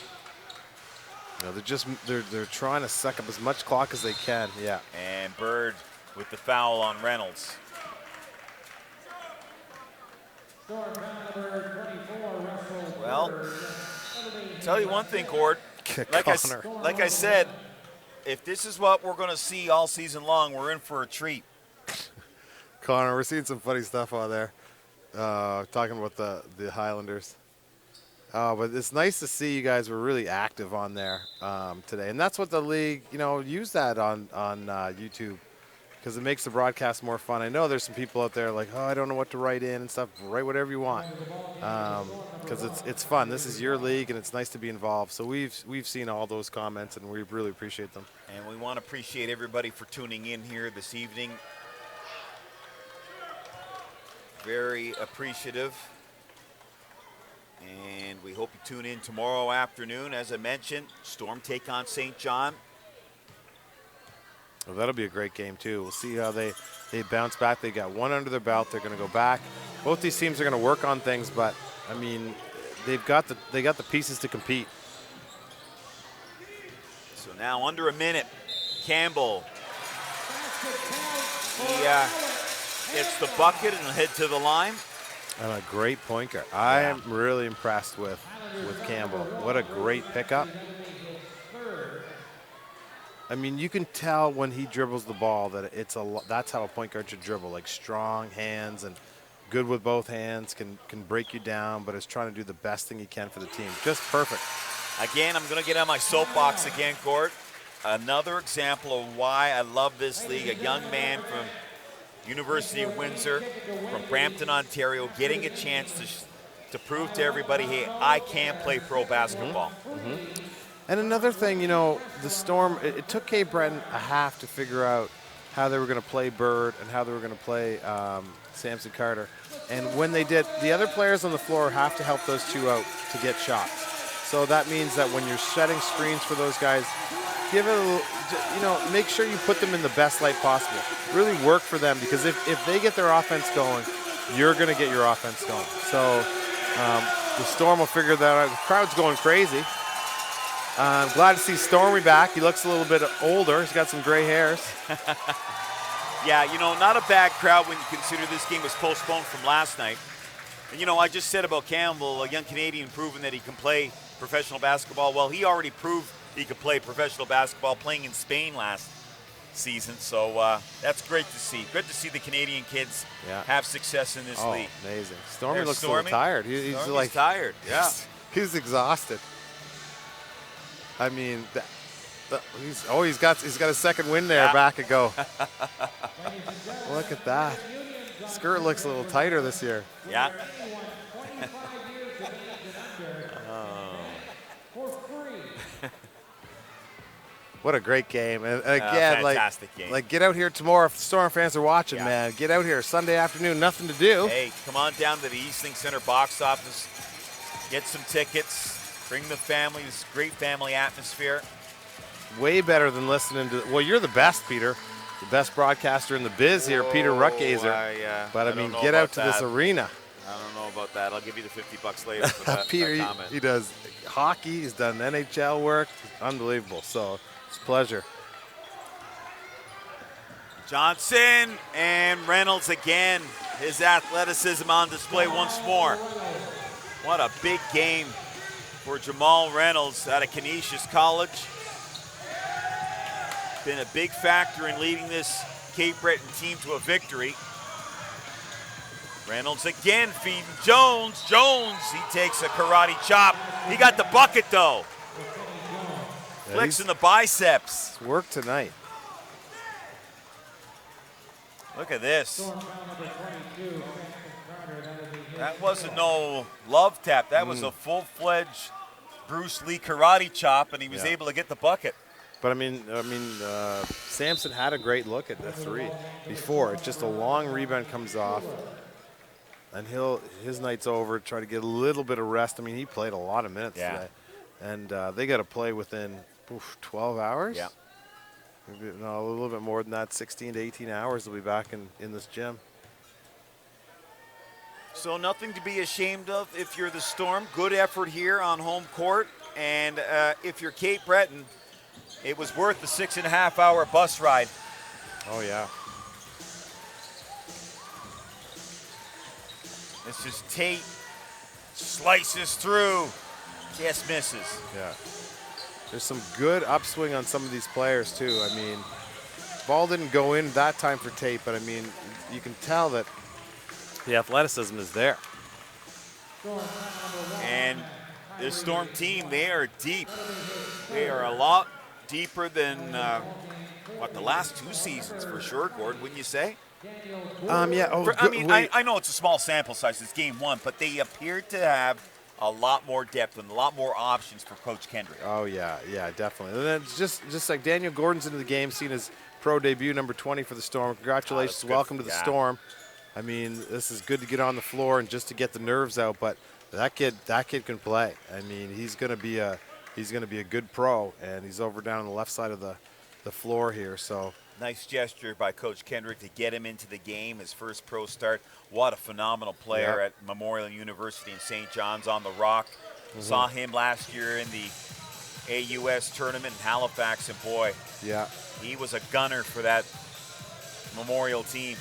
You know, they're trying to suck up as much clock as they can. Yeah. And Bird with the foul on Reynolds. Well, tell you one thing, Gord. Like I said, if this is what we're going to see all season long, we're in for a treat. Connor, we're seeing some funny stuff on there. Talking about the Highlanders. But it's nice to see you guys were really active on there today. And that's what the league, you know, used that on YouTube because it makes the broadcast more fun. I know there's some people out there like, oh, I don't know what to write in and stuff. Write whatever you want, because it's fun. This is your league, and it's nice to be involved. So we've seen all those comments, and we really appreciate them. And we want to appreciate everybody for tuning in here this evening. Very appreciative. And we hope you tune in tomorrow afternoon. As I mentioned, Storm take on St. John. Well, that'll be a great game too. We'll see how they bounce back. They got one under their belt. They're going to go back. Both these teams are going to work on things, but I mean, they got the pieces to compete. So now under a minute, Campbell. He gets the bucket and head to the line. And a great point guard. I am really impressed with Campbell. What a great pickup. I mean, you can tell when he dribbles the ball that that's how a point guard should dribble, like strong hands and good with both hands, can break you down, but is trying to do the best thing he can for the team. Just perfect. Again, I'm going to get on my soapbox again, Gord. Another example of why I love this league. A young man from University of Windsor, from Brampton, Ontario, getting a chance to prove to everybody, hey, I can play pro basketball. Mm-hmm. And another thing, you know, the Storm, it took Cape Breton a half to figure out how they were going to play Bird and how they were going to play Samson Carter. And when they did, the other players on the floor have to help those two out to get shots. So that means that when you're setting screens for those guys, give it a little, you know, make sure you put them in the best light possible. Really work for them, because if they get their offense going, you're going to get your offense going. So the Storm will figure that out. The crowd's going crazy. I'm glad to see Stormy back. He looks a little bit older. He's got some gray hairs. Yeah, you know, not a bad crowd when you consider this game was postponed from last night. And, you know, I just said about Campbell, a young Canadian proving that he can play professional basketball. Well, he already proved he could play professional basketball playing in Spain last season. So that's great to see. Good to see the Canadian kids have success in this league. Amazing. Stormy looks a little tired. He's like tired. Yeah. He's exhausted. I mean, he's got a second win there, back a go. Look at that. Skirt looks a little tighter this year. Yeah. What a great game. And again, fantastic game. Like get out here tomorrow if the Storm fans are watching, man. Get out here Sunday afternoon, nothing to do. Hey, come on down to the Eastlink Center box office. Get some tickets. Bring the family, this great family atmosphere. Way better than listening to, well, you're the best, Peter. The best broadcaster in the biz here, Peter Ruttgazer. But I mean, get out to this arena. I don't know about that. I'll give you the $50 later for that, Peter, that comment. he does hockey. He's done NHL work. Unbelievable. So it's a pleasure. Johnson and Reynolds again. His athleticism on display once more. What a big game for Jamal Reynolds out of Canisius College. Been a big factor in leading this Cape Breton team to a victory. Reynolds again feeding Jones. Jones, he takes a karate chop. He got the bucket though. Flicks in the biceps. It's work tonight. Look at this. That wasn't no love tap. That was a full-fledged Bruce Lee karate chop, and he was able to get the bucket. But I mean, Samson had a great look at the three before. It's just a long rebound comes off, and his night's over. Try to get a little bit of rest. I mean, he played a lot of minutes today, and they got to play within 12 hours. Yeah, maybe, no, a little bit more than that. 16 to 18 hours. They'll be back in this gym. So nothing to be ashamed of if you're the Storm. Good effort here on home court. And if you're Cape Breton, it was worth the 6.5-hour bus ride. Oh, yeah. This is Tate. Slices through. Just misses. Yeah. There's some good upswing on some of these players, too. I mean, ball didn't go in that time for Tate, but, I mean, you can tell that the athleticism is there. And this Storm team, they are deep. They are a lot deeper than what, the last 2 seasons for sure, Gordon, wouldn't you say? Yeah. Oh, I mean, I know it's a small sample size, it's game 1, but they appear to have a lot more depth and a lot more options for Coach Kendrick. Oh, yeah, definitely. And then it's just like Daniel Gordon's into the game, seen his pro debut, number 20 for the Storm. Congratulations, welcome to the Storm. I mean, this is good to get on the floor and just to get the nerves out, but that kid can play. I mean, he's going to be a good pro, and he's over down on the left side of the floor here. So nice gesture by Coach Kendrick to get him into the game, his first pro start. What a phenomenal player at Memorial University in St. John's on the Rock. Saw him last year in the AUS tournament in Halifax, and boy, he was a gunner for that Memorial team.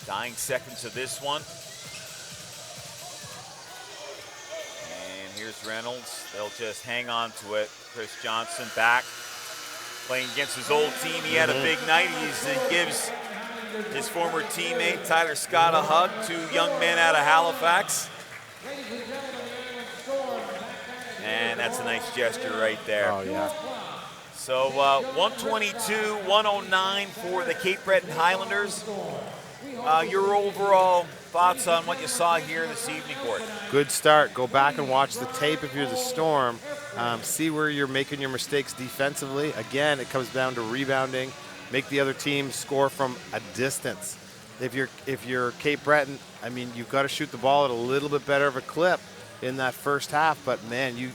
Dying seconds of this one. And here's Reynolds. They'll just hang on to it. Chris Johnson back, playing against his old team. He had a big night. He gives his former teammate Tyler Scott a hug, 2 young men out of Halifax. And that's a nice gesture right there. Oh, yeah. So 122-109 for the Cape Breton Highlanders. Your overall thoughts on what you saw here this evening, Gordon? Good start. Go back and watch the tape if you're the Storm. See where you're making your mistakes defensively. Again, it comes down to rebounding. Make the other team score from a distance. If you're Cape Breton, I mean, you've got to shoot the ball at a little bit better of a clip in that first half. But man, you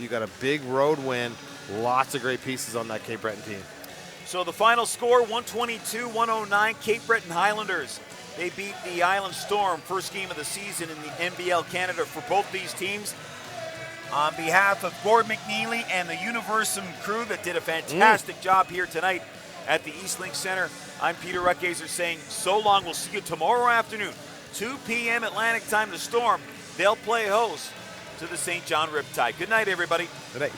got a big road win. Lots of great pieces on that Cape Breton team. So the final score, 122-109, Cape Breton Highlanders. They beat the Island Storm, first game of the season in the NBL Canada for both these teams. On behalf of Gordon McNeely and the Universum crew that did a fantastic job here tonight at the Eastlink Center, I'm Peter Ruckazer saying so long. We'll see you tomorrow afternoon, 2 p.m. Atlantic time. The Storm, they'll play host to the St. John Riptide. Good night, everybody. Good night.